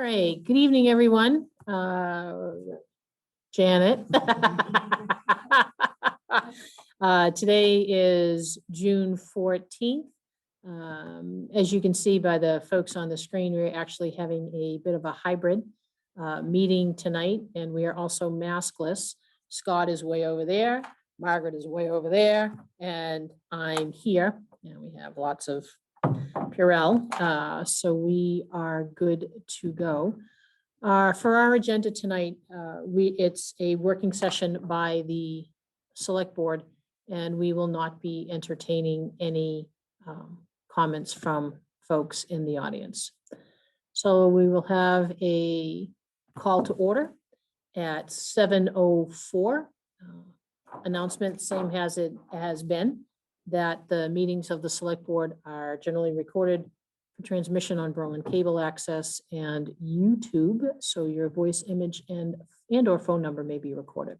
right, good evening, everyone. Janet. Today is June 14th. As you can see by the folks on the screen, we're actually having a bit of a hybrid meeting tonight, and we are also maskless. Scott is way over there, Margaret is way over there, and I'm here, and we have lots of Purell, so we are good to go. For our agenda tonight, it's a working session by the select board, and we will not be entertaining any comments from folks in the audience. So we will have a call to order at 7:04. Announcement, same as it has been, that the meetings of the select board are generally recorded for transmission on Berlin Cable Access and YouTube, so your voice, image, and or phone number may be recorded.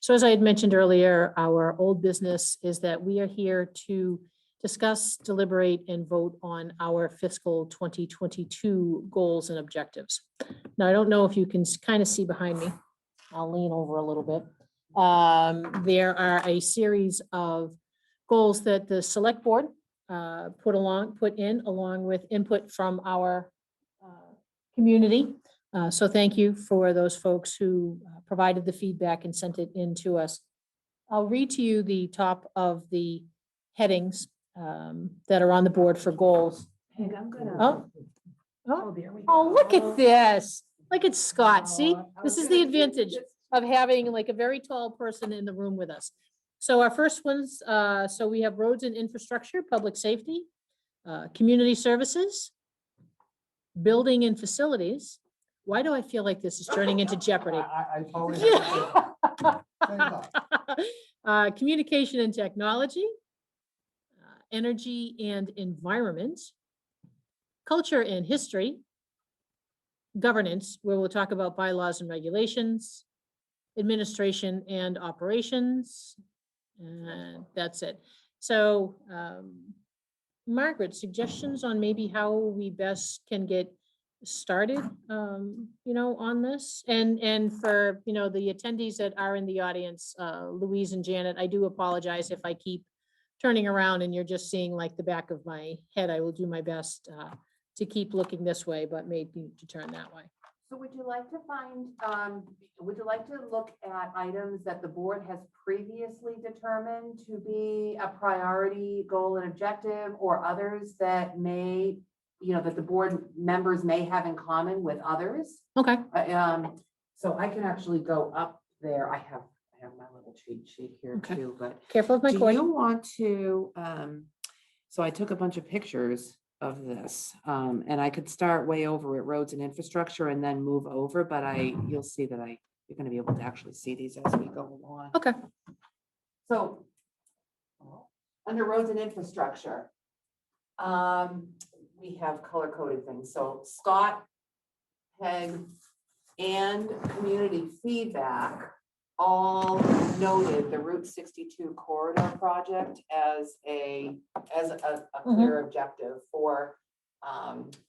So as I had mentioned earlier, our old business is that we are here to discuss, deliberate, and vote on our fiscal 2022 goals and objectives. Now, I don't know if you can kind of see behind me. I'll lean over a little bit. There are a series of goals that the select board put in along with input from our community. So thank you for those folks who provided the feedback and sent it in to us. I'll read to you the top of the headings that are on the board for goals. Peg, I'm gonna. There we go. Oh, look at this. Look at Scott. See, this is the advantage of having like a very tall person in the room with us. So our first ones, so we have roads and infrastructure, public safety, community services, building and facilities. Why do I feel like this is turning into Jeopardy? I totally. Communication and technology, energy and environment, culture and history, governance, where we'll talk about bylaws and regulations, administration and operations, and that's it. So, Margaret, suggestions on maybe how we best can get started, on this? And for, the attendees that are in the audience, Louise and Janet, I do apologize if I keep turning around and you're just seeing like the back of my head. I will do my best to keep looking this way, but maybe to turn that way. So would you like to look at items that the board has previously determined to be a priority goal and objective, or others that may, that the board members may have in common with others? Okay. So I can actually go up there. I have my little cheat sheet here too, but Careful with my do cord. you want to, so I took a bunch of pictures of this, and I could start way over at roads and infrastructure and then move over, but you'll see that you're going to be able to actually see these as we go along. Okay. So under roads and infrastructure, we have color coded things. So Scott, Peg, and community feedback all noted the Route 62 corridor project as a clear objective for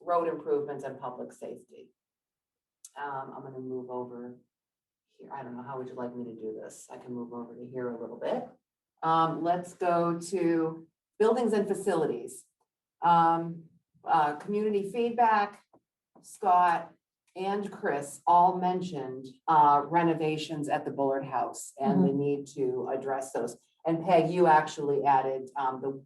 road improvements and public safety. I'm going to move over here. I don't know, how would you like me to do this? I can move over to here a little bit. Let's go to buildings and facilities. Community feedback, Scott and Chris all mentioned renovations at the Bullard House and the need to address those. And Peg, you actually added the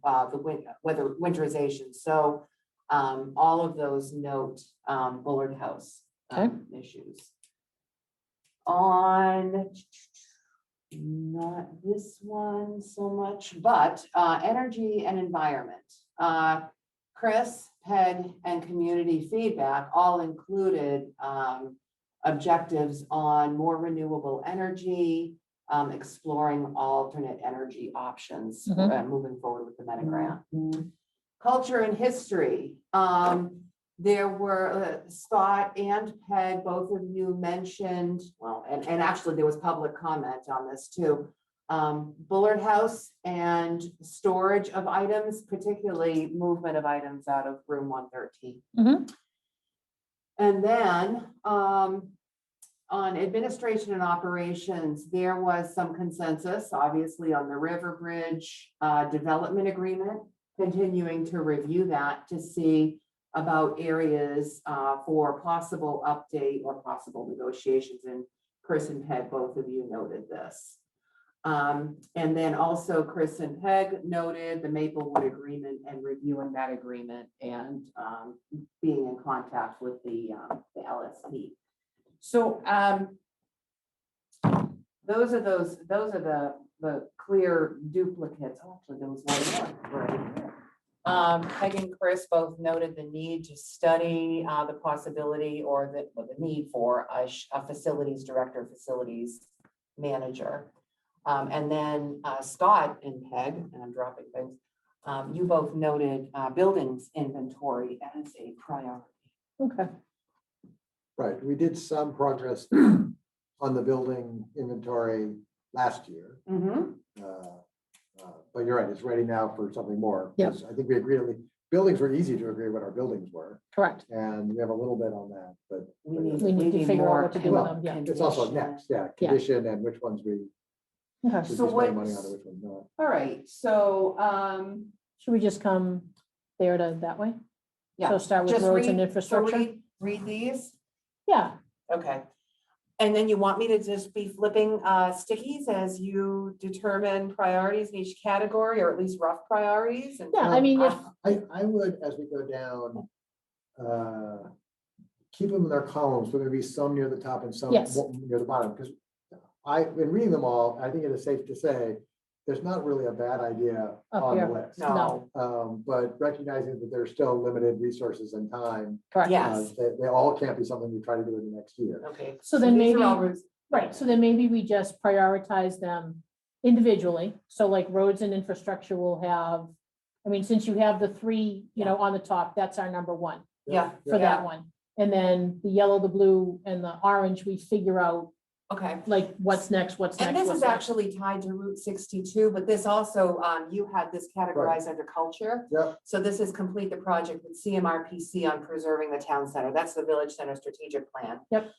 winterization. So all of those note Bullard House issues. On not this one so much, but energy and environment. Chris, Peg, and community feedback all included objectives on more renewable energy, exploring alternate energy options, moving forward with the Meta grant. Culture and history. There were Scott and Peg, both of you mentioned, well, and actually there was public comment on this too. Bullard House and storage of items, particularly movement of items out of room 113. And then, on administration and operations, there was some consensus, obviously, on the River Bridge development agreement, continuing to review that to see about areas for possible update or possible negotiations. And Chris and Peg, both of you noted this. And then also Chris and Peg noted the Maplewood agreement and reviewing that agreement and being in contact with the LSP. So those are the clear duplicates. Oh, actually, there was one more right here. Peg and Chris both noted the need to study the possibility or the need for a facilities director, facilities manager. And then Scott and Peg, and I'm dropping things, you both noted buildings inventory as a priority. Okay. Right, we did some progress on the building inventory last year. But you're right, it's ready now for something more. Yep. I think we agreed, buildings were easy to agree what our buildings were, Correct. and we have a little bit on that, but We need to figure out what to do with them, yeah. it's also next, condition and which ones we Okay. should So be spending money what's- on and which ones not. All right, so Should we just come there to that way? yeah. So start with Just roads and read- infrastructure? So read these. Yeah, Okay. And then you want me to just be flipping stickies as you determine priorities in each category, or at least rough priorities? And yeah, I mean, if, I would, as we go down, keep them in their columns, but maybe some near the top and some Yes. near the bottom, because in reading them all, I think it is safe to say, there's not really a bad idea Up on the here. list. No, But recognizing that there's still limited resources and time, correct. yes, they all can't be something we try to do in the next year. okay. So then these are maybe- all res- Right, so then maybe we just prioritize them individually. So like roads and infrastructure will have, I mean, since you have the three, on the top, that's our number one Yeah, for Yeah. that one. And then the yellow, the blue and the orange, we figure out okay. like what's next, what's And next. this what's is next. actually tied to Route 62, but this also, you had this categorized under culture. Yep. So this is complete the project with CMRPC on preserving the town center. That's the village center strategic plan. Yep.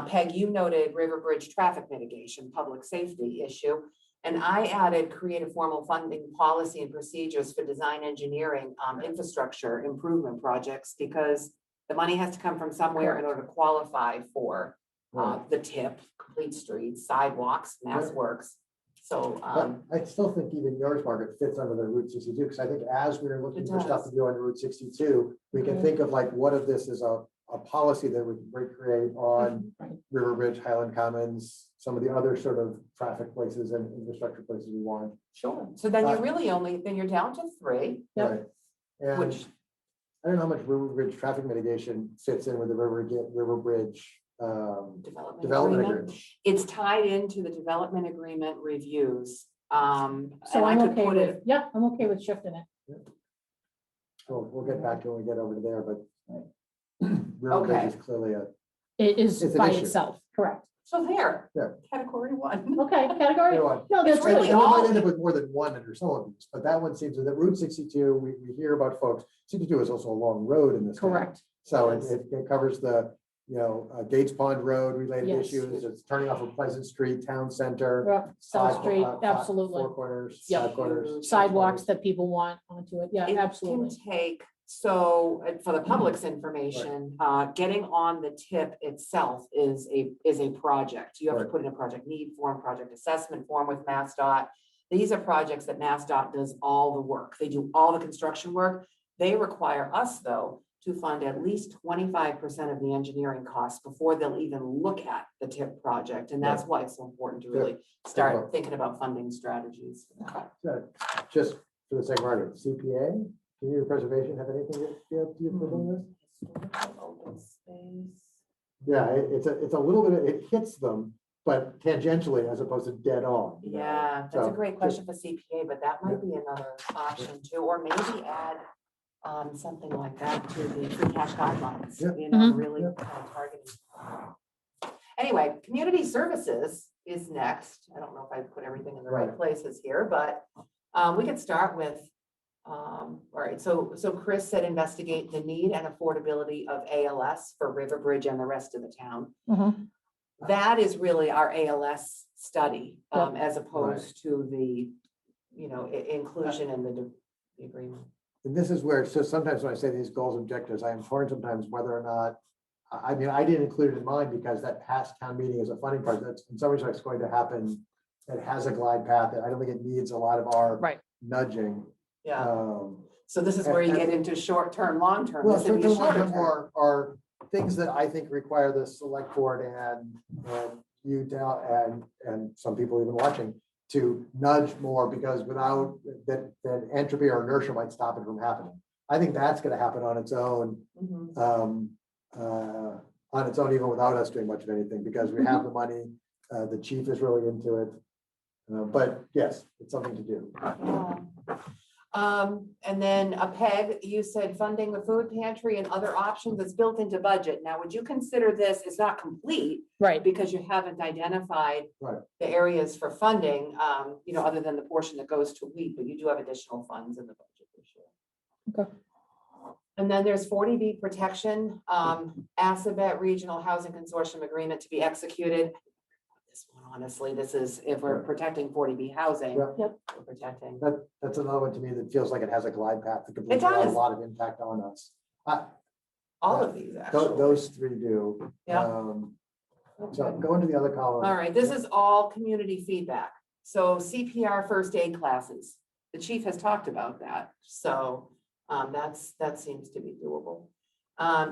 Peg, you noted River Bridge traffic mitigation, public safety issue. And I added create a formal funding policy and procedures for design engineering, infrastructure improvement projects, because the money has to come from somewhere in order to qualify for the TIP, complete streets, sidewalks, mass works. So, But I still think even yours, Margaret, fits under the Route 62, because I think as we're looking It for stuff does. to do under Route 62, we can Mhm. think of like, what if this is a policy that we can recreate on Right. River Bridge, Highland Commons, some of the other sort of traffic places and infrastructure places we want. sure. So then you really then you're down to 3, Yep. Right. And which, I don't know how much River Bridge traffic mitigation fits in with the River Bridge development development agreement. agreement. It's tied into the development agreement reviews. So And I I'm could okay put with, it, yeah, I'm okay with shifting it. We'll get back to when we get over to there, but River Bridge Okay. is clearly It is It's an by issue. itself, correct. so there, Yeah. category 1. Okay, category, one. no, that's It's really good. And we all- might end up with more than one under some of these, but that one seems that Route 62, we hear about folks, 62 is also a long road in this town. Correct, So Yes. it covers the, Gates Pond Road related Yes. issues, it's turning off of Pleasant Street, Town Center. yeah, South five- Street, five- absolutely. Four corners, Yep. 5 corners. Sidewalks that people want onto it, yeah, It absolutely. can take, so for the public's information, getting on the TIP itself is a project. You have to Right. put in a project need form, project assessment form with MassDOT. These are projects that MassDOT does all the work. They do all the construction work. They require us, though, to fund at least 25% of the engineering costs before they'll even look at the TIP project. And that's why it's so important to really start thinking about funding strategies. So, just for the sake of argument, CPA, community preservation, have anything to do with this? Historical open space. Yeah, it's a little bit, it hits them, but tangentially as opposed to dead on. Yeah, that's a So, great question for CPA, but that might be another option too, or maybe add something like that to the free cash guidelines, Yeah. Mhm. really Yeah. kind of targeting. Anyway, community services is next. I don't know if I put everything in the right Right. places here, but we could start with All right, so Chris said investigate the need and affordability of ALS for Riverbridge and the rest of the town. That is really our ALS study, as opposed to the, inclusion in the agreement. And this is where, so sometimes when I say these goals, objectives, I am torn sometimes whether or not, I mean, I didn't include it in mine because that past town meeting is a funding part that's in some respects going to happen. It has a glide path that I don't think it needs a lot of our nudging. Yeah. So this is where you get into short-term, long-term. Well, This would be short-term, shorter long-term term. are things that I think require the select board and you down and some people even watching to nudge more, because without that entropy or inertia might stop it from happening. I think that's going to happen on its own, even without us doing much of anything, because we have the money. The chief is really into it. But yes, it's something to do. And then a PEG, you said funding the food pantry and other options that's built into budget. Now, would you consider this, it's not complete, Right. because you haven't identified the areas for funding, other than the portion that goes to wheat, but you do have additional funds in the budget this year. Okay. And then there's 40B protection, Assabet Regional Housing Consortium Agreement to be executed. This one, honestly, this is if we're protecting 40B housing, we're protecting. That's another one to me that feels like it has a glide path that could It does. have a lot of impact on us. All of these, actually. Those three do. Yeah. So go into the other column. All right, this is all community feedback. So CPR first aid classes, the chief has talked about that. So that seems to be doable.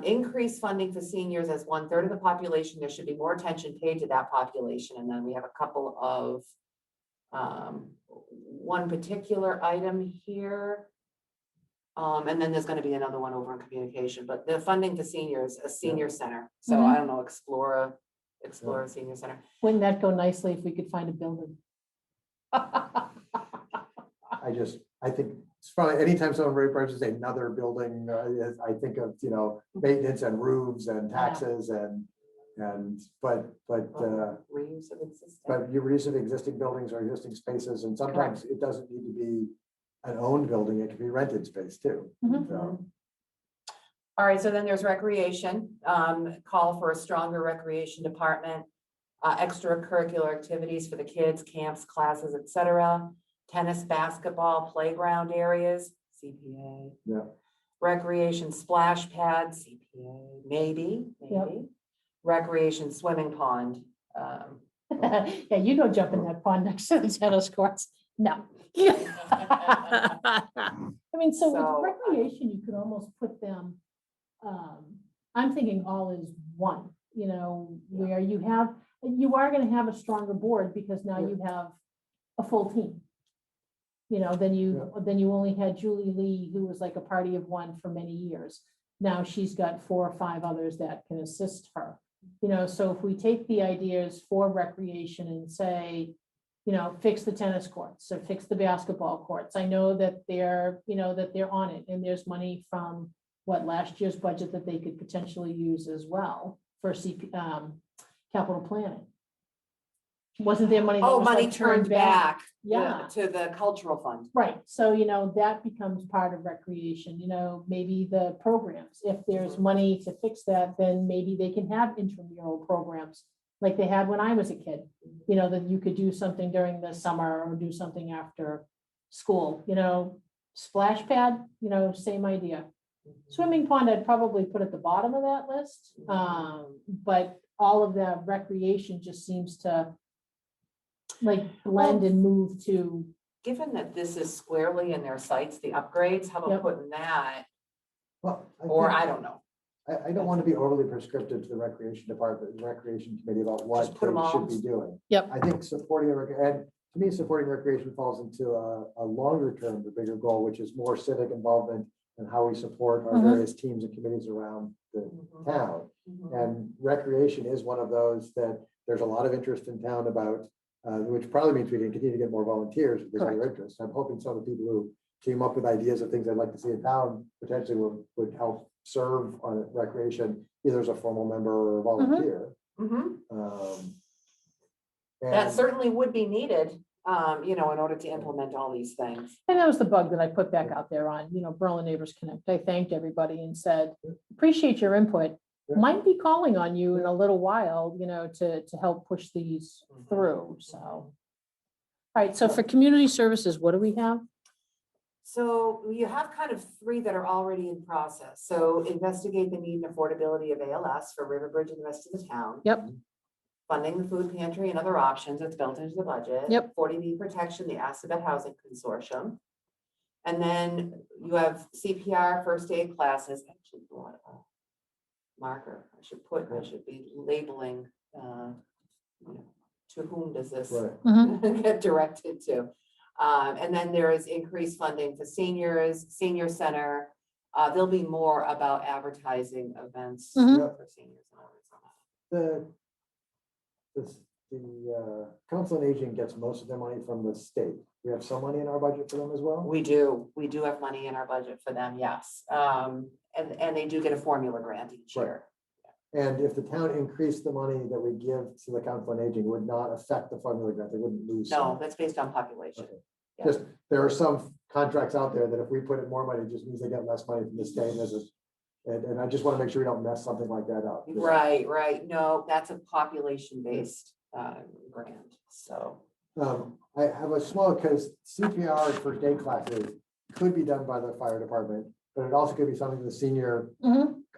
Increase funding for seniors as 1/3 of the population. There should be more attention paid to that population. And then we have a couple of one particular item here. And then there's going to be another one over in communication, but the funding to seniors, a senior center. So I don't know, explore a senior center. Wouldn't that go nicely if we could find a building? I think it's probably anytime someone references another building, I think of, maintenance and roofs and taxes but Reuse of existing. but your reuse of existing buildings or existing spaces, and sometimes it doesn't need to be an owned building, it can be rented space too. So, All right, so then there's recreation, call for a stronger recreation department, extracurricular activities for the kids, camps, classes, etc. Tennis, basketball, playground areas, CPA. Yeah. Recreation splash pads, CPA, maybe. Recreation swimming pond. Yeah, you go jump in that pond next to the tennis courts. No. I mean, so with recreation, you could almost put them, I'm thinking all is one, where you are going to have a stronger board because now you have a full team. Then you only had Julie Lee, who was like a party of one for many years. Now she's got 4 or 5 others that can assist her. So if we take the ideas for recreation and say, fix the tennis courts or fix the basketball courts. I know that they're on it, and there's money from last year's budget that they could potentially use as well for capital planning. Wasn't there money? Money turned back. Yeah. To the cultural fund. Right. So, that becomes part of recreation, maybe the programs, if there's money to fix that, then maybe they can have intramural programs like they had when I was a kid, that you could do something during the summer or do something after school, splash pad, same idea. Swimming pond, I'd probably put at the bottom of that list. But all of that recreation just seems to blend and move to. Given that this is squarely in their sites, the upgrades, how about putting that? Well, I don't know. I don't want to be overly prescriptive to the recreation department, recreation committee about what Just put 'em they should all. be doing. Yep. I think supporting and to me, supporting recreation falls into a longer term, the bigger goal, which is more civic involvement and how we support our various teams and committees around the town. And recreation is one of those that there's a lot of interest in town about, which probably means we can continue to get more volunteers if there's other interest. I'm hoping some of the people who came up with ideas of things I'd like to see in town potentially would help serve on recreation, either as a formal member or a volunteer. That certainly would be needed. you know, in order to implement all these things. And that was the bug that I put back out there on, Berlin Neighbors Connect. I thanked everybody and said, appreciate your input. Yeah. Might be calling on you in a little while, to help push these through, so. All right, so for community services, what do we have? So you have kind of three that are already in process. So investigate the need and affordability of ALS for Riverbridge and the rest of the town. Yep. Funding the food pantry and other options, it's built into the budget. Yep. 40B protection, the Assabet Housing Consortium. And then you have CPR, first aid classes. Actually, brought a marker. I should be labeling, to whom does this Right. get directed to? And then there is increased funding for seniors, senior center. There'll be more about advertising events Mhm. for seniors and others on that. The Council on Aging gets most of their money from the state. We have some money in our budget for them as well. We do have money in our budget for them, yes. And they do get a formula grant each Right. year. And if the town increased the money that we give to the Council on Aging, it would not affect the formula grant. They wouldn't lose. No, some. that's based on population. Okay. Yeah. Just, there are some contracts out there that if we put in more money, it just means they get less money from the state. And I just want to make sure we don't mess something like that up. Right. No, that's a population-based grant, so. I have a small, because CPR and first aid classes could be done by the fire department, but it also could be something the senior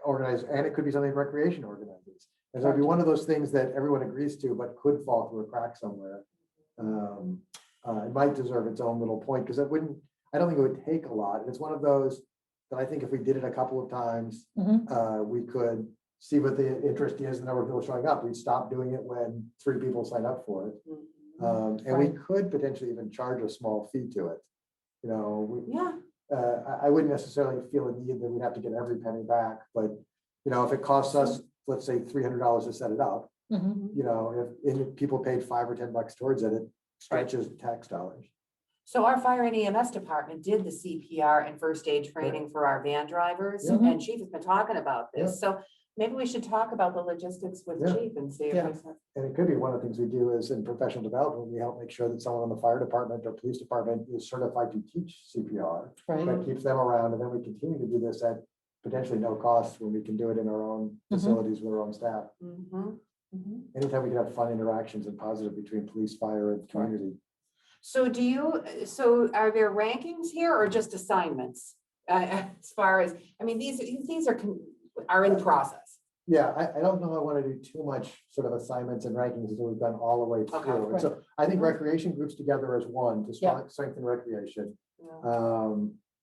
organize, and it could be something recreation organizes. And so it'd be one of those things that everyone agrees to, but could fall through a crack somewhere. It might deserve its own little point, because I don't think it would take a lot. And it's one of those that I think if we did it a couple of times, we could see what the interest is, the number of people showing up. We'd stop doing it when 3 people sign up for it. And we could potentially even charge a small fee to it. I wouldn't necessarily feel a need that we'd have to get every penny back, but if it costs us, let's say $300 to set it up, if people paid $5 or $10 towards it, it stretches tax dollars. So our fire and EMS department did the CPR and first aid training for our van drivers, Yeah. and Chief has been talking about this. Yeah. So maybe we should talk about the logistics with Yeah. Chief and see if Yeah. there's. And it could be one of the things we do is in professional development, we help make sure that someone in the fire department or police department is certified to teach CPR. Right. That keeps them around, and then we continue to do this at potentially no cost when we can do it in our own facilities with our own staff. Anytime we can have fun interactions and positive between police, fire, and community. So so are there rankings here or just assignments? As far as, these are in process. Yeah, I don't know. I want to do too much sort of assignments and rankings as we've done all the way through. Okay. And so I think recreation groups together as one to strengthen recreation.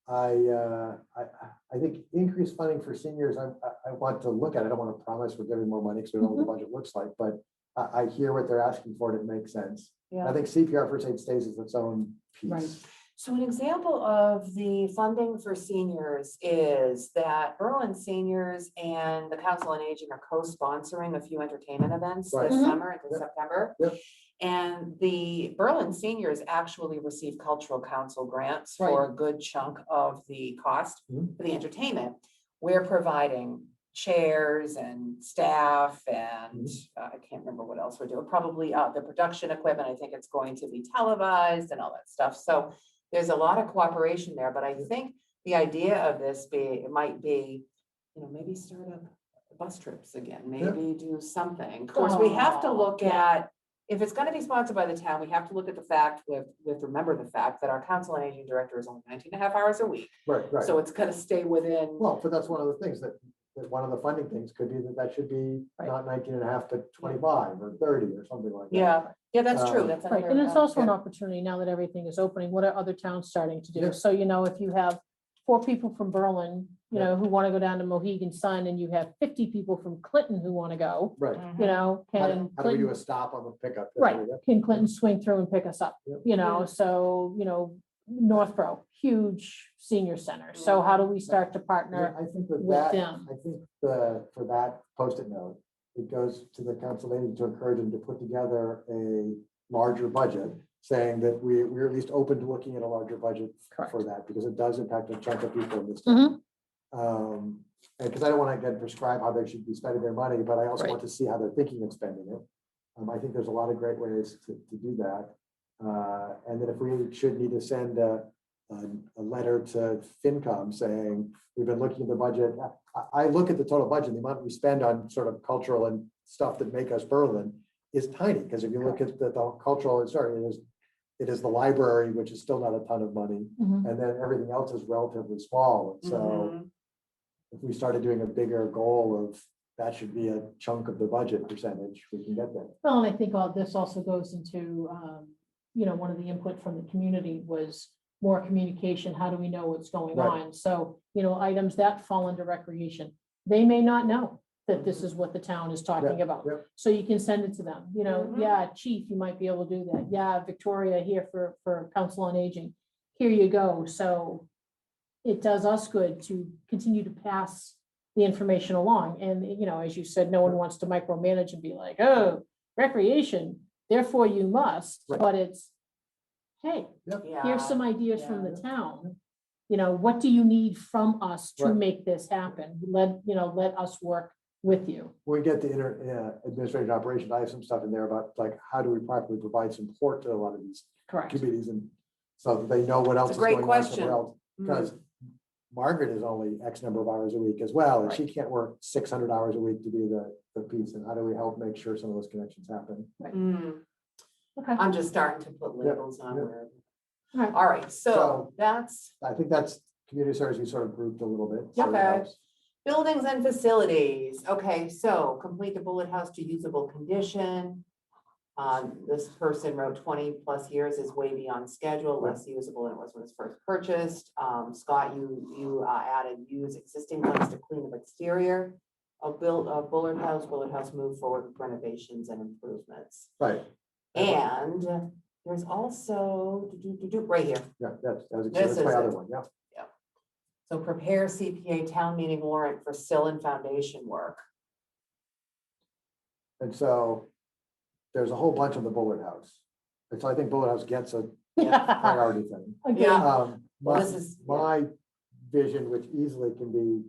I think increased funding for seniors, I want to look at it. I don't want to promise we're giving more money because we don't know what the budget looks like, but I hear what they're asking for and it makes sense. Yeah. I think CPR first aid stays as its own piece. Right. So an example of the funding for seniors is that Berlin Seniors and the Council on Aging are co-sponsoring a few entertainment events Right. this summer into September. Yep. And the Berlin Seniors actually receive cultural council grants for a good chunk of the cost for the entertainment. We're providing chairs and staff and I can't remember what else we're doing. Probably the production equipment. I think it's going to be televised and all that stuff. So there's a lot of cooperation there, but I think the idea of this might be, maybe start up bus trips again, maybe do something. Of course, we have to look at, if it's going to be sponsored by the town, we have to look at the fact, remember the fact that our Council on Aging director is only 19.5 hours a week. Right. So it's going to stay within. Well, but that's one of the things that one of the funding things could be that should be not 19.5 to 25 or 30 or something like that. Yeah, that's true. That's Right, another, and it's also an opportunity now that everything is opening. What are other towns starting to do? Yeah. So, if you have 4 people from Berlin, who want to go down to Mohegan Sun, and you have 50 people from Clinton who want to go, Right. can How do we do Clinton, a stop on the pickup? right, can Clinton swing through and pick us up? Yep. So, Northborough, huge senior center. So how do we start to partner? I think with that, them. I think for that post-it note, it goes to the council agent to encourage them to put together a larger budget, saying that we're at least open to looking at a larger budget for that, because it does impact a chunk of people in this town. And because I don't want to again prescribe how they should be spending their money, but I also want to see how they're thinking of spending it. I think there's a lot of great ways to do that. And then if we should need to send a letter to FinCom saying, we've been looking at the budget. I look at the total budget, the amount we spend on sort of cultural and stuff that make us Berlin is tiny, because if you look at the cultural, it is the library, which is still not a ton of money, Mhm. and then everything else is relatively small. So if we started doing a bigger goal of that should be a chunk of the budget percentage, we can get there. Well, and I think all this also goes into, one of the input from the community was more communication. How do we know what's going Right. on? So, items that fall under recreation, they may not know that this is what the town is talking about. Yep. So you can send it to them, Mhm. yeah, chief, you might be able to do that. Yeah, Victoria here for Council on Aging. Here you go. So it does us good to continue to pass the information along. And, as you said, no one wants to micromanage and be like, oh, recreation, therefore you must, Right. but it's, hey, Yeah. here's some ideas from the yeah. town. What do you need from us to Right. make this happen? Let us work with you. When we get to administrative operations, I have some stuff in there about like, how do we properly provide support to a lot of these Correct. committees, and so that they know what else a is great going on question. somewhere else. Because Margaret is only X number of hours a week as well, and Right. she can't work 600 hours a week to do the piece. And how do we help make sure some of those connections happen? Okay. I'm just starting to put labels on yeah. where. Alright. All right, so So- that's I think that's community service we sort of grouped a little bit. Yep. so that Okay. helps. buildings and facilities. Okay, so complete the bullet house to usable condition. This person wrote 20+ years is way beyond schedule, less usable than it was when it was first purchased. Scott, you added use existing funds to clean the exterior of Bullard House move forward with renovations and improvements. Right, And there's also right here. yeah, that's This my is other it. one, yeah. So prepare CPA town meeting warrant for sill and foundation work. And so there's a whole bunch on the Bullard House. And so I think Bullard House gets a priority thing. Okay. Yeah. Well, This is- my vision, which easily can be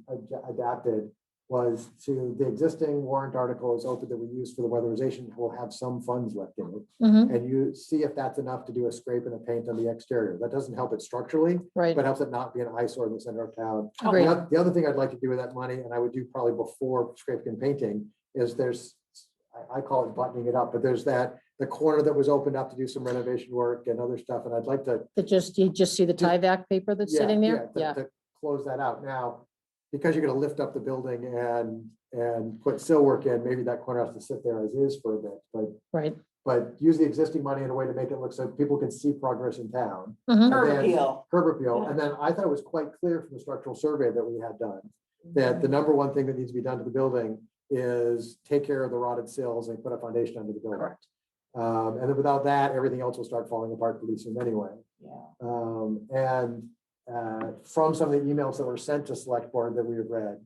adapted, was to the existing warrant article is open that we use for the weatherization will have some funds left in it. Mhm. And you see if that's enough to do a scrape and a paint on the exterior. That doesn't help it structurally, Right. but helps it not be an eyesore in the center of town. Agreed. The other thing I'd like to do with that money, and I would do probably before scraping and painting, is I call it buttoning it up, but there's the corner that was opened up to do some renovation work and other stuff, and I'd like to. You just see the Tyvek paper that's sitting there? Yeah. To close that out. Now, because you're gonna lift up the building and put sill work in, maybe that corner has to sit there as is for a bit, Right. but use the existing money in a way to make it look so people can see progress in town. Mhm. Curb then- appeal. Curb appeal, and then I thought it was quite clear from the structural survey that we had done, that the number one thing that needs to be done to the building is take care of the rotted sills and put a foundation under the building. Correct. And then without that, everything else will start falling apart pretty soon anyway. Yeah. From some of the emails that were sent to select board that we have read,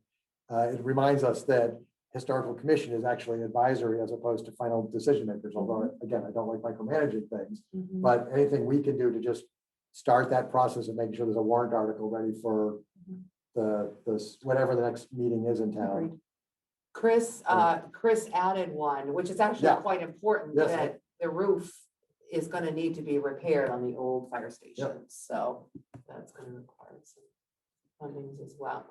it reminds us that historical commission is actually advisory as opposed to final decision makers. Although, again, I don't like micromanaging things, Mhm. but anything we can do to just start that process of making sure there's a warrant article ready for the whatever the next meeting is in town. Agreed. Chris added one, which is actually Yeah. quite important, Yes. that the roof is gonna need to be repaired on the old fire station, so that's gonna require some fundings as well.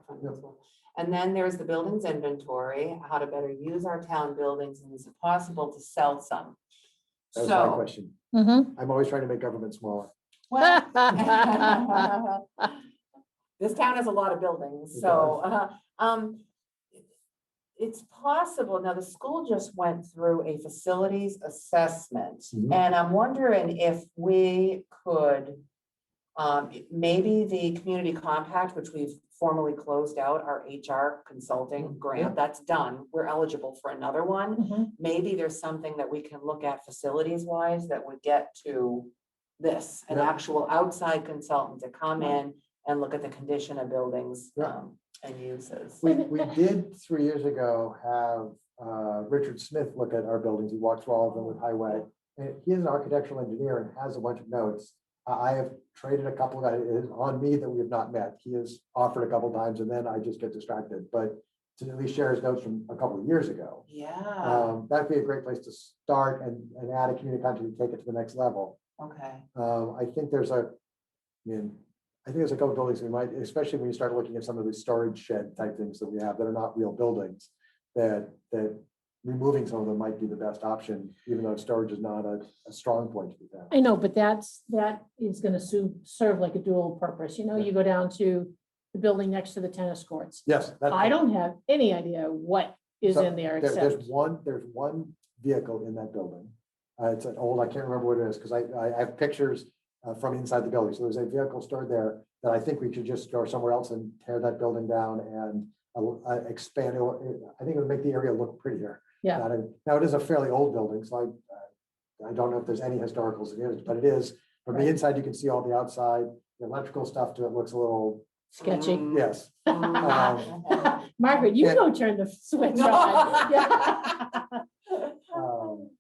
And then there's the buildings inventory, how to better use our town buildings, and is it possible to sell some? That was my So, question. Mhm. I'm always trying to make government smaller. well, this town has a lot of buildings, It so, it's possible. Now, the school just went through a facilities assessment, Mhm. and I'm wondering if we could, maybe the community compact, which we've formally closed out, our HR consulting grant, that's done. We're eligible for another one. Mhm. Maybe there's something that we can look at facilities wise that would get to this, an Yeah. actual outside consultant to come in and look at the condition of buildings, Yeah. and uses. We did 3 years ago have Richard Smith look at our buildings. He walked through all of them with Highway. And he is an architectural engineer and has a bunch of notes. I have traded a couple of, it is on me that we have not met. He has offered a couple times and then I just get distracted, but to at least share his notes from a couple of years ago. Yeah. That'd be a great place to start and add a community contact to take it to the next level. Okay. I think there's I think there's a couple of buildings we might, especially when you start looking at some of the storage shed type things that we have that are not real buildings, that removing some of them might be the best option, even though storage is not a strong point to be found. I know, but that is gonna serve like a dual purpose. You know, you go down to the building next to the tennis courts. Yes. I don't have any idea what is So in there there's except, one vehicle in that building. It's an old, I can't remember what it is, because I have pictures from inside the building. So there's a vehicle stored there that I think we could just store somewhere else and tear that building down and expand it. I think it would make the area look prettier. Yeah. Now it is a fairly old building, so I don't know if there's any historical significance, but it is, from the inside, you can see all the outside, the electrical stuff to it looks a little, sketchy. yes. Margaret, you and- go turn the switch No. on. Yeah.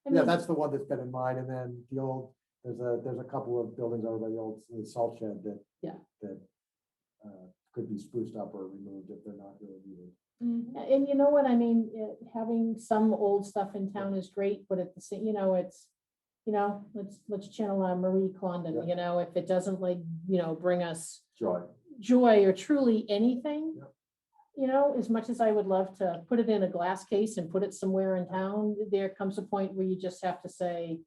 Yeah, that's the one that's been in mind, and then the old, there's a couple of buildings over by the old salt shed that. Yeah. That could be spruced up or removed if they're not really needed. And you know what I mean, having some old stuff in town is great, but at the same, it's, let's channel on Marie Condon, if it doesn't bring us joy or truly anything. As much as I would love to put it in a glass case and put it somewhere in town, there comes a point where you just have to say,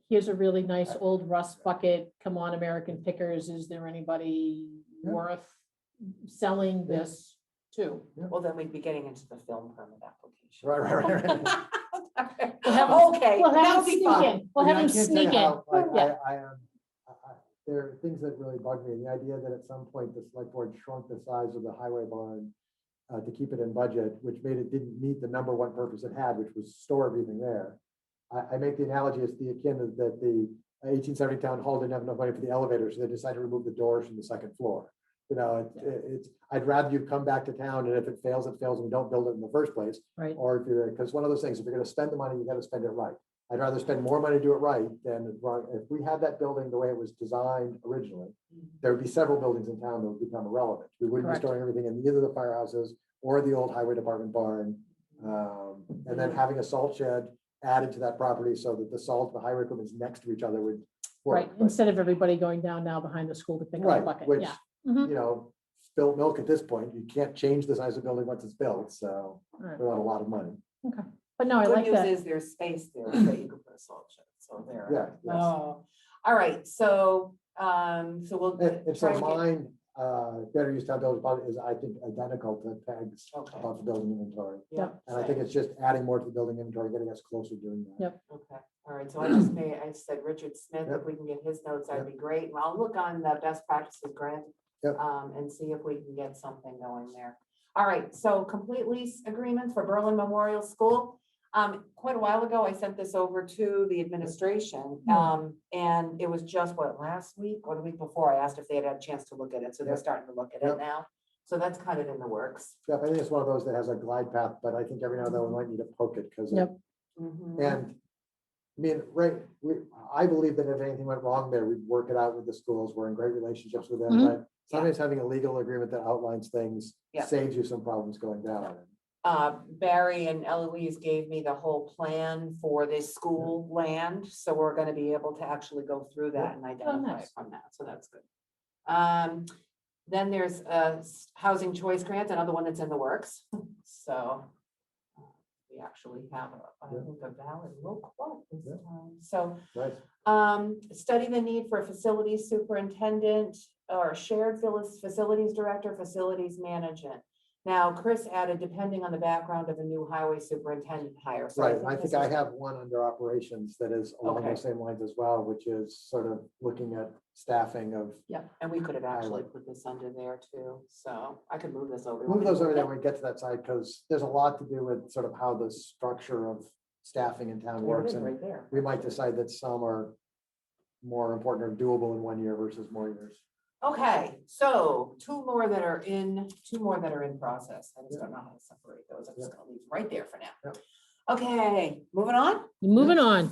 here's a really nice old rust bucket. Come on, American Pickers. Is there anybody worth selling this to? Well, then we'd be getting into the film permit application. Right. Okay, We'll have that'll them be sneak fun. in. We'll I mean, have I them can't tell you sneak in. how, like, Yeah. there are things that really bug me. The idea that at some point the select board shrunk the size of the highway barn to keep it in budget, which made it didn't meet the number one purpose it had, which was store everything there. I make the analogy as the akin that the 1870 town hall didn't have enough money for the elevator, so they decided to remove the doors from the second floor. I'd rather you come back to town, and if it fails, and we don't build it in the first place. Right. Or if you're, because one of those things, if you're going to spend the money, you got to spend it right. I'd rather spend more money to do it right than if we had that building the way it was designed originally, there would be several buildings in town that would become irrelevant. We wouldn't Correct. be storing everything in either the firehouses or the old highway department barn. And then having a salt shed added to that property so that the salt, the highway equipment is next to each other would work. Right. But- Instead of everybody going down now behind the school to pick up a Right, bucket. which, Yeah. Mhm. Spilt milk at this point, you can't change the size of the building once it's built, so Right. without a lot of money. But no, I Good like news that. is there's space there that you can put a salt shed, so there. Yeah, yes. Oh, all right, so we'll. And so try to get- mine, better use town building budget is, I think, identical to Peg's Okay. about the building inventory. Yeah. And I think it's just adding more to the building inventory, getting us closer to doing that. Yep. Okay, all right, so I said Richard Smith, if Yep. we can get his notes, that'd Yep. be great. And I'll look on the best practices grant. Yep. And see if we can get something going there. All right, so complete lease agreements for Berlin Memorial School. Quite a while ago, I sent this over to the administration, and it was just last week or the week before, I asked if they had had a chance to look at it, so they're Yep. starting to look at it Yep. now. So that's kind of in the works. Yeah, I think it's one of those that has a glide path, but I think every now and then we might need to poke it because. Yep. Mhm. And I mean, I believe that if anything went wrong there, we'd work it out with the schools. We're in great relationships with them, Mhm. but sometimes having a legal agreement that outlines things Yeah. saves you some problems going down. Barry and Eloise gave me the whole plan for this school land, so we're gonna be able to actually go through that and identify nice. it from that, so that's good. Then there's a housing choice grant, another one that's in the works, so we actually have I Yeah. think a valid low quote this Yeah. time, so Nice. study the need for a facilities superintendent or shared facilities director, facilities management. Now, Chris added, depending on the background of a new highway superintendent hire. So Right, I this think I is- have one under operations that is along Okay. those same lines as well, which is sort of looking at staffing of, Yeah, and we could have actually Highway. put this under there too, so I could move this over. move those over there when we get to that side, because there's a lot to do with sort of how the structure of staffing in town There it works. is, And right there. we might decide that some are more important or doable in 1 year versus more years. Okay, so two more that are in process. I just don't know how to separate those. I'm just gonna leave them right there for now. Yep. Okay, moving on. Moving on.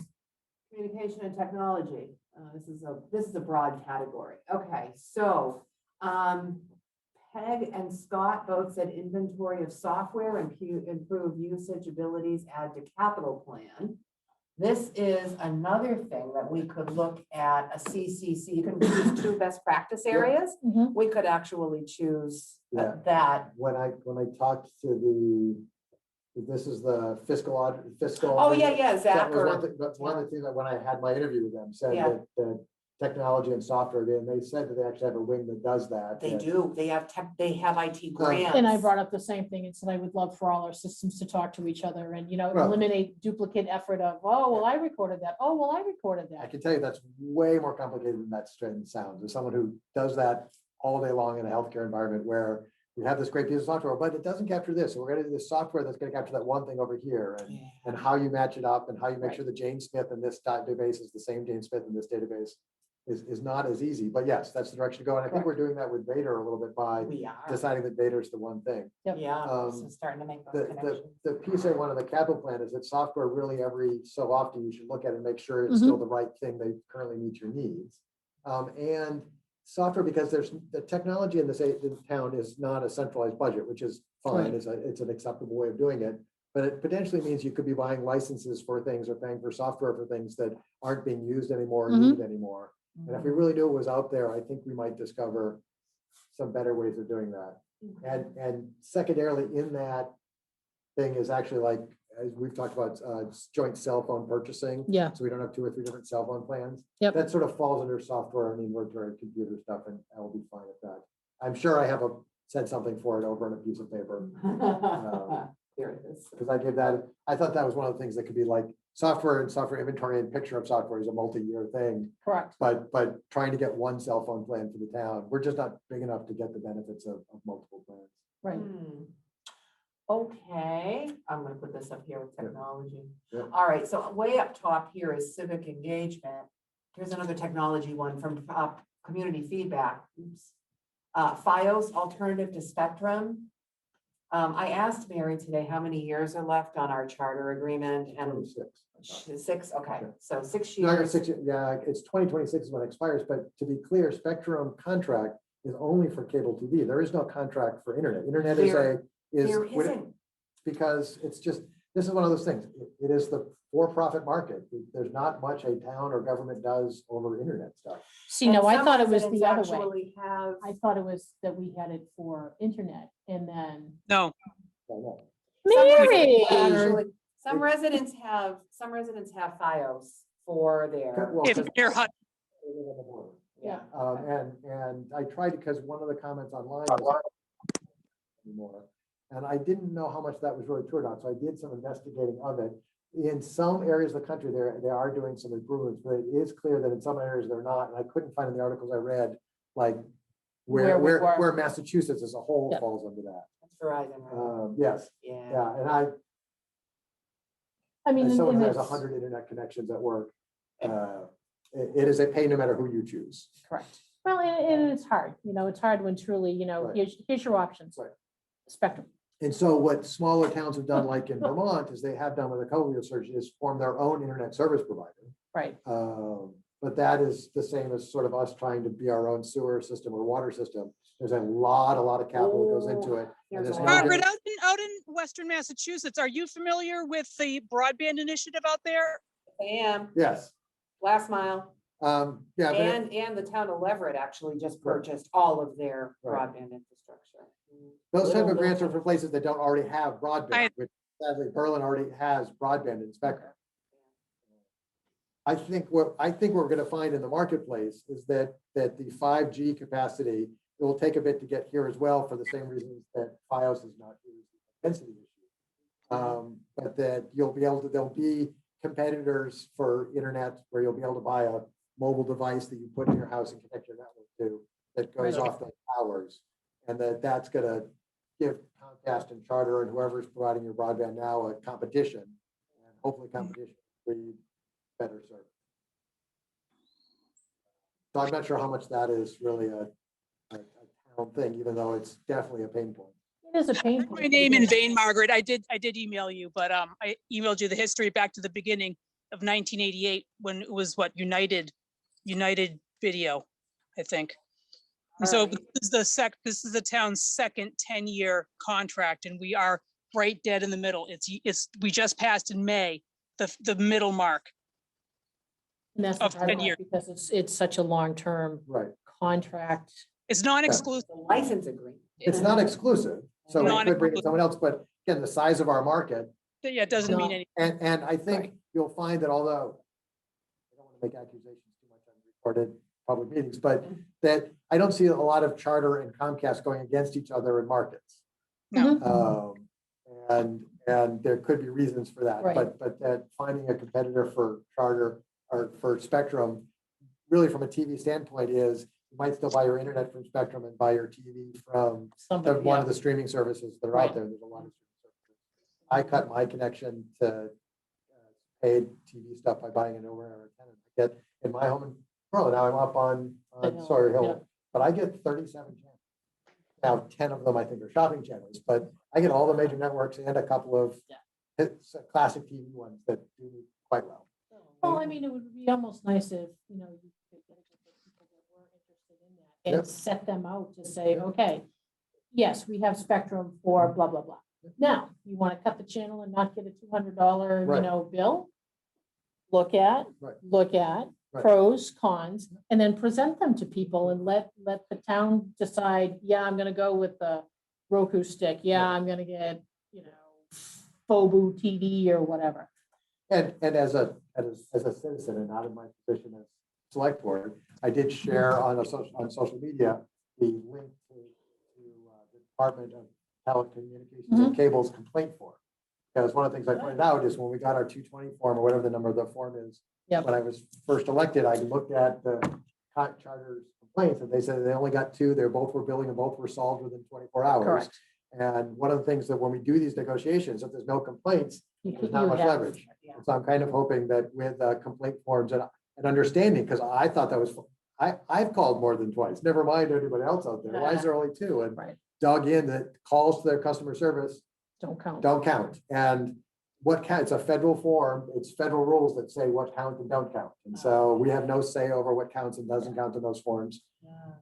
Communication and technology. This is a broad category. Okay, so Peg and Scott both said inventory of software and improve usage abilities, add to capital plan. This is another thing that we could look at a CCC. You can choose 2 best practice areas. Mhm. We could actually choose Yeah. that. When I talked to this is the fiscal. Oh, yeah, That Zach. was Or, one of the things that when I had my interview with them, said Yeah. that technology and software, and they said that they actually have a wing that does that. they and- do. They have they have IT grants. And I brought up the same thing and said, I would love for all our systems to talk to each other and, Well- eliminate duplicate effort of, oh, well, I recorded that. Oh, well, I recorded I that. can tell you that's way more complicated than that sounds. As someone who does that all day long in a healthcare environment where we have this great piece of software, but it doesn't capture this. So we're gonna do this software that's gonna capture that one thing over here, and how you match it up and how you make Right. sure the Jane Smith in this database is the same Jane Smith in this database is not as easy. But yes, that's the direction to go. And I think we're doing that with Vader a little bit by We are. deciding that Vader is the one thing. Yeah, Um, so starting to make those The connections. piece I want on the capital plan is that software really every so often you should look at it and make sure it's still the right thing that currently meets your needs. And software, because there's the technology in this town is not a centralized budget, which is fine. Right. It's an acceptable way of doing it. But it potentially means you could be buying licenses for things or paying for software for things that aren't being used anymore or Mhm. needed anymore. And if we really knew it was out there, I think we might discover some better ways of doing that. And secondarily in that thing is actually like, as we've talked about, joint cell phone purchasing. Yeah. So we don't have 2 or 3 different cell phone plans. Yep. That sort of falls under software and inventory computer stuff, and I will be fine with that. I'm sure I have said something for it over on a piece of paper. There it is. Because I thought that was one of the things that could be like software and software inventory and picture of software is a multi-year thing. Correct. But trying to get one cell phone plan for the town, we're just not big enough to get the benefits of multiple plans. Right. Okay, I'm gonna put this up here with technology. Yeah. All right, so way up top here is civic engagement. Here's another technology one from community feedback. Oops. FiOS, alternative to Spectrum. I asked Mary today how many years are left on our charter agreement, and 26. 6, okay, Yeah. so 6 No, I got years. 6 yeah, it's 2026 is when it expires, but to be clear, Spectrum contract is only for cable TV. There is no contract for internet. Internet is There is isn't. because it's just, this is one of those things. It is the for-profit market. There's not much a town or government does over internet stuff. See, no, And I some thought it was residents the other way. actually have. I thought it was that we had it for internet and then. No, I know. Mary! Actually, some residents have FiOS for their. Well, if you're hot, Yeah. And I tried because one of the comments online was anymore. And I didn't know how much that was really true or not. So I did some investigating of it. In some areas of the country, they are doing some improvements, but it is clear that in some areas they're not. And I couldn't find in the articles I read, like Where we were. where Massachusetts as a whole Yep. falls under that. That's Verizon, right? Yes, Yeah. yeah. And I mean, as someone and who has it's 100 internet connections at work, it is a pain no matter who you choose. correct. Well, and it's hard, it's hard when truly, Right. here's your options. Right. Spectrum. And so what smaller towns have done, like in Vermont, is they have done with a COVID research is form their own internet service provider. Right. But that is the same as sort of us trying to be our own sewer system or water system. There's a lot of capital that goes into it. and Here's there's a no lot. Margaret, good- out in Western Massachusetts, are you familiar with the broadband initiative out there? I am, Yes. last mile, Yeah. But and the town of Leverett actually just purchased all of their Right. broadband infrastructure. those type of Little grants are building. for places that don't already have broadband, I- which sadly Berlin already has broadband in Spectrum. I think what we're gonna find in the marketplace is that the 5G capacity, it will take a bit to get here as well for the same reasons that FiOS is not here, density issue. But that there'll be competitors for internet where you'll be able to buy a mobile device that you put in your house and connect your network to that goes Right. off the towers. And that's gonna give Comcast and Charter and whoever's providing your broadband now a competition. And hopefully competition breeds better service. So I'm not sure how much that is really a town thing, even though it's definitely a pain point. It is a pain Heard point. my name in vain, Margaret. I did email you, but I emailed you the history back to the beginning of 1988 when it was United Video, I think. And so Alright. this is the town's second 10-year contract, and we are right dead in the middle. We just passed in May the middle mark. And that's Of the hard 10 part, years. because it's such a long-term Right. contract. It's non-exclusive. The license agreement. It's not exclusive, so we could bring in Non-exclusive. someone else, but again, the size of our market, Yeah, it doesn't mean No. anything. and I think Right. you'll find that although I don't want to make accusations too much on recorded public meetings, but that I don't see a lot of Charter and Comcast going against each other in markets. No. Mhm. And there could be reasons for that, Right. but that finding a competitor for Charter or for Spectrum, really from a TV standpoint is, you might still buy your internet from Spectrum and buy your TV from Somebody, one yeah. of the streaming services that are Right. out there. There's a lot of streaming services. I cut my connection to paid TV stuff by buying an over antenna. I get in my home in Pearl, now I'm up on Hill, Sawyer yeah. Hill, but I get 37 channels. Now, 10 of them I think are shopping channels, but I get all the major networks and a couple of hits, classic TV ones that do quite well. Well, I mean, it would be almost nice if, you know, you could get people that were interested in that and Yep. set them out to say, okay, yes, we have Spectrum for blah, blah, blah. Now, you want to cut the channel and not get a $200, Right. you know, bill? Look at Right. pros, cons, and then present them to people and let the town decide, yeah, I'm gonna go with the Roku stick. Yeah, Right. I'm gonna get, you know, Fobu TV or whatever. And as a citizen and not in my position as select board, I did share on social media the link to the Department of Telecommunications and Cable's complaint form. Because one of the things I pointed out is when we got our 220 form or whatever the number of the form is, Yep. when I was first elected, I looked at the Charter's complaints and they said they only got 2. They both were billing and both were solved within 24 hours. Correct. And one of the things that when we do these negotiations, if there's no complaints, there's not much leverage. Yeah. And so I'm kind of hoping that with complaint forms and understanding, because I thought that was, I've called more than twice, never mind anybody else out there. Why is there only 2? And Right. dug in that calls to their customer service Don't count. don't count. And what counts, it's a federal form, it's federal rules that say what count and don't count. And so we have no say over what counts and doesn't count in those forms.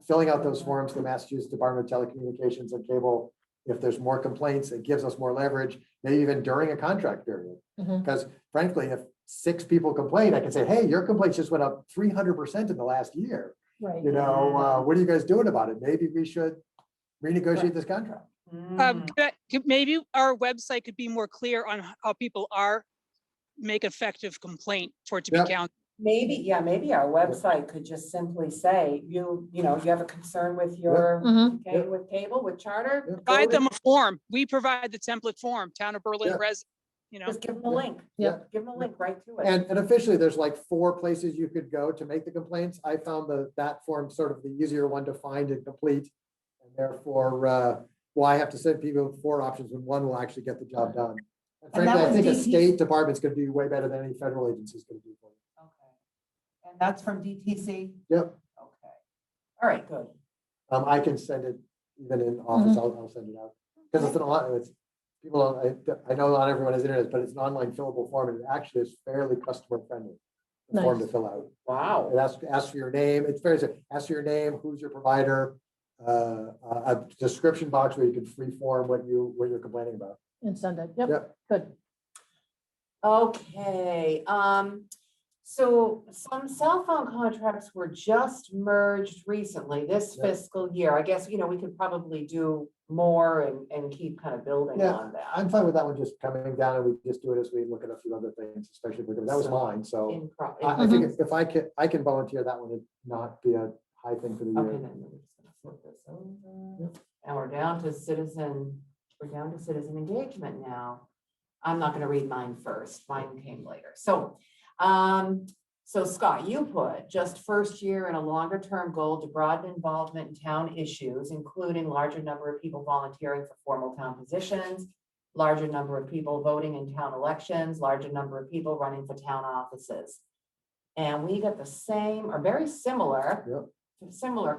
Filling out those forms, the Massachusetts Department of Telecommunications and Cable, if there's more complaints, it gives us more leverage, maybe even during a contract period. Mhm. Because frankly, if 6 people complain, I can say, hey, your complaints just went up 300% in the last year. Right. You know, what are you guys doing about it? Maybe we should renegotiate this contract. Maybe our website could be more clear on how people make effective complaint for it to be Yep. counted. Maybe our website could just simply say, you know, you have a concern with your, Mhm. okay, with cable, with Charter. Yep. go Provide to- them a form. We provide the template form, Town of Berlin Yeah. resident, you know. Just give them a link. Yeah. Give them a link right to it. And officially, there's like 4 places you could go to make the complaints. I found that form sort of the easier one to find and complete. And therefore, well, I have to send people 4 options when one will actually get the job done. And And that frankly, I was think a DTC. state department's gonna do way better than any federal agency's gonna do for you. Okay. And that's from DTC? Yep. Okay. All right, good. I can send it even in office, I'll send it out. Because it's people, I know not everyone has internet, but it's an online fillable form and it actually is fairly customer friendly. The form to Nice. fill out. Wow. It asks for your name. It's very simple. Ask for your name, who's your provider, a description box where you can free form what you're complaining about. And send it. Yep, Yep. good. Okay, so some cell phone contracts were just merged recently, this Yep. fiscal year. I guess, you know, we could probably do more and keep kind of building Yeah, on that. I'm fine with that one just coming down and we just do it as we look at a few other things, especially because that was So, mine. So I in- think if I can volunteer that one, it'd not be a high thing for the Okay, year. then we're just gonna flip this over. And we're down to citizen engagement now. I'm not gonna read mine first. Mine came later. So, Scott, you put just first year and a longer term goal to broaden involvement in town issues, including larger number of people volunteering for formal town positions, larger number of people voting in town elections, larger number of people running for town offices. And we got the same or very similar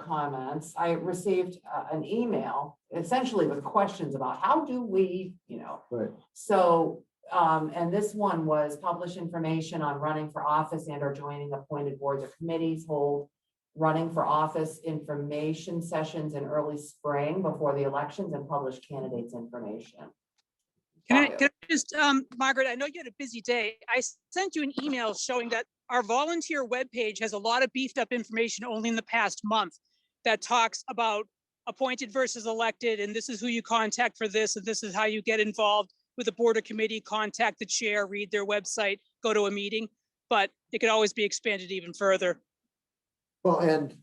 comments. I received an email essentially with questions about how do we, you know. Right. So, and this one was publish information on running for office and or joining appointed boards or committees, hold running for office information sessions in early spring before the elections and publish candidates information. Can I just, Margaret, I know you had a busy day. I sent you an email showing that our volunteer webpage has a lot of beefed up information only in the past month that talks about appointed versus elected, and this is who you contact for this, and this is how you get involved with a board or committee, contact the chair, read their website, go to a meeting, but it could always be expanded even further. Well, and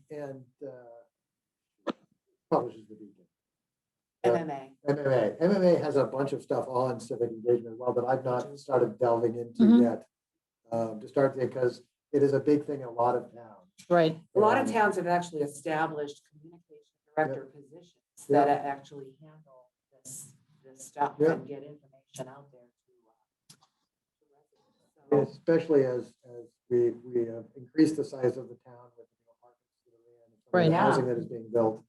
publishes the Beacon. MMA has a bunch of stuff on civic engagement, well, that I've not started delving into yet. To start, because it is a big thing in a lot of towns. Right. A lot of towns have actually established communication director positions that actually handle this stuff and get information out there to especially as we have increased the size of the town with the apartments that are in, Right. the housing that is being built.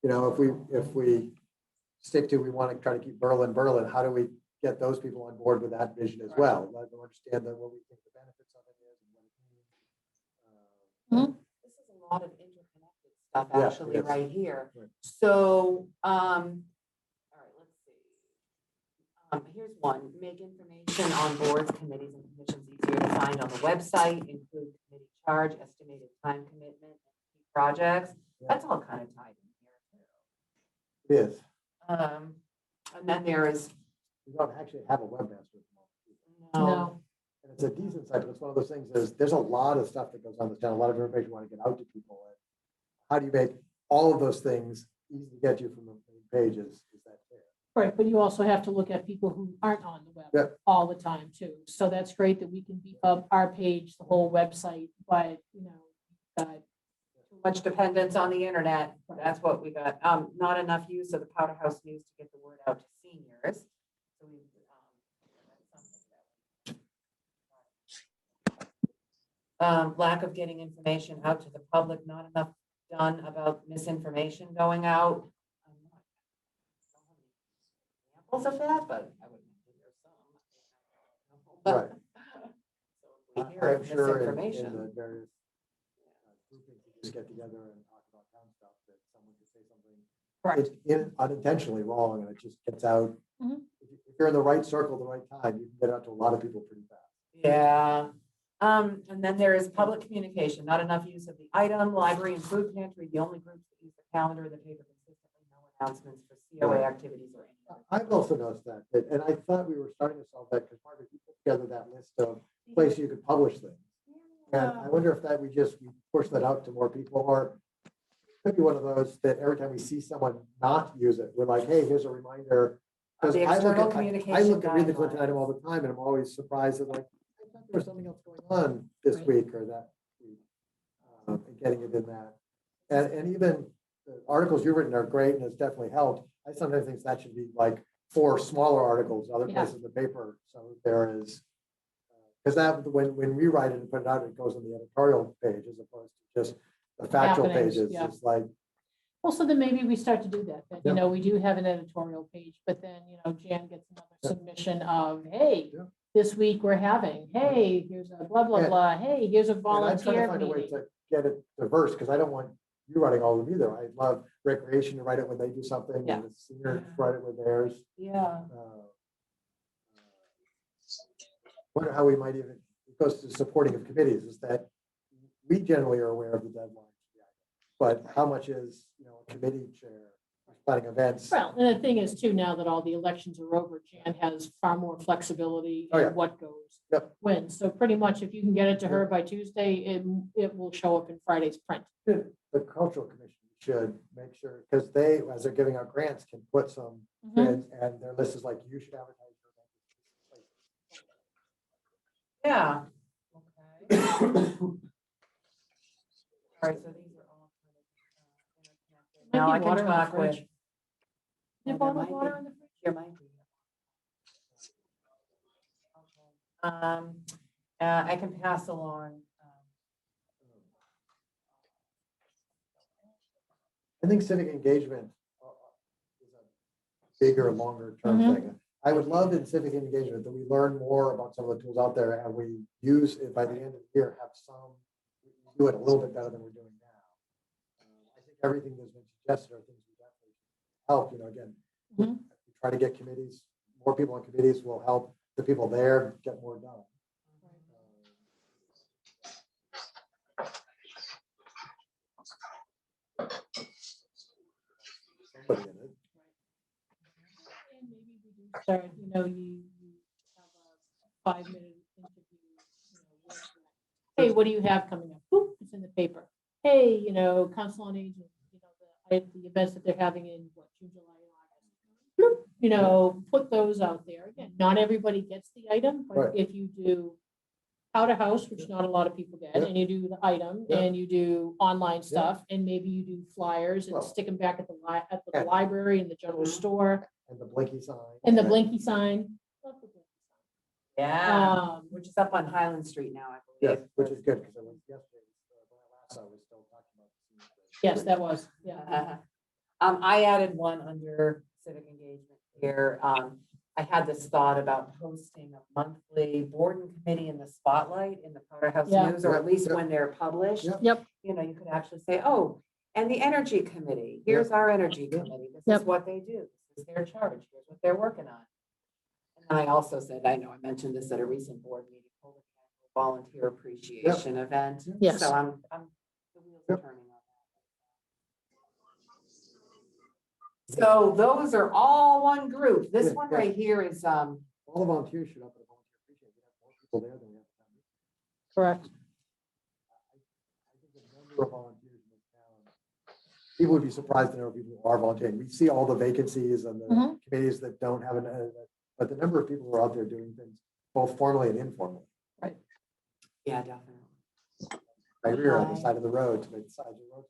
You know, if we stick to, we want to try to keep Berlin, how do we get those people on board with that vision as well? Let them understand that what we think the benefits of it is and what it means. This is a lot of interconnected stuff actually right here. Right. So, all right, let's see. Here's one, make information on boards, committees, and commissions easier to find on the website, include committee charge, estimated time commitment, and key projects. That's all kind of tied in here too. It is. And then there is. We don't actually have a webmaster. No. And it's a decent site, but it's one of those things is there's a lot of stuff that goes on this town, a lot of information you want to get out to people. And how do you make all of those things easy to get you from the main pages? Is that fair? Right, but you also have to look at people who aren't on the web all the time too. So that's great that we can beef up our page, the whole website, but you know, too much dependence on the internet. That's what we got. Not enough use of the Powderhouse News to get the word out to seniors. So we, lack of getting information out to the public, not enough done about misinformation going out. Examples of that, but I would think there's some. Right. So if we hear I'm sure misinformation. in the various groupings, you just get together and talk about town stuff that someone could say something unintentionally wrong, and it just gets out. If you're in the right circle at the right time, you can get out to a lot of people pretty fast. Yeah. And then there is public communication, not enough use of the item, library and food pantry, the only groups that use the calendar, the paper consistently, no announcements for COA activities or anything. I've also noticed that, and I thought we were starting to solve that because Margaret, you put together that list of places you could publish things. And I wonder if that we push that out to more people, or it could be one of those that every time we see someone not use it, we're like, hey, here's a reminder. Because I look at read the Clinton item all the time, and I'm always surprised that like, I thought there was something else going on this week or that week, and getting it in that. And even the articles you've written are great, and it's definitely helped. I sometimes think that should be like 4 smaller articles, other places in the paper. So there is, because that when we write it and put it out, it goes on the editorial page as opposed to just the factual pages. It's like. Well, so then maybe we start to do that. But, you know, we do have an editorial page, but then, you know, Jan gets another submission of, hey, this week we're having, hey, here's a blah, blah, blah. Hey, here's a volunteer I'm trying to find a way meeting. to get it diverse, because I don't want you writing all of them either. I love recreation to write it when they do something, and the seniors write it with theirs. Yeah. Wonder how we might even, it goes to supporting of committees, is that we generally are aware of the deadlines, but how much is, you know, a committee chair planning events? Well, and the thing is too, now that all the elections are over, Jan has far more flexibility in what goes when. So pretty much if you can get it to her by Tuesday, it will show up in Friday's print. The cultural commission should make sure, because they, as they're giving out grants, can put some bids, and their list is like, you should advertise your event. Yeah. Okay. All right, so these are all interconnected. Now I can talk with. There bottled water in the fridge? There might be. I can pass along. I think civic engagement is a bigger, longer term thing. I would love in civic engagement that we learn more about some of the tools out there, and we use it by the end of the year, have some, do it a little bit better than we're doing now. I think everything that's been suggested are things we definitely help, you know, again, we try to get committees more people on committees will help the people there get more done. Somebody in it. And maybe we do start, you have a 5-minute interview, with, hey, what do you have coming up? Boop, it's in the paper. Hey, Council on Aging, the events that they're having in June, July, and August. Bloop, put those out there. Again, not everybody gets the item, but Right. if you do out of house, which not a lot of people get, Yep. and you do the item, Yep. and you do online stuff, and maybe you do flyers and Well, stick them back at the yeah. library and the general Mhm. store And the blinky sign. and the blinky sign. Love the blinky Yeah, sign. which is up on Highland Street now, I Yeah, believe. which is good, because I was yesterday, when I last saw, we still talking about. Yes, that was, yeah. I added one under civic engagement here. I had this thought about posting a monthly board and committee in the spotlight in the Powderhouse Yeah. News, or at least Yep. when they're published. Yep. Yep. You could actually say, oh, and the energy committee, here's our energy committee. This Yep. is what they do. This is their charge. Here's what they're working on. And I also said, I know I mentioned this at a recent board meeting, volunteer appreciation event. Yes. So I'm the wheels are Yep. turning on that. So those are all one group. This Yeah, one yeah. right here is, All the volunteers should up at a volunteer appreciation. We have more people there than we have. Correct. I think the number of volunteers in this town, people would be surprised to know people who are volunteering. We see all the vacancies and the Mhm. committees that don't have but the number of people who are out there doing things, both formally and informally. yeah, definitely. I rear on the side of the road to make the sides of the road.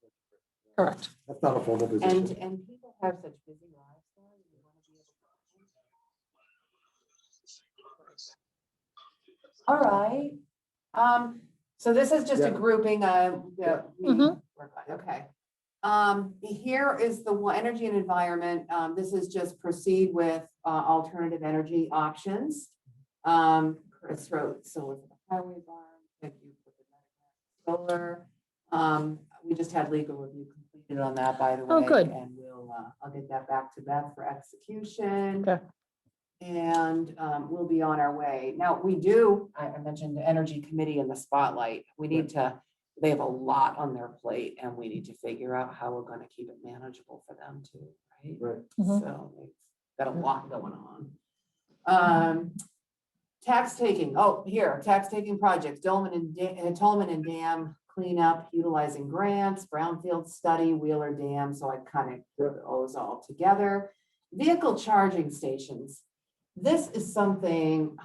Correct. That's not a formal position. And people have such busy lives. Though, you want to be able to- All right. So this is just a Yeah. grouping, Yeah. Mhm. Okay. Here is the one, energy and environment. This is just proceed with alternative energy options. Chris wrote solar for the highway barn. Thank you for the solar. We just had legal review completed on that, by the way. Oh, good. And I'll get that back to Beth for execution. Okay. And we'll be on our way. Now, I mentioned the energy committee and the spotlight. We need to, they have a lot on their plate, and we need to figure out how we're going to keep it manageable for them too, right? Right. Mhm. So they've got a lot going on. Tax taking, tax taking projects, Tolman and Dam cleanup, utilizing grants, brownfield study, Wheeler Dam. So I kind of put those all together. Vehicle charging stations. This is something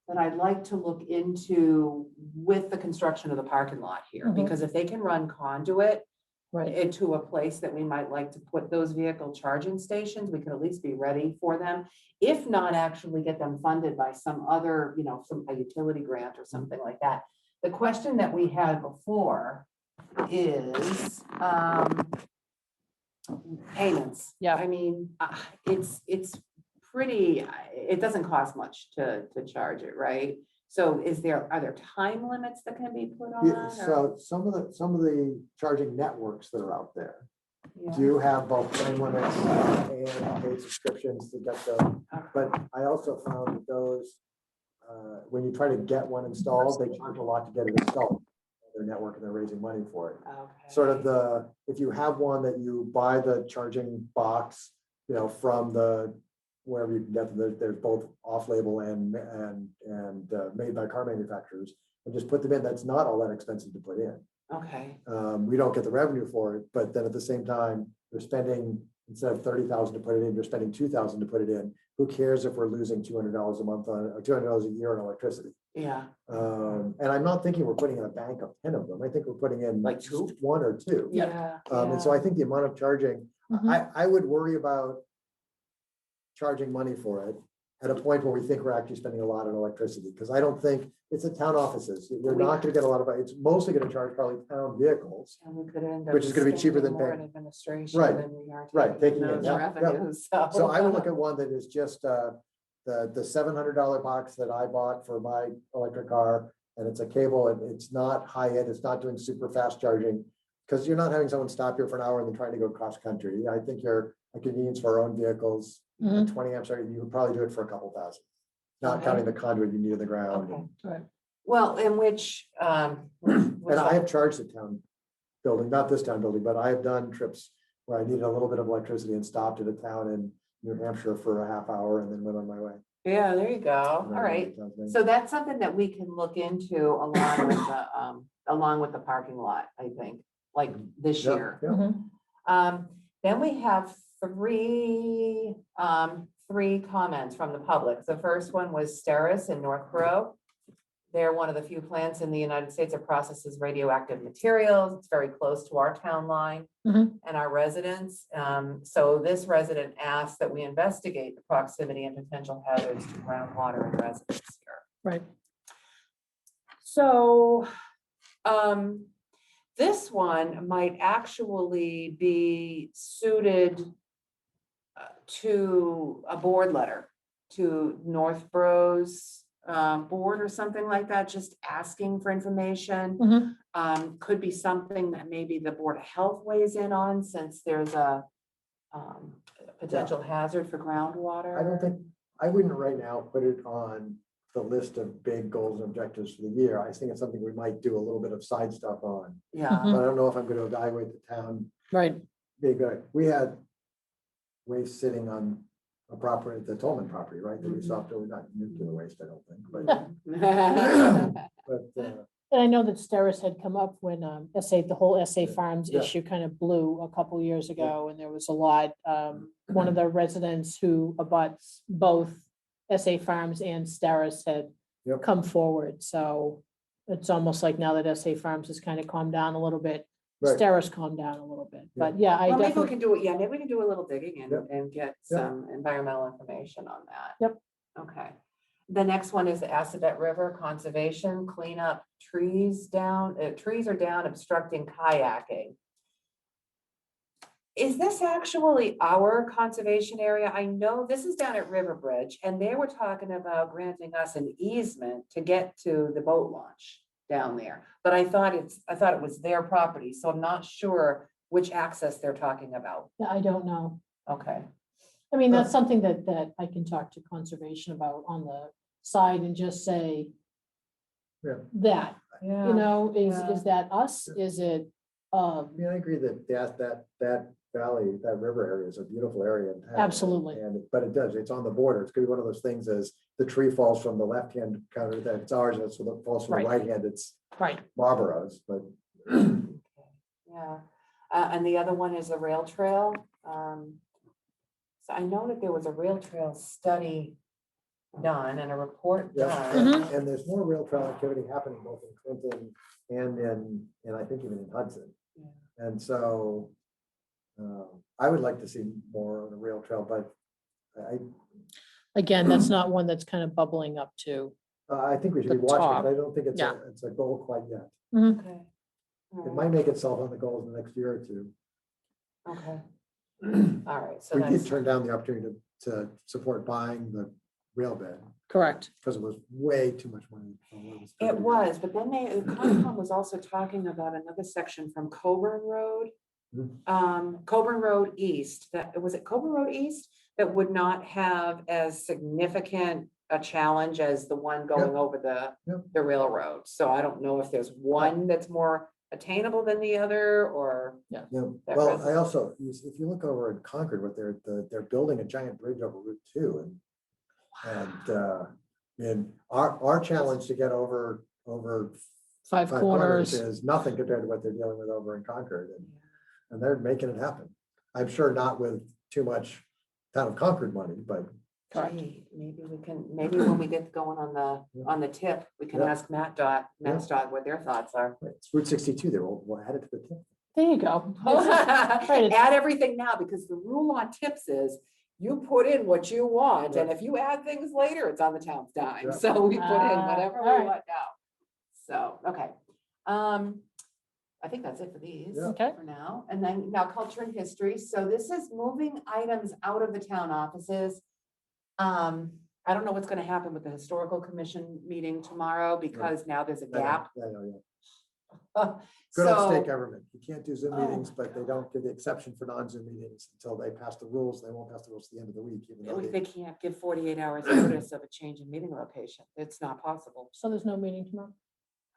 that I'd like to look into with the construction of the parking lot here, Mhm. because if they can run conduit Right. into a place that we might like to put those vehicle charging stations, we can at least be ready for them. If not, actually get them funded by some other, a utility grant or something like that. The question that we had before is payments. Yeah. I mean, it's pretty, it doesn't cost much to charge it, right? So are there time limits that can be put on? Yeah, or- so some of the charging networks that are out there Yeah. do have both time limits and paid subscriptions to get them. But I also found that those, when you try to get one installed, they charge a lot to get it installed. Their network, and they're raising money for it. Okay. Sort of if you have one that you buy the charging box, from wherever you can get them, there's both off-label and made by car manufacturers, and just put them in. That's not all that expensive to put in. Okay. We don't get the revenue for it, but then at the same time, you're spending, instead of 30,000 to put it in, you're spending 2,000 to put it in. Who cares if we're losing $200 a month or $200 a year on electricity? Yeah. And I'm not thinking we're putting in a bank of 10 of them. I think we're putting in Like two? one or two. Yeah. And so I think the amount of charging, Mhm. I would worry about charging money for it at a point where we think we're actually spending a lot on electricity, because I don't think it's the town offices. You're not going to get a lot of, it's mostly going to charge probably town vehicles. And we could end up. Which is gonna be cheaper than spending more paying. in administration Right. than we are. Right, taking those it, yeah, yeah. revenues. So I would look at one that is just the $700 box that I bought for my electric car, and it's a cable, and it's not high end, it's not doing super fast charging, because you're not having someone stop here for an hour and then trying to go cross country. I think a convenience for our own vehicles, Mhm. 20 amps, you would probably do it for a couple thousand. Not Okay. counting the conduit you need in the ground. Okay. Right. Well, in which, And I have charged the town building, not this town building, but I have done trips where I needed a little bit of electricity and stopped at a town in New Hampshire for a half hour and then went on my way. yeah, there you go. All right. So that's something that we can look into along with the parking lot, I think, like this Yeah, year. yeah. Then we have three comments from the public. The first one was Steris in Northborough. They're one of the few plants in the United States that processes radioactive materials. It's very close to our town line Mhm. and our residents. So this resident asked that we investigate the proximity and potential hazards to groundwater and residents here. Right. So this one might actually be suited to a board letter to Northborough's board or something like that, just asking for information. Mhm. Could be something that maybe the Board of Health weighs in on, since there's a potential hazard for groundwater. I don't think, I wouldn't right now put it on the list of big goals and objectives for the year. I think it's something we might do a little bit of side stuff on. Yeah. Mhm. But I don't know if I'm going to evaluate the town. Right. We had waste sitting on a property, the Tolman property, right? That we Mhm. stopped over, not nuclear waste, I don't think, but, And I know that Steris had come up when the whole SA Farms Yeah. issue kind of blew a couple years ago, and there was a lot. One of the residents who abuts both SA Farms and Steris had Yep. come forward, so it's almost like now that SA Farms has kind of calmed down a little bit, Right. Steris calmed down a little bit, Yeah. but yeah, I Well, maybe we definitely, can do it, maybe we can do a little digging Yep. and get Yep. some environmental information on that. Yep. Okay. The next one is the Assabet River Conservation, clean up trees down, trees are down obstructing kayaking. Is this actually our conservation area? I know this is down at River Bridge, and they were talking about granting us an easement to get to the boat launch down there. But I thought it was their property, so I'm not sure which access they're talking about. I don't know. Okay. I mean, that's something that I can talk to conservation about on the side and just say Yeah. that, Yeah. you know, Yeah. is that us? Is it, yeah, I agree that that valley, that river area is a beautiful area in town. Absolutely. But it's on the border. It's gonna be one of those things as the tree falls from the left-hand counter, that it's ours, and so it falls from the Right. right hand, it's right, Marlboro's, but. Yeah, and the other one is a rail trail. So I know that there was a rail trail study done and a report Yeah, done. and there's more rail trail activity happening both in Clinton and I think even in Hudson. Yeah. And so I would like to see more on the rail trail, but again, that's not one that's kind of bubbling up to. I think we should be The watching top. it. I don't think Yeah. it's a goal quite yet. Okay. It might make itself on the goals in the next year or two. Okay. All right, so We did that's, turn down the opportunity to support buying the rail bed Correct. because it was way too much money. for what it gonna be. was, but then Concom was also talking about another section from Coburn Road. Coburn Road East, was it Coburn Road East? That would not have as significant a challenge as the one going over the railroad. So I don't know if there's one that's more attainable than the other, or. Yeah, that well, resident- I also, if you look over in Concord, they're building a giant bridge over Route 2 and our challenge to get over Five corners. is nothing compared to what they're dealing with over in Concord, and they're making it happen. I'm sure not with too much town of Concord money, but Correct. Gee, maybe when we get going on the tip, we can ask MassDOT what their thoughts are. it's Route 62, they're all added to the tip. There you go. Right. Add everything now, because the rule on tips is you put in what you want, and if you add things later, it's on the town's dime. Yeah. So we put in whatever all we right. want now. So, okay. I think that's it for these Yeah. Okay. for now. And then now culture and history. So this is moving items out of the town offices. I don't know what's going to happen with the historical commission meeting tomorrow, because now there's a gap. Yeah. Good old So- state government. You can't do Zoom Oh meetings, my but they don't give the exception for non-Zoom meetings until they pass the rules. They won't pass the rules at the end of the week, even though They can't give 48 hours notice of a change in meeting location. It's not possible. So there's no meeting tomorrow?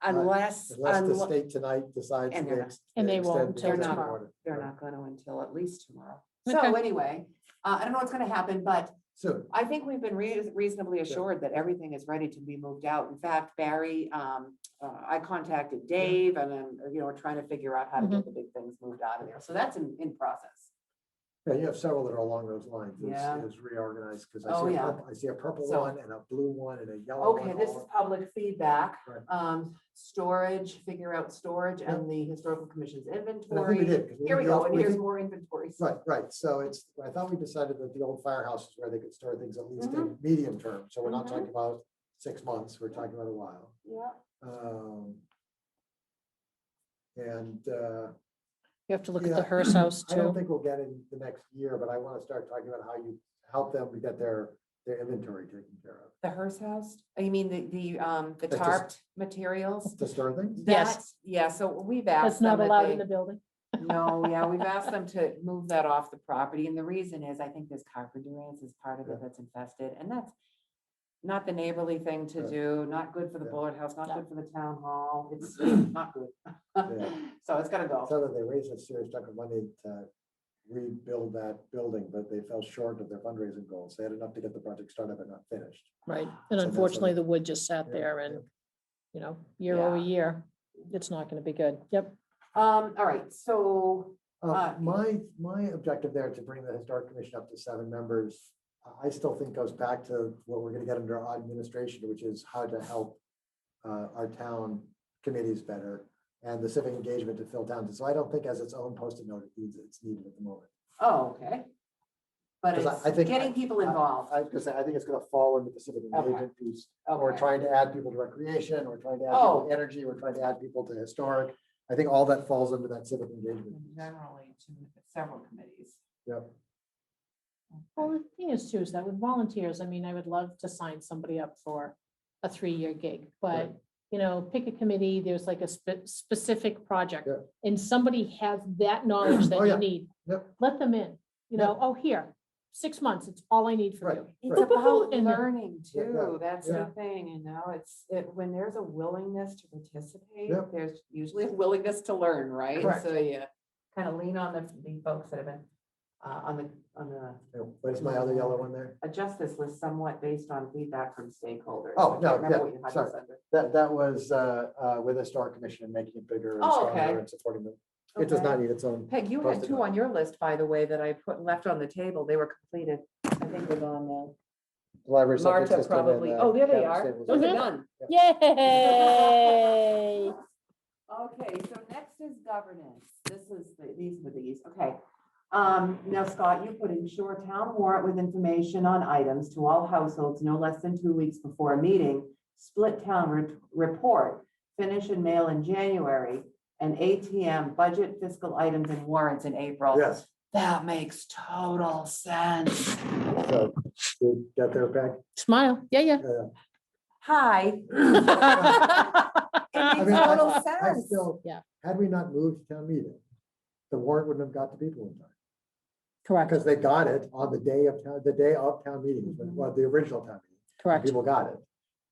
Unless, unless the state tonight decides. And they they're ex- And they won't extend the until executive tomorrow. order. they're Right. not going to until at least tomorrow. Okay. So anyway, I don't know what's going to happen, but So, I think we've been reasonably assured that everything is ready to be moved out. In fact, Barry, I contacted Dave and then, we're trying to figure out how to get the big things moved out of there. So that's in process. yeah, you have several that are along those lines. Yeah. Is reorganized, because Oh, yeah. I see a purple So- one and a blue one and a yellow one. Okay, this is public feedback. Right. Storage, figure out storage and the historical commission's And I think we inventory. did. 'cause Here we go, and we here's think- more inventories. Right. So I thought we decided that the old firehouse is where they could store things at least Mm-hmm. in medium term. So we're not talking about 6 months, we're talking about a while. Yeah. And You have to look at Yeah, the Hearst house I don't too. think we'll get in the next year, but I want to start talking about how you help them to get their inventory taken care of. The Hearst house? You mean the That's just- tarped materials? To store things? Yes. That's, yeah, so we've asked That's not them that allowed they- in the building. No, yeah, we've asked them to move that off the property, and the reason is, I think there's carpenter ants as part of Yeah. it that's infested, and that's not the neighborly thing to Yeah. do, not good for the Yeah. bullet house, not No. good for the town hall, it's not good. Yeah. So it's gotta go. So that they raised a serious chunk of money to rebuild that building, but they fell short of their fundraising goals. They had enough to get the project started, but not finished. Right. And So that's unfortunately, what- the wood just sat Yeah, there yeah. and, year over Yeah. year, it's not going to be good. Yep. All right, so, My objective there to bring the historic commission up to 7 members, I still think goes back to what we're gonna get under our administration, which is how to help our town committees better and the civic engagement to fill towns. So I don't think as its own post-it note, it's needed at the moment. okay. But 'Cause it's I think getting people involved. I think it's gonna fall into the civic engagement piece. We're Okay. trying to add people to recreation, we're trying to add Oh. people to energy, we're trying to add people to historic. I think all that falls under that civic engagement. piece. Generally, to several committees. Yep. Well, the thing is too, is that with volunteers, I mean, I would love to sign somebody up for a 3-year gig, but, pick a committee, there's like a specific project. Yeah. And somebody has that knowledge Oh, that yeah. you need. Yep. Let them in, oh, here, 6 months, it's all I need Right. from you. It's Right. about And then- learning Yeah, too, yeah, that's yeah. the thing, when there's a willingness to participate, Yep. there's usually a willingness to learn, right? Correct. So you kind of lean on the folks that have been, on the What is my other yellow one there? adjust this list somewhat based on feedback from stakeholders. Oh, I can't no, remember yeah, what you had sorry. this under. That was with the historic commission and making it bigger and Oh, okay. stronger and supporting them. It does Okay. not need its own. Peg, you had Post-it 2 note. on your list, by the way, that I left on the table, they were completed, I think was on Library subject Marta system and, probably, oh, there they capital are, stabilization. those are done. Yay! Okay, so next is governance. These were these, okay. Now Scott, you put ensure town warrant with information on items to all households no less than 2 weeks before a meeting. Split town report, finish and mail in January, and ATM budget fiscal items and warrants in April. Yes, That makes total sense. so you got there, Peg? Smile. Yeah. Hi. It I makes mean, total I sense. still, Yeah. had we not moved to town meeting, the warrant wouldn't have got to people in time. Correct, Because they got it on the day of town meeting, Mhm. well, the original town meeting. correct. People got it.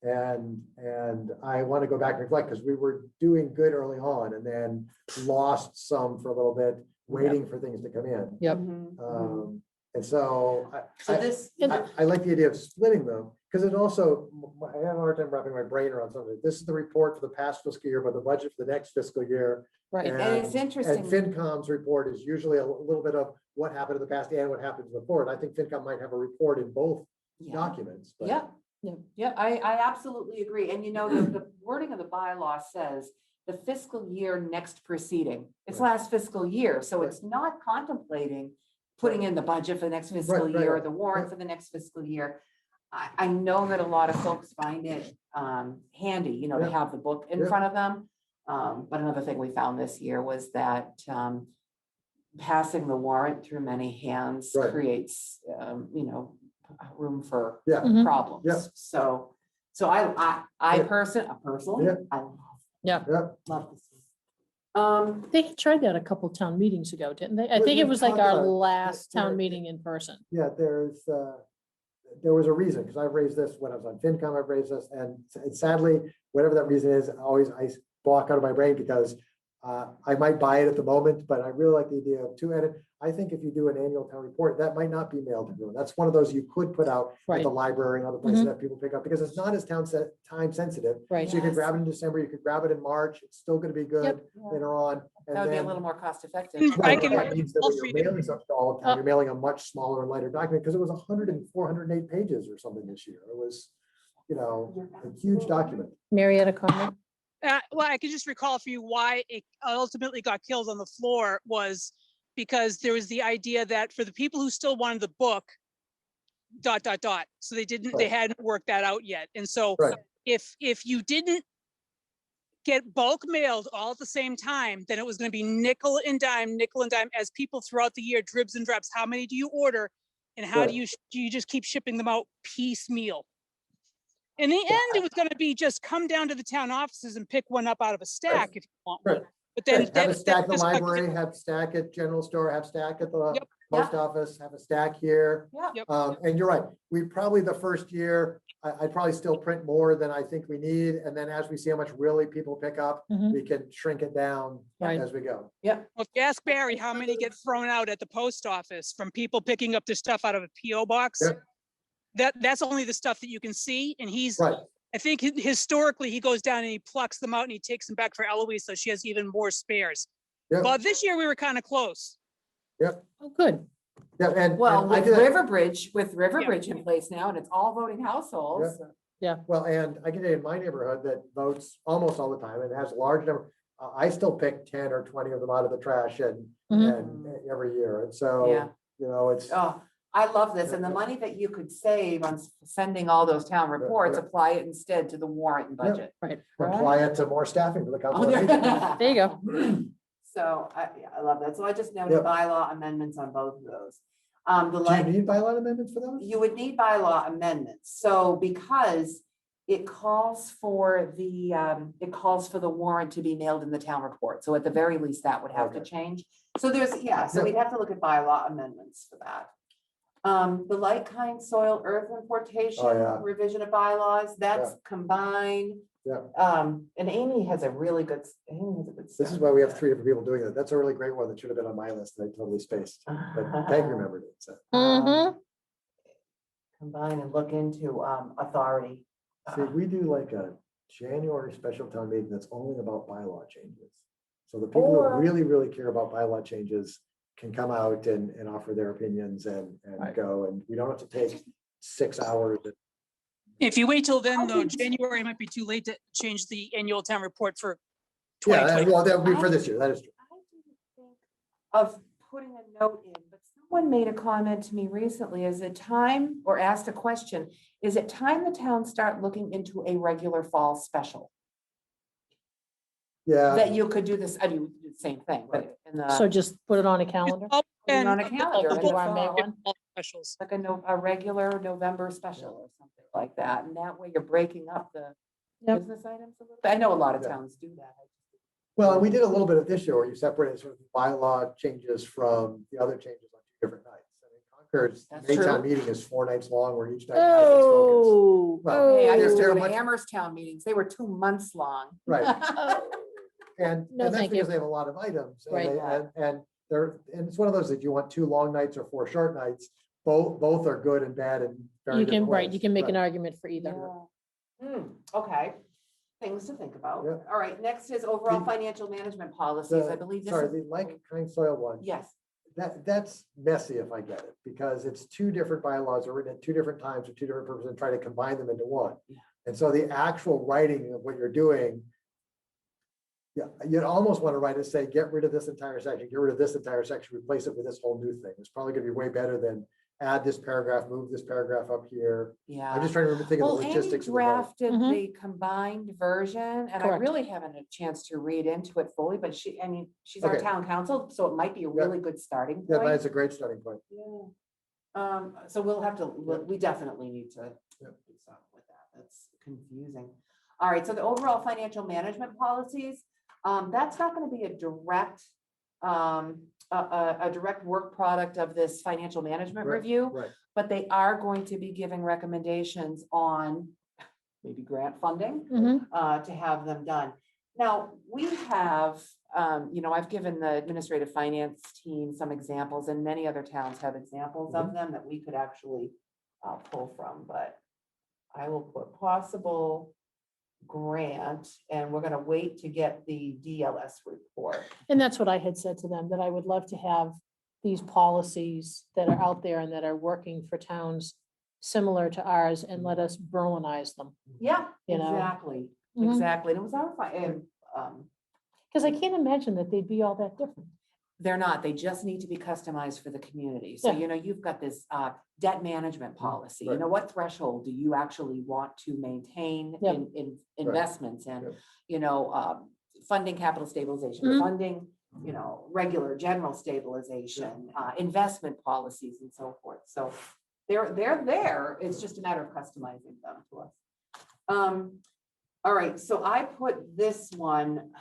And I want to go back and reflect, because we were doing good early on and then lost some for a little bit, waiting for things to come in. Yep. Mhm. And so So this, I like the idea of splitting them, because it also, I have a hard time wrapping my brain around something. This is the report for the past fiscal year, but the budget for the next fiscal year. Right. And it's interesting. FinCom's report is usually a little bit of what happened in the past and what happened before. And I think FinCom might have a report in both Yeah. documents. but- Yeah. Yeah. Yeah, I absolutely agree. And the wording of the bylaw says the fiscal year next preceding. It's Right. last fiscal year, so Right. it's not contemplating putting in the budget for the next fiscal Right, year or right. the warrant for the next fiscal year. I know that a lot of folks find it handy, to Yeah. have the book in Yeah. front of them. But another thing we found this year was that passing the warrant through many hands Right. creates, room for Yeah, Mhm. problems. Yeah. So Yeah. personally, Yeah. I yeah, love this. yeah. Love They had tried that a couple town meetings ago, didn't they? I Well, think it we was like talked our about it. last There- town meeting in person. Yeah, there was a reason, because I've raised this when I was on FinCom, I've raised this, and sadly, whatever that reason is, I block out of my brain because I might buy it at the moment, but I really like the idea of I think if you do an annual town report, that might not be mailed to everyone. That's one of those you could put out at Right. the library and other places that people pick up, because it's not as time sensitive. Right. So you could Yes. grab it in December, you could grab it in March, it's still gonna be good later on. And That would be a then- little more cost effective. Mm, Right, I can- that means that when you're I'll mailing something to all of town, you're mailing a much smaller and lighter document, because it was 408 pages or something this year. It was, a huge document. Marietta comment? Well, I can just recall for you why it ultimately got killed on the floor was because there was the idea that for the people who still wanted the book, ... So they Right. hadn't worked that out yet. And so Right. if you didn't get bulk mailed all at the same time, then it was going to be nickel and dime as people throughout the year, dribs and drabs. How many do you order? And how do you just keep shipping them out piecemeal? In the end, it was going to be just come down to the town offices and pick one up out of a stack if you want one. Right. But then Have a stack at the just got library, killed. have stack at general store, have stack at the Yep. post office, have a stack here. Yeah. Yep. And you're right, we probably the first year, I'd probably still print more than I think we need. And then as we see how much really people pick up, Mhm. we can shrink it down Right. as we go. Well, if you ask Barry how many get thrown out at the post office from people picking up their stuff out of a PO box, Yep. that's only the stuff that you can see. And Right. I think historically he goes down and he plucks them out and he takes them back for Eloise, so she has even more spares. Yep. But this year we were kind of close. Oh, good. Yeah, and Well, I with did. Riverbridge in place now, and it's all voting households. Well, and I can tell you in my neighborhood that votes almost all the time and has a large number. I still pick 10 or 20 of them out of the trash and every year. And so, Yeah. it's. Oh, I love this. And the money that you could save on sending all those town reports, apply it instead to the warrant and budget. Right. Apply it to more staffing for the council. Oh, there- There you go. So, I love that. So I just noted Yep. bylaw amendments on both of those. Do you need bylaw amendments for those? You would need bylaw amendments. So because it calls for the warrant to be mailed in the town report. So at the very least, that would have to Okay. change. So so we'd have to look at bylaw amendments for that. The like-kind soil earth importation revision of bylaws, that's combined. Yeah. And Amy has a good. This is why we have 3 different people doing it. That's a really great one that should have been on my list that I totally spaced. But Peg remembered it. So. Mhm. Combine and look into authority. See, we do like a January special town meeting that's only about bylaw changes. So the people who really, really care about bylaw changes can come out and offer their opinions and go, and we don't have to take 6 hours. If you wait till then, though, January might be too late to change the annual town report for 2020. Well, that would be for this year. That is true. I didn't think of putting a note in, but someone made a comment to me recently. Is it time, or asked a question, is it time the town start looking into a regular fall special? Yeah. That you could do this, I do the same thing, but in the. So just put it on a calendar. Put it on a And calendar, Do and you want to it's make one? all specials. like a regular November special or something like that, and that way you're breaking up the Yep. business items a little bit. I know a lot of Yeah. towns do that. Well, and we did a little bit of this year where you separated sort of bylaw changes from the other changes on 2 different nights. I mean, Concord's That's May town true. meeting is 4 nights long where each night has its focus. Oh, Well, Hey, I There's used to there go to much- Amherst town meetings. They were 2 months long. Right. oh. And No, that's thank because you. they have a lot of items. Right. And it's one of those that you want 2 long nights or 4 short nights. Both are good and bad and very You can, different right, ways. you can make an Right. argument for either. Okay, things to think about. Yeah. All right, next is overall The- financial management policies. I believe this Sorry, is. the like-kind soil one. Yes, That's messy if I get it, because it's 2 different bylaws are written at 2 different times for 2 different purposes and try to combine them into one. Yeah. And so the actual writing of what you're doing, you'd almost want to write and say, get rid of this entire section, get rid of this entire section, replace it with this whole new thing. It's probably gonna be way better than add this paragraph, move this paragraph up here. yeah. I'm just trying to think of Well, the Amy logistics. of the vote. drafted Mhm. the combined version, and I Correct. really haven't a chance to read into it fully, but she's our Okay. town council, so it might be a really good starting Yeah, point. that's a great starting point. Yeah. So we definitely need to Yep. do something with that. That's confusing. All right, so the overall financial management policies, That's not going to be a direct, a direct work product of this financial management Right, review, right. but they are going to be giving recommendations on maybe grant funding to have them done. Now, we have, I've given the administrative finance team some examples, and many other towns have examples of them that we could actually pull from, but I will put possible grant, and we're gonna wait to get the DLS report. And that's what I had said to them, that I would love to have these policies that are out there and that are working for towns similar to ours, and let us Berlinize them. Yeah, You know. exactly, Mhm. exactly. And it was our, Because I can't imagine that they'd be all that different. they're not, they just need to be customized for the community. So, Yeah. you've got this debt management policy, Right. what threshold do you actually want to maintain Yep. in investments and, Yep. funding capital stabilization, Mhm. funding, regular general stabilization, investment policies and so forth. So they're there. It's just a matter of customizing them to us. All right, so I put this one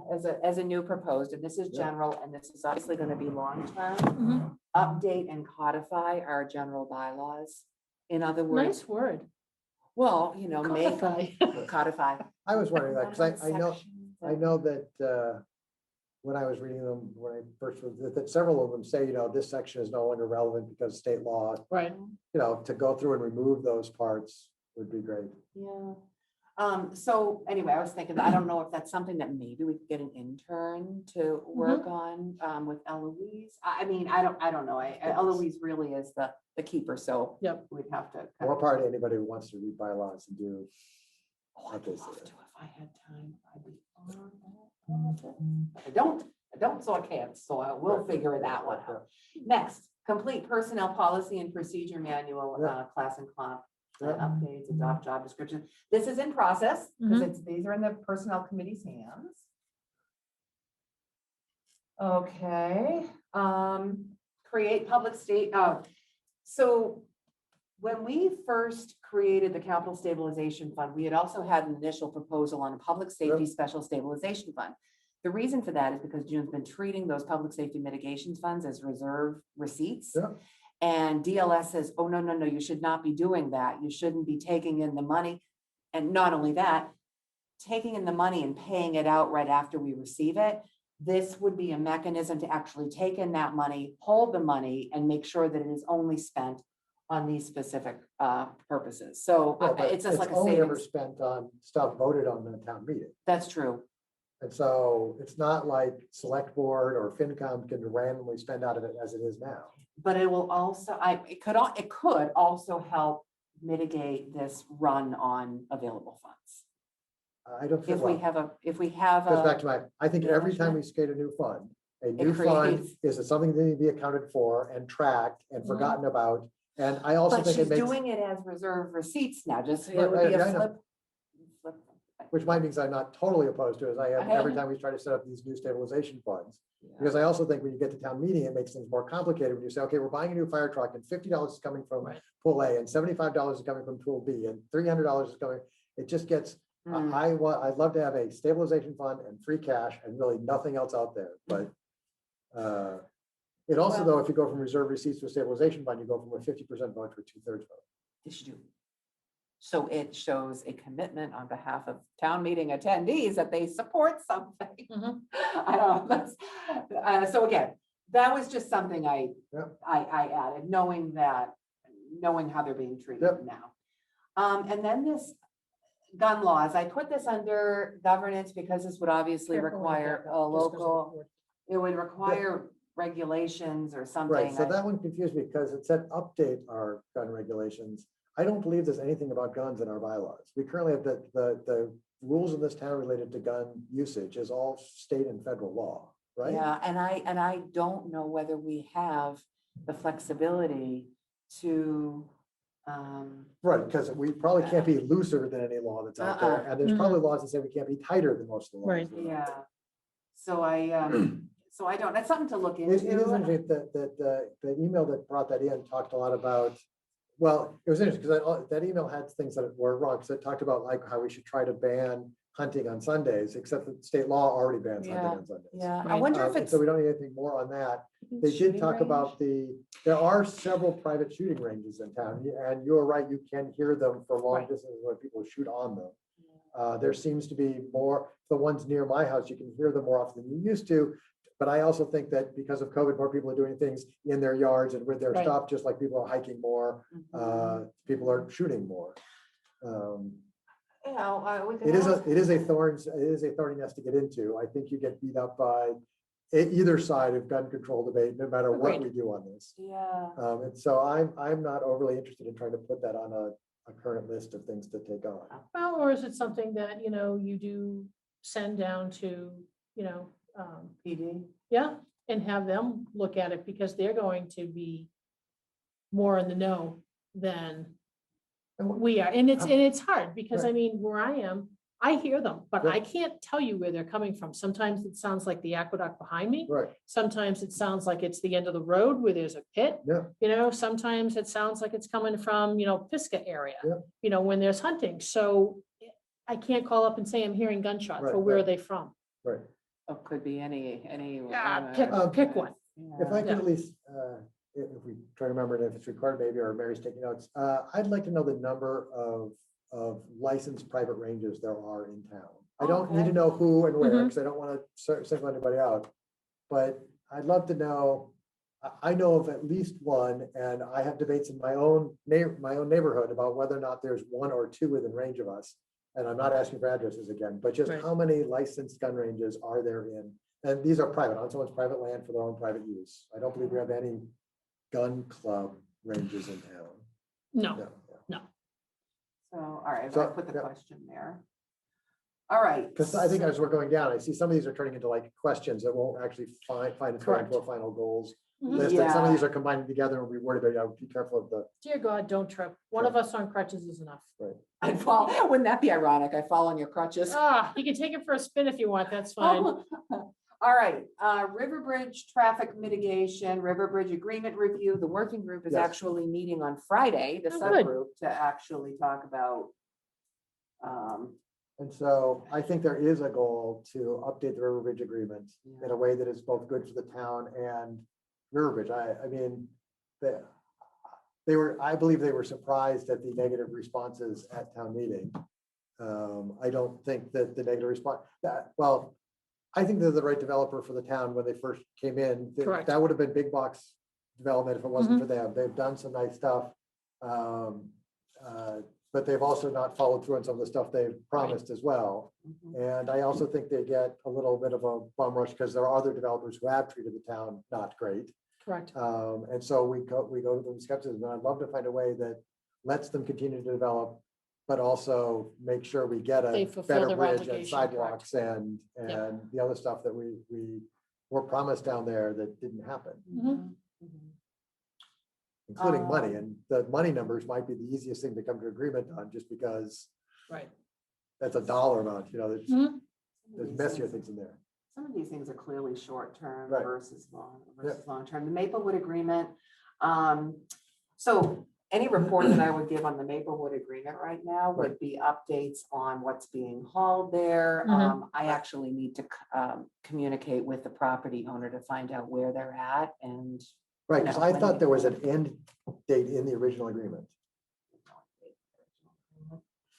as a new proposed, and this is Yeah. general, and this is obviously going to be long-term. Mhm. Update and codify our general bylaws. In other words, Nice word. well, make Codify. codify. I was wondering that, because I know Sections that when I was reading them, when I first, that several of them say, this section is no longer relevant because state law, Right. to go through and remove those parts would be great. Yeah. So anyway, I was thinking, I don't know if that's something that maybe we could get an intern to work on, with Eloise. I mean, I don't know. Eloise really is the keeper, so Yep. we'd have to. More part of anybody who wants to read bylaws and do. I'd love to if I had time. I'd be on that. I don't, so I can't. So I will figure that one out. Next, complete personnel policy and procedure manual, class and comp. Updates, adopt job description. This is in process because these are in the personnel committee's hands. Okay, create public state. So when we first created the capital stabilization fund, we had also had an initial proposal on a public safety special stabilization fund. The reason for that is because June's been treating those public safety mitigation funds as reserve receipts. Yeah. And DLS says, oh, no, you should not be doing that. You shouldn't be taking in the money. And not only that, taking in the money and paying it out right after we receive it. This would be a mechanism to actually take in that money, hold the money, and make sure that it is only spent on these specific purposes. So it's just like a only ever savings. spent on stuff voted on the town meeting. That's true. And so it's not like select board or FinCom can randomly spend out of it as it is now. But it will also, it could also help mitigate this run on available funds. I don't feel If we have goes back a, to I think every time we create a new fund fund is something that needs to be accounted for and tracked and forgotten about. And I also but think she's it makes, doing it as reserve receipts now, just, it Right, would be I a know. flip. which might means I'm not totally opposed to, is I have every time we try to set up these new stabilization funds. Because I also think when you get to town meeting, it makes things more complicated when you say, okay, we're buying a new fire truck and $50 is coming from pool A and $75 is coming from pool B and $300 is coming. It just gets, I'd love to have a stabilization fund and free cash and really nothing else out there. But it also, though, if you go from reserve receipts to a stabilization fund, you go from a 50% vote to a 2/3 vote. Yes, you do. So it shows a commitment on behalf of town meeting attendees that they support something. I don't know. That's, so again, that was just something I added, knowing how they're being treated now. And then this gun laws, I put this under governance because this would obviously require a local, it would require regulations or something. Right, so that one confused me because it said update our gun regulations. I don't believe there's anything about guns in our bylaws. We currently have the rules in this town related to gun usage is all state and federal law, right? Yeah, and I don't know whether we have the flexibility to. Right, because we probably can't be looser than any law that's out there, and there's probably laws that say we can't be tighter than most of the laws. Right. Yeah. So I don't. That's something to look into. It is interesting that the email that brought that in talked a lot about. Well, it was interesting because that email had things that were wrong. Because it talked about like how we should try to ban hunting on Sundays, except that state law already bans hunting Yeah, on Sundays. Yeah, I Right. wonder if And it's. so we don't need anything more on that. They did shooting talk range? about there are several private shooting ranges in town, and you're right, you can hear them for long Right. distances when people shoot on them. There seems to be more, the ones near my house, you can hear them more often than you used to. But I also think that because of COVID, more people are doing things in their yards and with their Right. stuff, just like people are hiking more, Mhm. people are shooting more. You know, we could It is ask- a thorny nest to get into. I think you get beat up by either side of gun control debate, no matter what Agreed. we do on this. Yeah, And so I'm not overly interested in trying to put that on a current list of things to take on. Well, or is it something that, you do send down to, PD. yeah, and have them look at it because they're going to be more in the know than we are. And it's hard because I Right. mean, where I am, I hear them, but Yeah. I can't tell you where they're coming from. Sometimes it sounds like the aqueduct behind me. Right, Sometimes it sounds like it's the end of the road where there's a pit. yeah, Sometimes it sounds like it's coming from, Fiscal area, Yeah. when there's hunting. So I can't call up and say I'm hearing gunshots. Right, Well, where are right. they from? right. Oh, could be any. Yeah, pick one. If I could Yeah. at least, if we try to remember it, if it's recorded maybe, or Mary's taking notes, I'd like to know the number of licensed private ranges there are in town. I don't need to Okay. know who and where, Mhm. because I don't want to single anybody out. But I'd love to know, I know of at least one, and I have debates in my own neighborhood about whether or not there's one or two within range of us. And I'm not asking for addresses again, but just Right. how many licensed gun ranges are there in? And these are private, on someone's private land for their own private use. I don't believe we have any gun club ranges in town. No, No, yeah. So, all right, So, I put the yeah. question there. All right. Because I think as we're going down, I see some of these are turning into like questions that won't actually find its way into Correct. a final goals Mhm. list. And some of these Yeah. are combining together and we worried about, be careful of the, Dear God, don't trip. One of us on crutches is enough. I fall, wouldn't that be ironic? I fall on your crutches. You can take it for a spin if you want. That's fine. All right, River Bridge traffic mitigation, River Bridge agreement review. The working group is Yes. actually meeting on Friday, the Oh, good. subgroup, to actually talk about. and so I think there is a goal to update the River Bridge agreement in a way that is both good for the town and River Bridge. I mean, I believe they were surprised at the negative responses at town meeting. I don't think that the negative response, I think they're the right developer for the town when they first came in. Correct. That would have been big box development if it wasn't for them. They've done some nice stuff. But they've also not followed through on some of the stuff they've promised as well. And I also think they get a little bit of a bum rush because there are other developers who have treated the town not great. Correct. And so we go to them with skepticism, and I'd love to find a way that lets them continue to develop, but also make sure we get They a fulfill better their bridge and obligation, sidewalks and Yep. the other stuff that we were promised down there that didn't happen, Mhm. including money. And the money numbers might be the easiest thing to come to agreement on, just because Right. that's a dollar amount, Mhm. there's messier things in there. Some of these things are clearly short-term Right. versus long-term. The Maplewood agreement. So any report that I would give on the Maplewood agreement right now would Right. be updates on what's being hauled there. Mhm. I actually need to communicate with the property owner to find out where they're at and. Right, because I when thought we- there was an end date in the original agreement.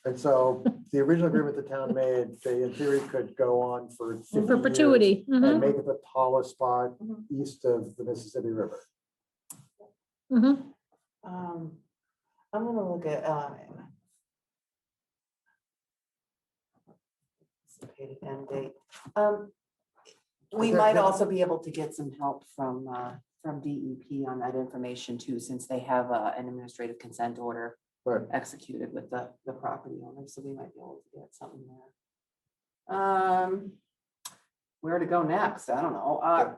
And so the original agreement the town made, they in theory could go on for 50 In years perpetuity. and Mhm. make it the tallest spot Mhm. east of the Mississippi River. Mhm. I'm gonna look at. Anticipated end date. We might also be able to get some help from DEP on that information too, since they have an administrative consent order Right. executed with the property owner, so we might be able to get something there. Where to go next? I don't know.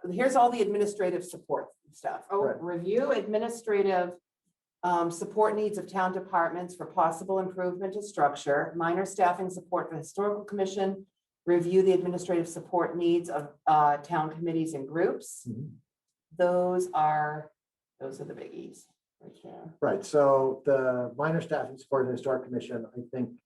Here's all the administrative support stuff. Right. Review administrative support needs of town departments for possible improvement to structure, minor staffing support for the historical commission, review the administrative support needs of town committees and groups. Mhm. Those are the biggies right there. Right, so the minor staffing support in the historic commission, I think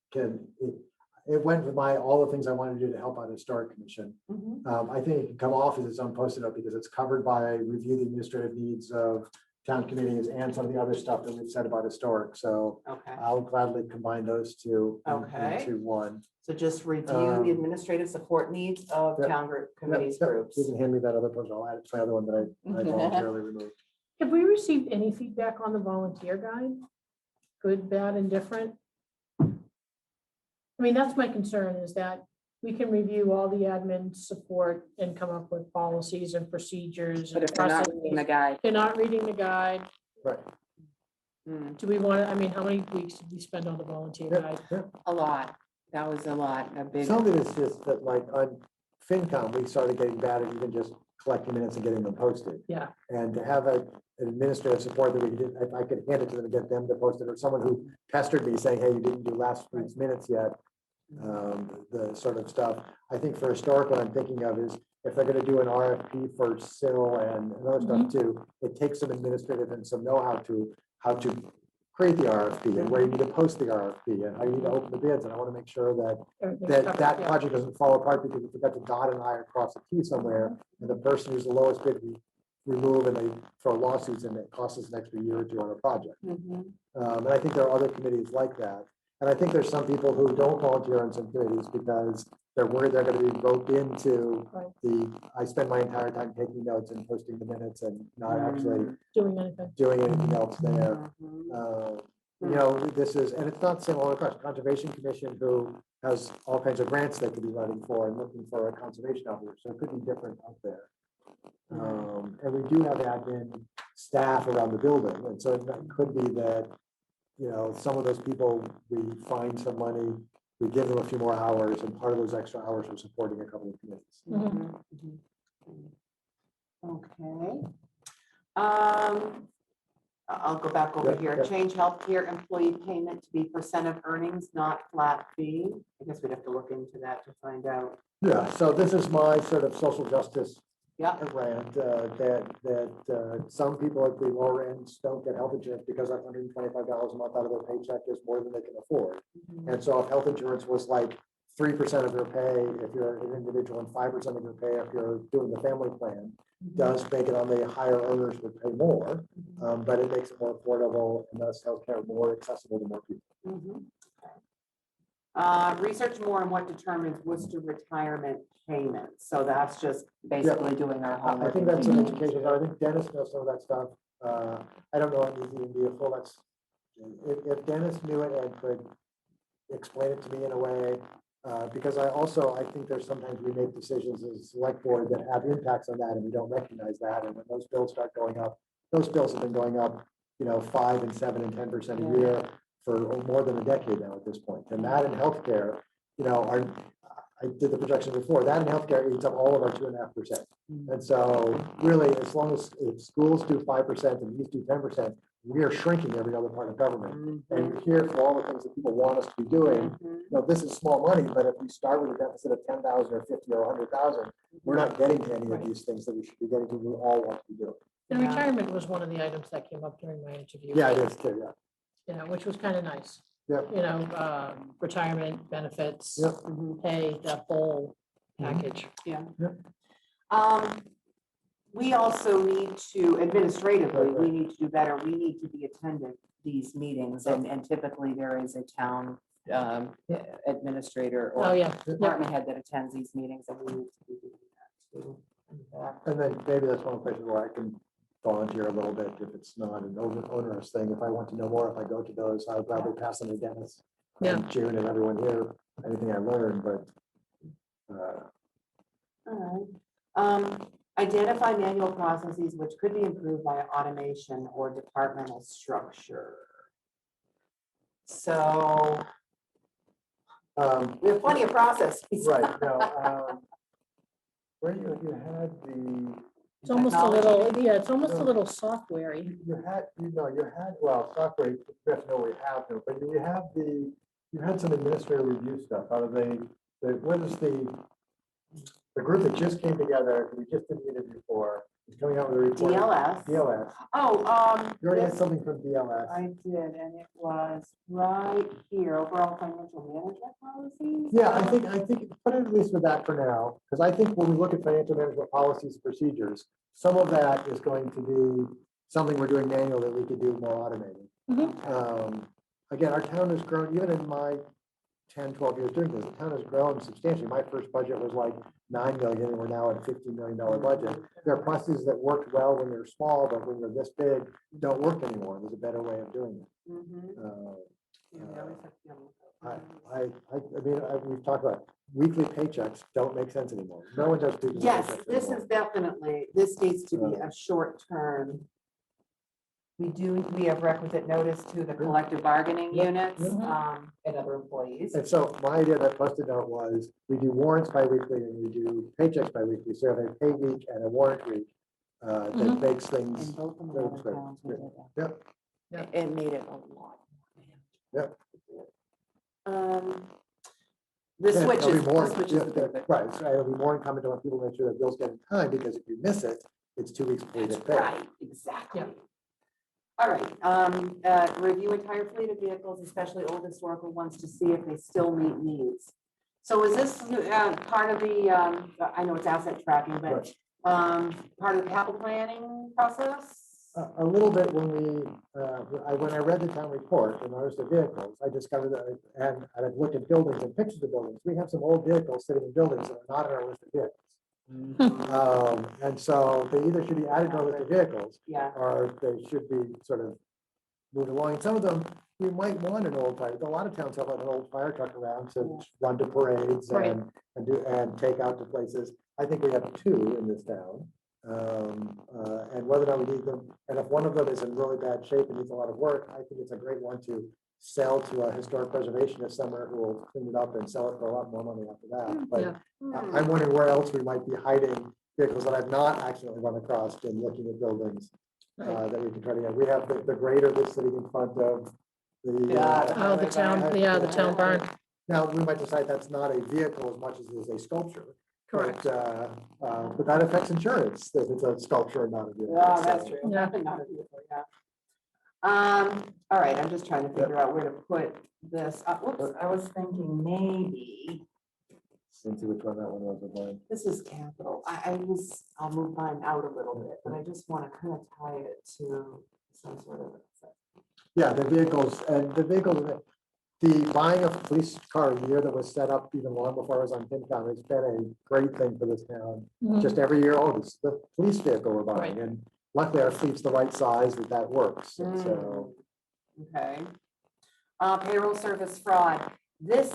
it went with all the things I wanted to do to help out Historic Commission. Mhm. I think it can come off as its own post-it note because it's covered by review the administrative needs of town committees and some of the other stuff that we've said about historic. So Okay, I'll gladly combine those two Okay. into one. so just review the administrative support needs of Yep. town committees Yep, groups. You can hand me that other post. I'll add it to my other one that I voluntarily removed. Have we received any feedback on the volunteer guide? Good, bad, and different? I mean, that's my concern, is that we can review all the admin support and come up with policies and procedures. But and if they're not reading the processes. guide, They're not reading the guide. Right. Do we want to, I mean, how many weeks did we spend on the volunteer guide? a lot. That was a lot, a big. Some of it is just that like on FinCom, we started getting bad at even just collecting minutes and getting them posted. Yeah. And to have an administrative support that we could, if I could hand it to them and get them to post it, or someone who pestered me saying, hey, you didn't do last week's minutes yet. The sort of stuff. I think for historic, what I'm thinking of is if they're gonna do an RFP for SIL and other stuff too, it takes some administrative and some know-how how to create the RFP and where you need to post the RFP and how you need to open the bids. And I want to make sure that Everything's covered, that yeah. project doesn't fall apart because we forgot to dot an I across a T somewhere, and the person who's the lowest bid, we remove and they throw lawsuits and it costs us an extra year or two on a project. Mhm. And I think there are other committees like that. And I think there's some people who don't volunteer on some committees because they're worried they're going to be roped into Right. I spend my entire time taking notes and posting the minutes and not actually Doing anything. doing anything else there. Mhm. You know, this is, and it's not the same all across. Conservation Commission, who has all kinds of grants they could be running for and looking for a conservation officer, so it could be different out there. And we do have admin staff around the building, and so it could be that, you know, some of those people, we find some money, we give them a few more hours, and part of those extra hours are supporting a couple of committees. Mhm. Okay. I'll go back over Yeah, here. yeah. Change healthcare employee payment to be percent of earnings, not flat fee. I guess we'd have to look into that to find out. Yeah, so this is my sort of social justice Yeah. rant, that some people at the lower ends don't get health insurance because $125 a month out of their paycheck is more than they can afford. And so if health insurance was like 3% of their pay, if you're an individual, and 5% of your pay, if you're doing the family plan, does make it on the higher earners would pay more, but it makes it more affordable and thus healthcare more accessible to more people. Mhm. Research more on what determines Worcester retirement payments. So that's just Basically doing our I homework. think and that's an teaching. education. I think Dennis knows some of that stuff. I don't know it needs to be a full, if Dennis knew it and could explain it to me in a way, because I think there's sometimes we make decisions as a select board that have impacts on that and we don't recognize that. And when those bills start going up, those bills have been going up, 5 and 7 and 10% a year for more than a decade now at this point. And that in healthcare, I did the projections before, that in healthcare eats up all of our 2.5%. And so really, as long as if schools do 5% and these do 10%, we are shrinking every other part of government. And you're here for all the things that people want us to be doing. This is small money, but if we start with a deficit of 10,000 or 50 or 100,000, we're not getting to any of these things that we should be getting to, we all want to be doing. And retirement was one of the items that came up during my interview. Yeah, it is too, Which was kind of nice. Yeah. Retirement benefits, Yep. pay, that whole package. We also need to administratively, we need to do better. We need to be attending these meetings and typically there is a town administrator Oh, or yeah. department head that attends these meetings and we need to be doing that too. And then maybe that's one place where I can volunteer a little bit if it's not an onerous thing. If I want to know more, if I go to those, I would probably pass them to Dennis and June and everyone here, anything I learned, but. All right. Identify manual processes which could be improved by automation or departmental structure. So we have plenty of processes. Right, no, where you had the. It's almost a little, it's almost a little software-y. You had, well, software, you have to know what you have there, but you had some administrative review stuff out of what is the the group that just came together, we just did the interview for, is coming out with a report. DLS. DLS. Oh, You already had this- something from DLS. I did, and it was right here, overall financial management policies. Yeah, I think put it at least with that for now, because I think when we look at financial management policies and procedures, some of that is going to be something we're doing manual that we could do more automated. Again, our town has grown, even in my 10, 12 years doing this, the town has grown substantially. My first budget was like 9 million, and we're now at a $50 million budget. There are processes that worked well when they're small, but when they're this big, don't work anymore. There's a better way of doing it. We've talked about weekly paychecks don't make sense anymore. No one does weekly Yes, paychecks this anymore. is definitely, this needs to be a short term. We have requisite notice to the collective bargaining units, and other employees. And so my idea that Post-it note was, we do warrants bi-weekly and we do paychecks bi-weekly, so we have a pay week and a warrant week. That makes things. And both of them very are clear. towns where Yep. It made it a lot. Yep. The Yeah, switches, it'll be more- the switches. yeah, are good. Right, so it'll be more incumbent on people to make sure that bills get in time, because if you miss it, it's 2 weeks before you That's get paid. right, exactly. All right, review entire fleet of vehicles, especially old historical ones, to see if they still meet needs. So is this part of the, I know it's asset tracking, but part of the capital planning process? A little bit when when I read the town report and noticed the vehicles, I discovered that, and I've looked at buildings and pictures of buildings. We have some old vehicles sitting in buildings that are not on our list of vehicles. And so they either should be added to our list of vehicles, Yeah. or they should be sort of moved along. And some of them, we might want an old fire. A lot of towns have an old fire truck around to run to parades Right. and take out to places. I think we have 2 in this town. And whether or not we need them, and if one of them is in really bad shape and needs a lot of work, I think it's a great one to sell to a historic preservationist somewhere who will clean it up and sell it for a lot more money after that. But I'm wondering where else we might be hiding vehicles that I've not accidentally run across in looking at buildings that we can try to get. We have the grader that's sitting in front of the. Oh, the town, the town barn. Now, we might decide that's not a vehicle as much as it is a sculpture. Correct. But that affects insurance, if it's a sculpture and not a vehicle. Yeah, that's true. Yeah. Not a vehicle, yeah. All right, I'm just trying to figure out where to put this. Whoops, I was thinking maybe, And see which one that one was of mine. this is capital. I'll move mine out a little bit, but I just want to kind of tie it to some sort of. Yeah, the vehicles, the buying of a police car a year that was set up even long before I was on FinCom, it's been a great thing for this town. Just every year, oh, this is the police vehicle we're buying, and luckily our fleet's the right size that works, and so. Okay. Payroll service fraud. This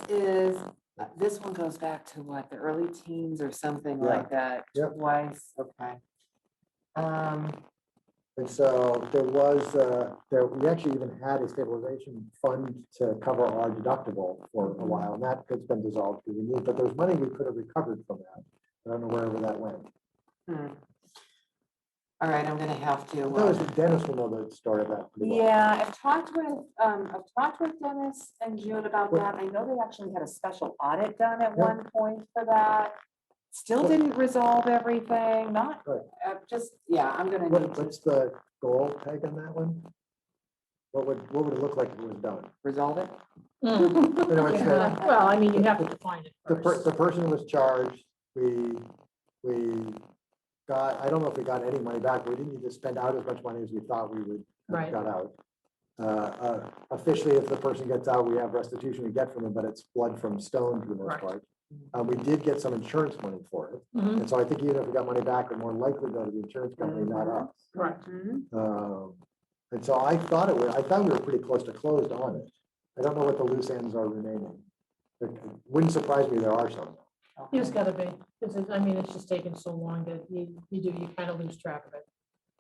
one goes back to what, the early teens or something like that, Yep. twice, okay. And so there was, we actually even had a stabilization fund to cover our deductible for a while, and that has been dissolved because we need, but there's money we could have recovered from that. I don't know wherever that went. All right, I'm gonna have to. That was, Dennis will know the story of that pretty well. Yeah, I've talked with Dennis and June about that. I know they actually had a special audit done at one point for that. Still didn't resolve everything, not, Right. I'm gonna need to What's the goal tag on that one? What would it look like if it was done? resolve it. In other words, Well, I mean, you have to define it first. the person was charged, we got, I don't know if we got any money back, we didn't need to spend out as much money as we thought we would have got out. Officially, if the person gets out, we have restitution we get from them, but it's blood from stone for the most part. We did get some insurance money for it, and so I think even if we got money back, we're more likely to go to the insurance company, not us. Correct. And so I thought we were pretty close to closed on it. I don't know what the loose ends are remaining. It wouldn't surprise me there are some. It's gotta be, because it's just taken so long that you kind of lose track of it.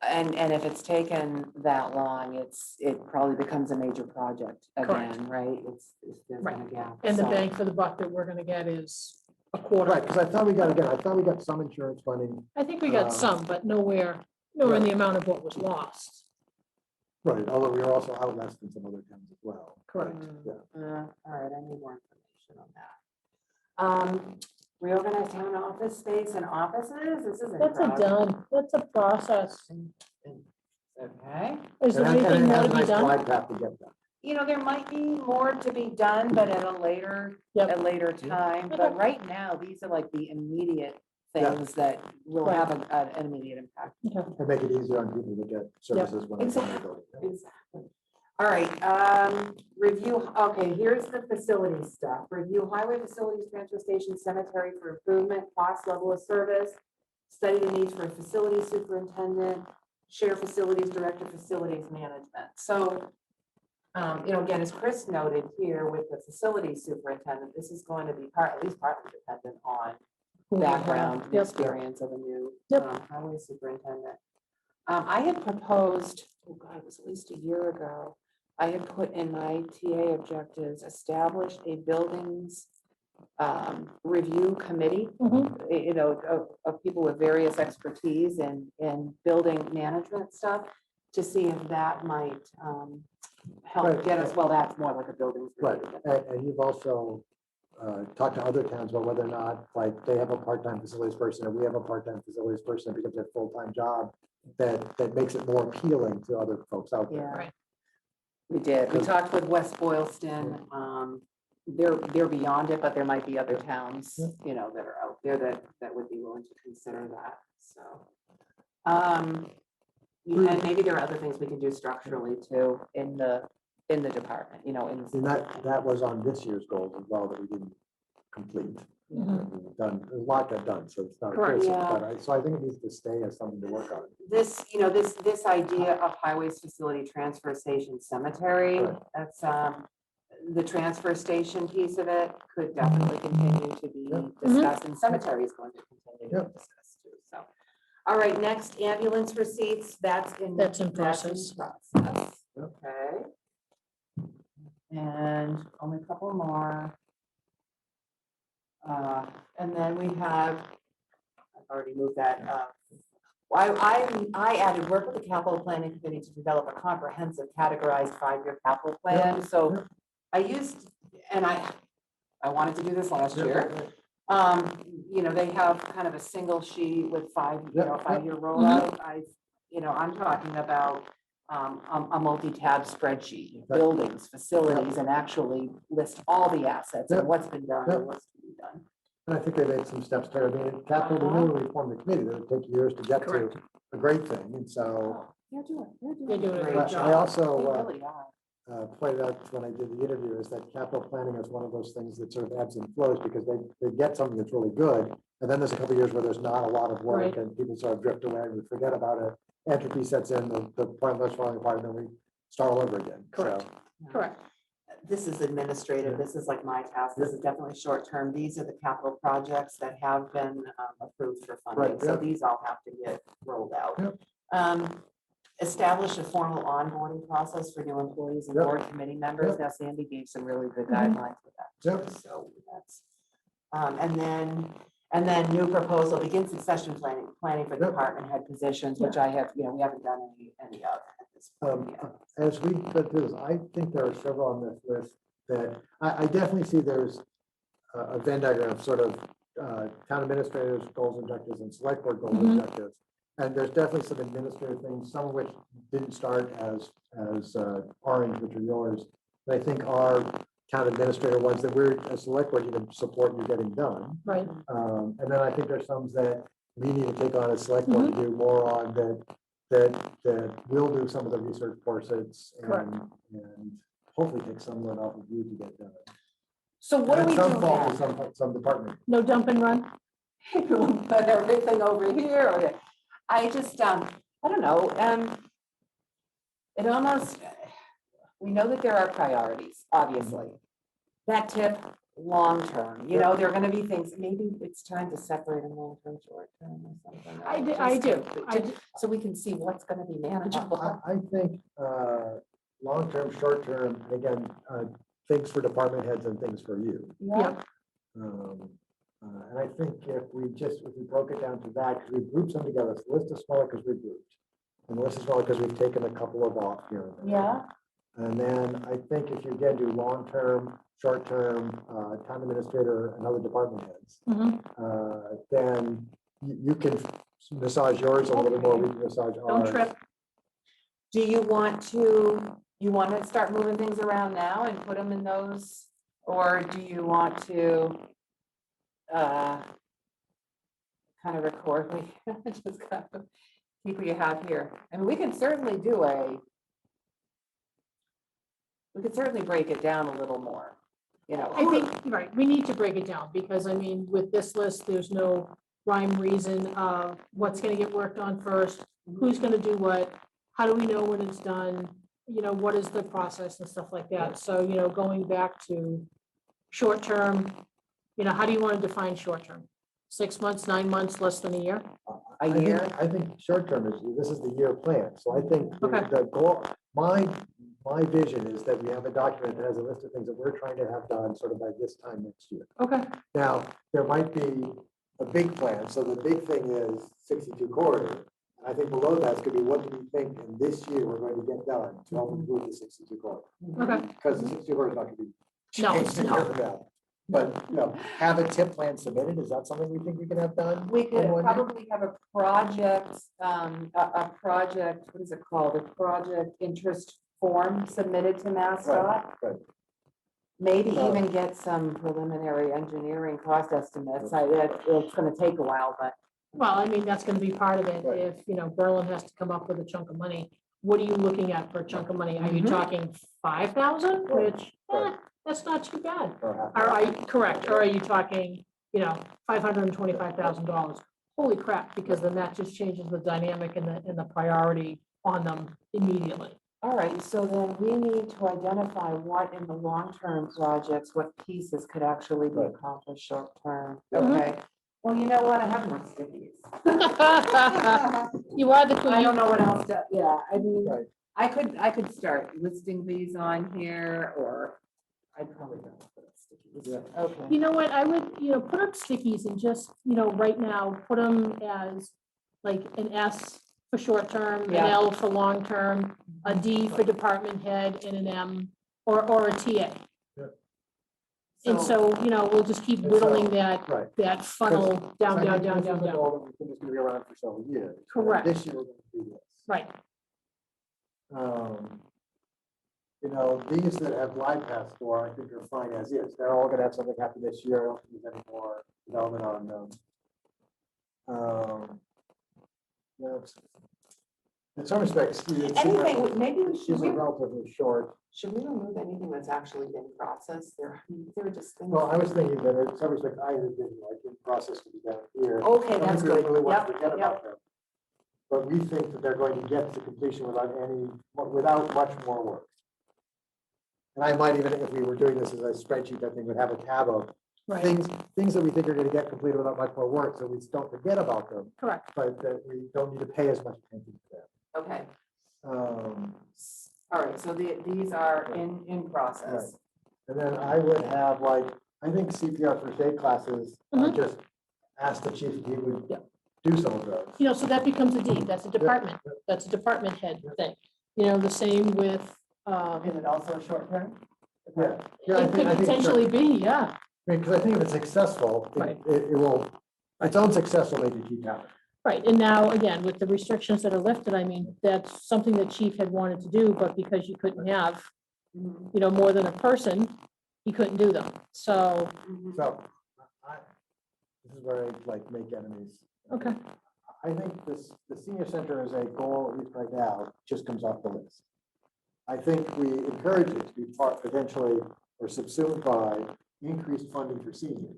And if it's taken that long, it probably becomes a major project Correct. again, right? There's Right. been a gap. And the so- bang for the buck that we're gonna get is a quarter. Right, because I thought we got some insurance funding. I think we got some, but nowhere in the amount of what was lost. Right, although we were also out less than some other towns as well. Correct. Yeah. All right, I need more information on that. Reorganize town office space and offices, this isn't. That's a process. Okay, Is there And it anything more has to a be nice done? glide path to get there. you know, there might be more to be done, but at a later time, but Okay. right now, these are like the immediate Yeah. things that will Right. have an immediate impact. And make it easier on people to get services when they come to the building. Exactly. All right, review, okay, here's the facility stuff. Review highway facilities, transfer station, cemetery for improvement, cost level of service. Study the needs for a facility superintendent, share facilities director, facilities management. So, you know, again, as Chris noted here with the facilities superintendent, this is going to be at least partly dependent on background and Yep. experience of a new Yep. highway superintendent. I had proposed, oh God, it was at least a year ago, I had put in my TA objectives, establish a buildings review committee, Mhm. you know, of people with various expertise in building management stuff, to see if that might help Right. get us, well, that's more like a buildings Right, review. and you've also talked to other towns about whether or not, like, they have a part-time facilities person, and we have a part-time facilities person, it becomes a full-time job, that makes it more appealing to other folks out there. Yeah. Right. We did. We talked with West Boylston. They're beyond it, but there might be other towns, you know, that are out there that would be willing to consider that. So, and maybe there are other things we can do structurally too in the department, you know, in And that was on this year's goals as well, that we didn't complete. Mhm. We've done, a lot got done, so it's not a Correct. criticism, Yeah. but so I think it needs to stay as something to work on. this, you know, this idea of highways facility transfer station cemetery, Right. that's the transfer station piece of it could definitely continue to be Yep. discussed, and cemetery is going to continue to Yep. be discussed too, so. All right, next, ambulance receipts, that's in process. process. Yep. Okay. And only a couple more. And then we have, I've already moved that up. I added work with the capital planning committee to develop a comprehensive categorized 5-year capital plan. So Yep. I used, and I wanted to do this last year. You know, they have kind of a single sheet with 5-year rollout. I'm talking about a multi-tab spreadsheet, Right. buildings, facilities, and actually list all the assets Yep. and what's been done Yep. and what's to be done. And I think they made some steps there. I mean, capital renewal, we formed the committee, that would take years to get to, Correct. a great thing, and so. They're doing They're doing a a great great job. I job. also, They really are. pointed out when I did the interview is that capital planning is one of those things that sort of ebbs and flows, because they get something that's really good, and then there's a couple of years where there's not a lot of work, Right. and people sort of drift away, and we forget about it. Entropy sets in, the point that's falling apart, and then we start all over again. Correct. So, Correct. This is administrative. This is like my task. This is definitely short term. These are the capital projects that have been approved for funding. Right, So yeah. these all have to get rolled out. Yep. Establish a formal onboarding process for new employees and Yep. board committee members. Yep. Now Sandy gave some really good Mhm. guidelines with that. Yep. So that's, and then new proposal, begin succession planning for Yep. department head positions, which I have, you know, we haven't done any of at this point yet. as we go through this, I think there are several on this list that I definitely see there's a Venn diagram of sort of town administrators, goals, objectives, and select board goals, Mhm. objectives. And there's definitely some administrative things, some of which didn't start as orange, which are yours. But I think are town administrator ones that we're, as select board, you can support you getting done. Right. And then I think there's some that we need to take on as select board to do more on that will do some of the research courses Correct. and hopefully take some of it off of you to get done. So what do And we some do fault now? with some department. No dump and run? But everything over here, or I just, I don't know, it almost, we know that there are priorities, obviously. That tip, long-term, you know, there are gonna be things, maybe it's time to separate them long-term, short-term or something. I do. So we can see what's gonna be manageable. I think long-term, short-term, again, things for department heads and things for you. Yep. And I think if we broke it down to that, because we grouped some together, the list is smaller because we grouped. And the list is smaller because we've taken a couple of off here. and there. Yeah, And then I think if you again do long-term, short-term, town administrator, and other department heads, Mhm. then you can massage yours a little more, we can massage Don't ours. trip. Do you want to start moving things around now and put them in those? Or do you want to kind of record, just kind of keep what you have here? I mean, we could certainly break it down a little more, you know. I think, right, we need to break it down because I mean, with this list, there's no rhyme reason of what's gonna get worked on first, who's gonna do what, how do we know when it's done, you know, what is the process and stuff like that. So, you know, going back to short term, you know, how do you want to define short term? 6 months, 9 months, less than a year? I think- year? I think short-term this is the year plan, so I think Okay. the goal, my vision is that we have a document that has a list of things that we're trying to have done sort of by this time next year. Okay, Now, there might be a big plan, so the big thing is 62 corridor. And I think below that could be what do we think in this year we're going to get done to help improve the 62 corridor? okay. Because the 62 corridor is not going to be No, changed in a no. year from now. But, you know, have a tip plan submitted, is that something we think we can have done? We could in 1 year? probably have a project, a project, what is it called? A project interest form submitted to MassDOT. Right. Maybe even get some preliminary engineering cost estimates. It's gonna take a while, but Well, I mean, that's gonna be part of it. Right. If, you know, Berlin has to come up with a chunk of money, what are you looking at for a chunk of money? Are you Mhm. talking 5,000, Right. which, Right. that's not too bad. Or half. Are you correct? Or are you talking, you know, $525,000? Holy crap, because then that just changes the dynamic and the priority on them immediately. all right, so then we need to identify what in the long-term projects, what pieces could actually be Right. accomplished short-term. Yep. Okay. Well, you know what? I have more stickies. You are the I queen. don't know what else to, yeah, I mean, Right. I could start listing these on here, or I'd probably don't put up stickies. Yeah. Okay. You know what, I would, you know, put up stickies and just, you know, right now, put them as like an S for short term, an Yeah. L for long term, a D for department head, and an M, or a TA. And so, you know, we'll just keep And whittling so- that, Right. that funnel down, So I down, think down, this down, is a down. goal that we think is going to be around for several years. Correct. This year we're going to do this. Right, You know, these that have glide paths for, I think are fine as is. They're all gonna have something happen this year. I don't think there's any more development on them. Yeah, in some respects, Anything, maybe we these should, are relatively short. should we remove anything that's actually in process? There are just things. Well, I was thinking that in some respects, I would be like in process to be down here. Okay, I don't that's think we good. really want to Yep, forget yep. about them. But we think that they're going to get to completion without much more work. And I might even, if we were doing this as a spreadsheet, I think would have a tab of right, things that we think are going to get completed without much more work, so we don't forget about them, correct. but that we don't need to pay as much attention to them. Okay, Um, all right, so these are in process. And then I would have like, I think CPR first aid classes, Mhm. just ask the chief if he would Yeah. do some of those. You know, so that becomes a D, that's a department, that's a department head thing. You know, the same with, Is it also short term? Yeah. it could potentially be, yeah. Because I think if it's successful, Right. it will, its own success will make it keep happening. Right, and now, again, with the restrictions that are lifted, I mean, that's something that chief had wanted to do, but because you couldn't have, Mhm, you know, more than a person, he couldn't do them. So, mhm. So, this is where I like make enemies. okay, I think the senior center is a goal, at least right now, just comes off the list. I think we encourage it to be part potentially or subsumed by increased funding for seniors.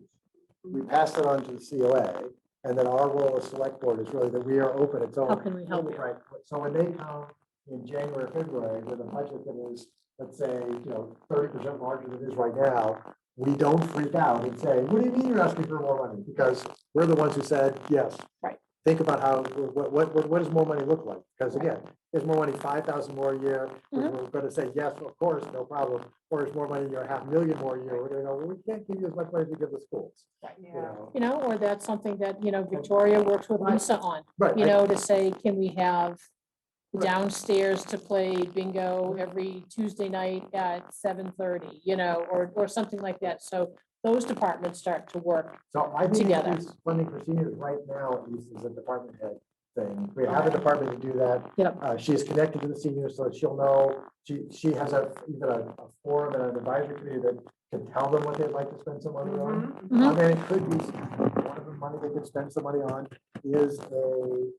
We pass it on to the COA, and then our role as select board is really that we are open. It's how all can we help you? right. So when they come in January, February, with a budget that is, let's say, 30% larger than it is right now, we don't freak out and say, what do you mean you're asking for more money? Because we're the ones who said, yes. Right. Think about how, what does more money look like? Because again, is more money 5,000 more a year? We're going to say, yes, of course, no problem. Or is more money, you're $500,000 more a year? We're going to go, well, we can't give you as much money as we give the schools. Yeah. You know, or that's something that, you know, Victoria works with Lisa on, Right. you know, to say, can we have, downstairs to play bingo every Tuesday night at 7:30, you know, or something like that. So those departments start to work. So I think Together. increased funding for seniors right now, at least is a department head thing. We have a department to do that. Yep. She is connected to the seniors so that she'll know, she has even a forum and an advisory committee that can tell them what they'd like to spend some money on. Mhm. And it could be, one of the money they could spend some money on is a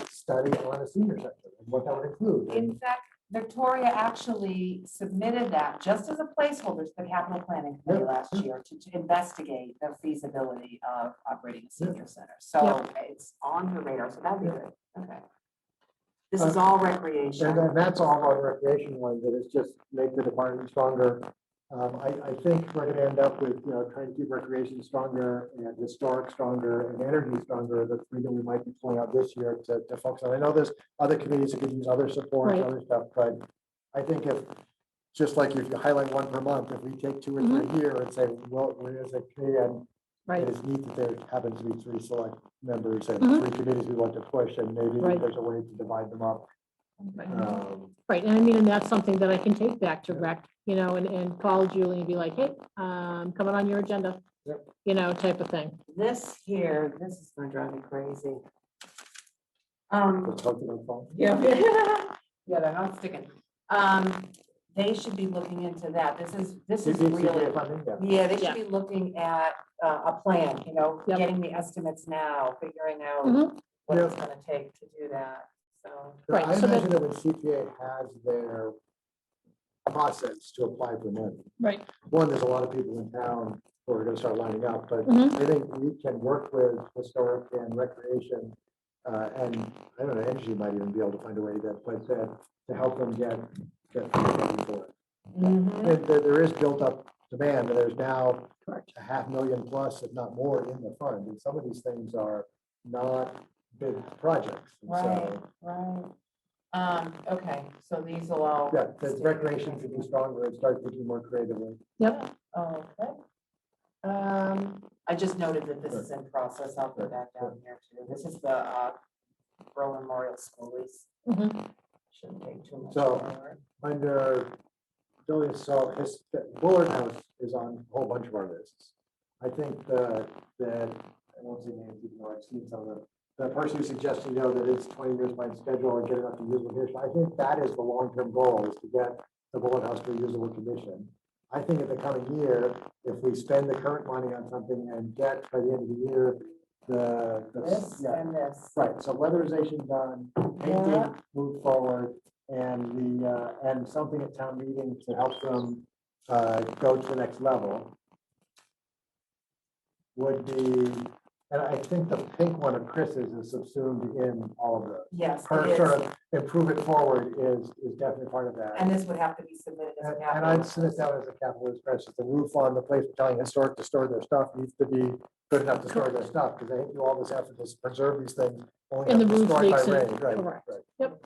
study on a senior center and what that would include. In fact, Victoria actually submitted that just as a placeholder to the capital planning committee Yeah. last year to investigate the feasibility of operating a senior center. So it's on her radar, so that'd be good. Okay. This is all recreation. And that's all about recreation ones, that is just make the department stronger. I think we're gonna end up with, trying to keep recreation stronger and historic stronger and energy stronger. The three that we might be pulling out this year to focus on. I know there's other committees that could use other support, Right. other stuff, but I think if, just like if you highlight one per month, if we take two or three here and say, well, we're as a committee, and Right. it is neat that there happens to be three select members and Mhm. three committees we want to push, and maybe Right. there's a way to divide them up. Right, and I mean, and that's something that I can take back to rec, and call Julie and be like, hey, coming on your agenda. Yep. Type of thing. This here, this is gonna drive me crazy. Let's talk about phone. Yeah. Yeah, they're not sticking. They should be looking into that. This is really, funding, yeah. yeah, they Yeah. should be looking at a plan, Yep. getting the estimates now, figuring out Mhm. what it's Yeah. gonna take to do that, so. Right, I so imagine that when CPA has their process to apply for money, Right. one, there's a lot of people in town who are gonna start lining up, but Mhm. I think we can work with historic and recreation, and I don't know, energy might even be able to find a way to help them get funding for it. And there is built up demand, and there's now Correct. 500,000 plus, if not more, in the fund, and some of these things are not big projects. And so, Right. Okay, so these will all. yeah, the recreation could be stronger and start thinking more creatively. Yep. Okay. I just noted that this is in process. I'll put that down here too. This is the Berlin Memorial School lease. Mhm. Shouldn't take too much. So- longer. Under building, so his Bullard House is on a whole bunch of our lists. I think that I won't say names, even though I've seen some of the person who suggested, that it's 20 years behind schedule and get enough to usable condition. I think that is the long-term goal, is to get the Bullard House to a usable condition. I think in the coming year, if we spend the current money on something and get by the end of the year, This and this. right, so weatherization done, painting moved forward, and and something at town meeting to help them go to the next level would be, and I think the pink one of Chris's is subsumed in all of those. Yes, Her it sort is. of improve it forward is definitely part of that. And this would have to be submitted as a And capital. I'd submit that as a capital expense. The roof on the place we're telling historic to store their stuff needs to be good enough to store their stuff, because they do all this effort to preserve these things. Only And have the to roof destroy by leaks rain. and- Right, correct. right. Yep.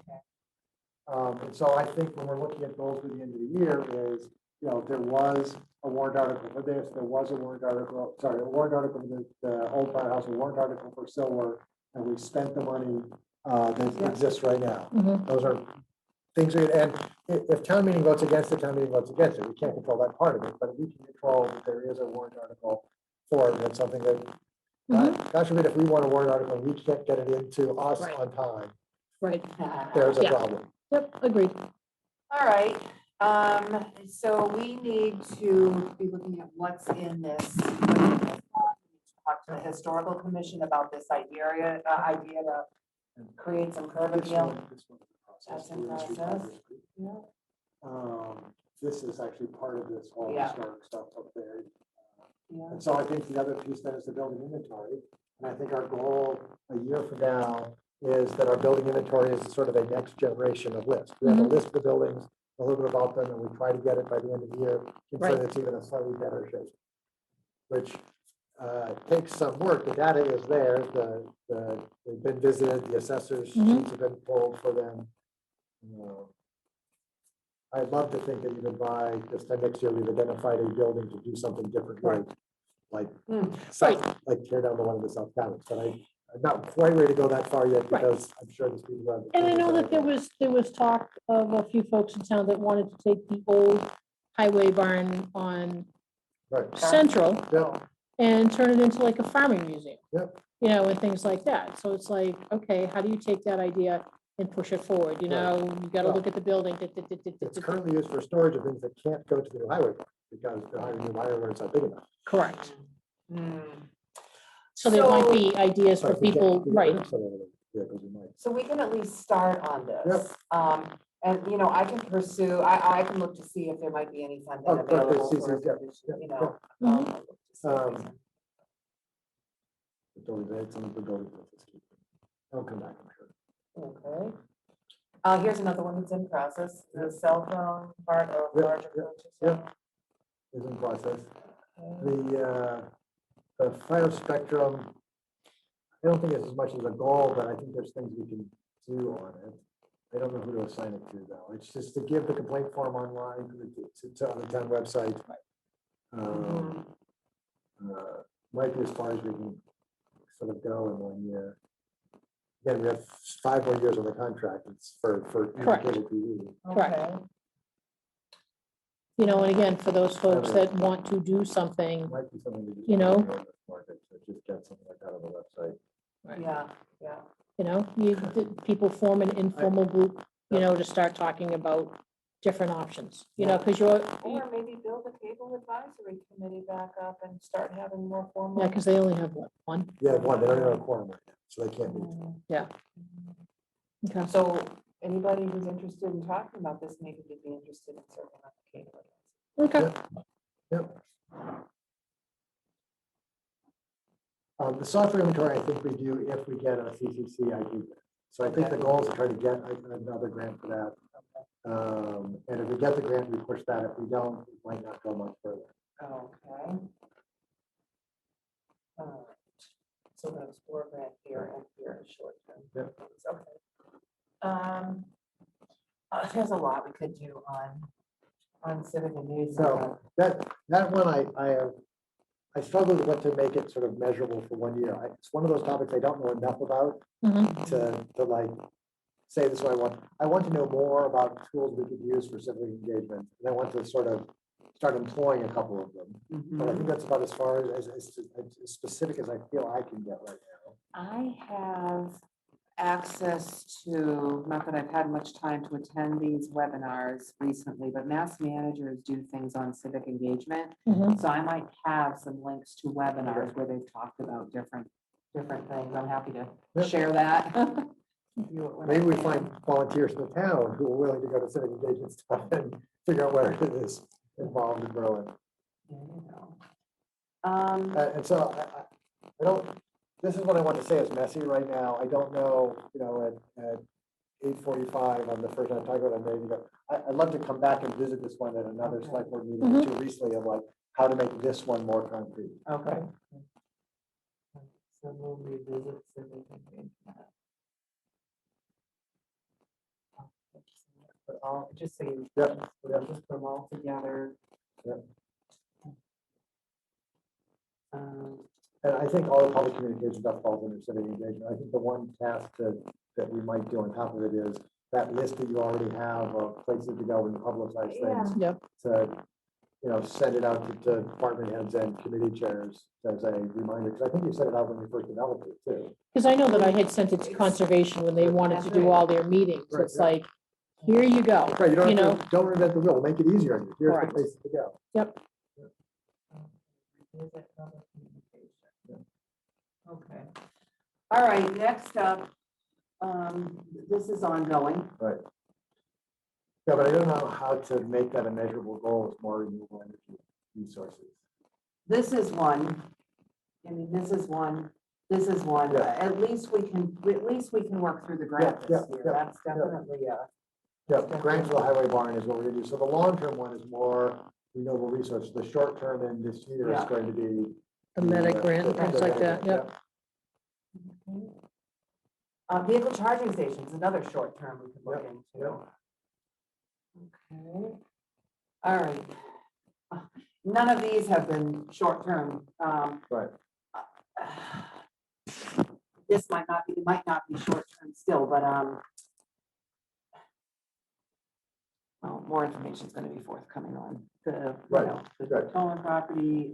And so I think when we're looking at goals at the end of the year is, there was a warrant article for this, there was a warrant article, for the old firehouse, a warrant article for Silver, and we spent the money that exists right now. Mhm. Those are things, and if town meeting votes against it, town meeting votes against it. We can't control that part of it, but we can control that there is a warrant article for it. It's something that, gosh forbid, if we want a warrant article and we can't get it into us Right. on time, Right. there's a Yeah. problem. Yep. Agreed. All right, so we need to be looking at what's in this. Talk to the historical commission about this idea to create some curb appeal. That's in process. Yeah. This is actually part of this whole Yeah. historic stuff up there. Yeah. And so I think the other piece then is the building inventory. And I think our goal a year from now is that our building inventory is sort of a next generation of list. We have a list of the buildings, a little bit about them, and we try to get it by the end of the year, so Right. that it's even a slightly better shape. Which takes some work. The data is there, they've been visited, the assessors sheets have been pulled for them. I'd love to think that even by this time next year, we've identified a building to do something different with, like, like tear down the one in the South County. But I'm not quite ready to go that far yet, Right. because I'm sure there's people. that- And I know that there was talk of a few folks in town that wanted to take the old highway barn on Right, Central yeah, and turn it into like a farming museum. Yep. You know, and things like that. So it's like, okay, how do you take that idea and push it forward? You Right. know, you gotta Well, look at the building. it's currently used for storage of things that can't go to the new highway, because the highway barn is not big enough. Correct. Hmm. So there might So- be ideas for So if we get- people, if we get right? rid of some of the vehicles, we might. So we can at least start on this. And, you know, I can pursue, I can look to see if there might be any funding Oh, perfect. available See, for, see, yeah, you know. yeah. I'll look to see if Um, there's any- It's always there, some of the buildings. I'll come back, I'm sure. Okay. Here's another one that's in process, the cell phone part of Yep, large yep, approaches. yep. Is in process. Okay. The fire spectrum, I don't think it's as much as a goal, but I think there's things we can do on it. I don't know who to assign it to, though. It's just to give the complaint form online to on the town website. Um, Might be as far as we can sort of go in 1 year. Again, we have 5 more years on the contract. It's for Correct. cable TV. Correct. Okay. You know, and again, for those folks that want to do something, Might be something to just. You know? Market, to just get something like that on the website. Yeah, yeah. you know, people form an informal group, you know, to start talking about different options, you know, because Or maybe build a cable advisory committee back up and start having more formal. yeah, because they only have what, one? Yeah, one, they don't even have a quorum right now, so they can't meet. Mhm. Yeah. Okay. So anybody who's interested in talking about this, maybe you'd be interested in serving on the cable. Okay. Yep. The software inventory, I think we do if we get a CCC IP grant. So I think the goal is to try to get another grant for that. And if we get the grant, we push that. If we don't, it might not go much further. Okay. So that's 4 grant here and here is short term. Yep. Okay. There's a lot we could do on civic engagement. So that one, I struggled with what to make it sort of measurable for 1 year. It's one of those topics I don't know enough about Mhm. to like say this is what I want. I want to know more about tools we could use for civic engagement. And I want to sort of start employing a couple of them. But I think that's about as far as specific as I feel I can get right now. I have access to, not that I've had much time to attend these webinars recently, but mass managers do things on civic engagement. Mhm. So I might have some links to webinars where they've talked about different things. I'm happy to Yep. share that. Do it when I Maybe we can. find volunteers in the town who are willing to go to civic engagement stuff and figure out where it is involved in Berlin. There you go. And so I don't, this is what I want to say is messy right now. I don't know, at 8:45 on the first time I talk about it, maybe, I'd love to come back and visit this one at another Okay. select board meeting too recently of like, how to make this one more concrete. Okay. So we'll revisit civic engagement. Put all, just so you. Yep, yep. Just put them all together. Yep. Um, And I think all the public communication stuff falls under civic engagement. I think the one task that we might do on top of it is that list that you already have of places to go and publicize things. Yep. To, send it out to department heads and committee chairs as a reminder, because I think you set it out when you first developed it too. Because I know that I had sent it to conservation when they wanted to do all their meetings. Right, It's yeah. like, here you go. Right, you don't You have to, don't reinvent the wheel, make it easier on you. Here's the Correct. places to go. Yep. Revisit public communication. Okay. All right, next up, this is ongoing. Right. Yeah, but I don't know how to make that a measurable goal with more renewable energy resources. This is one. I mean, this is one. This is one. Yeah. At least we can work through the grant Yeah, this year. yeah, That's definitely Yeah, grant for the highway barn is what we're gonna do. So the long-term one is more renewable resources. The short-term in this year is Yeah. going to be. The medic grant and things like that, yep. Vehicle charging stations, another short term we could look Yep, into. yep. Okay. All right. None of these have been short term. Right. this might not be, it might not be short-term still, but, well, more information is gonna be forthcoming on the, the right. Tolman property,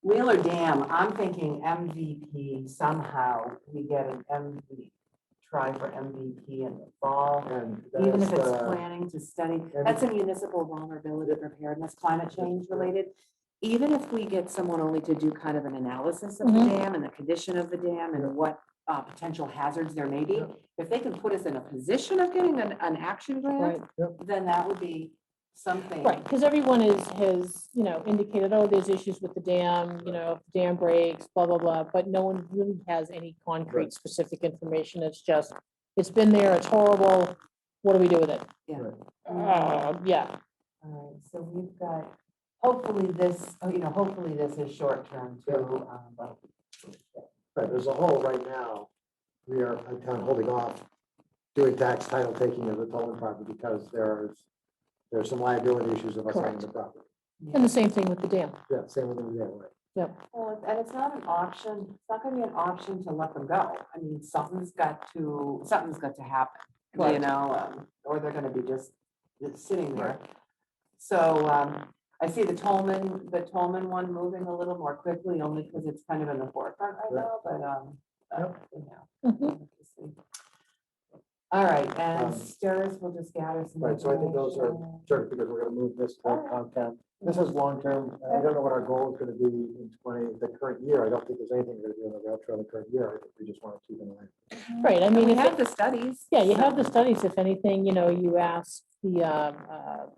Wheeler Dam. I'm thinking MVP somehow, we get an MVP, try for MVP in the fall. And Even if that's, it's planning to study, and- that's a municipal vulnerability preparedness, climate change related. Even if we get someone only to do kind of an analysis of the Mhm. dam and the condition of the dam and what potential hazards there may be, Yeah. if they can put us in a position of getting an action grant, Right. then that would be something. Right, because everyone has, indicated, oh, there's issues with the dam, if the dam breaks, blah, blah, blah, but no one really has any concrete Right. specific information. It's just, it's been there, it's horrible. What do we do with it? Yeah. Yeah, All right, so we've got, hopefully this, hopefully this is short term too. But right, there's a hole right now. We are kind of holding off doing tax title taking of the Tolman property because there's some liability issues of us owning the property. and the same thing with the dam. Yeah, same with the, yeah, right. Well, and it's not an option, it's not gonna be an option to let them go. I mean, something's got to happen, Correct. or they're gonna be just sitting there. So, I see the Tolman one moving a little more quickly, only because it's kind of in the forefront right now, but, Mhm. we'll see. All right, and Um, stairs will just gather some. Right, so I think those are, information. sure, because we're gonna move this to content. This is long-term. I don't know what our goal is gonna be in the current year. I don't think there's anything we're gonna do in the rail trail the current year. I think we just want to keep an eye. Right, I And mean, we if have it- the studies. yeah, you have the so- studies, if anything, you ask the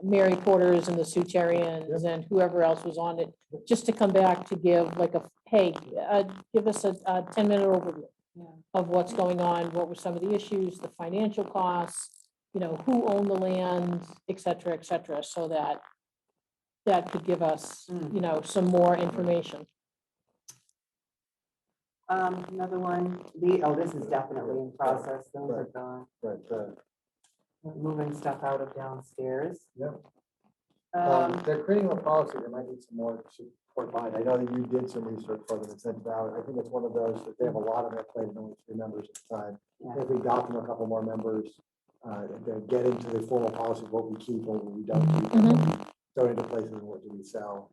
Mary Porters and the Suterians and whoever else was on it, just to come back to give like give us a 10-minute overview Yeah. of what's going on, what were some of the issues, the financial costs, who owned the land, et cetera, so that could give us, some more information. Another one, this is definitely in process, those are Right. gone, Right, moving stuff out of downstairs. yeah. Um, They're creating a policy. They might need some more support behind. I know that you did some research for them and sent it out. I think it's one of those that they have a lot on their plate and only 3 members at the time. Yeah. If we got them a couple more members, then get into the formal policy of what we keep, what we don't keep, what we donate to places, and what do we sell,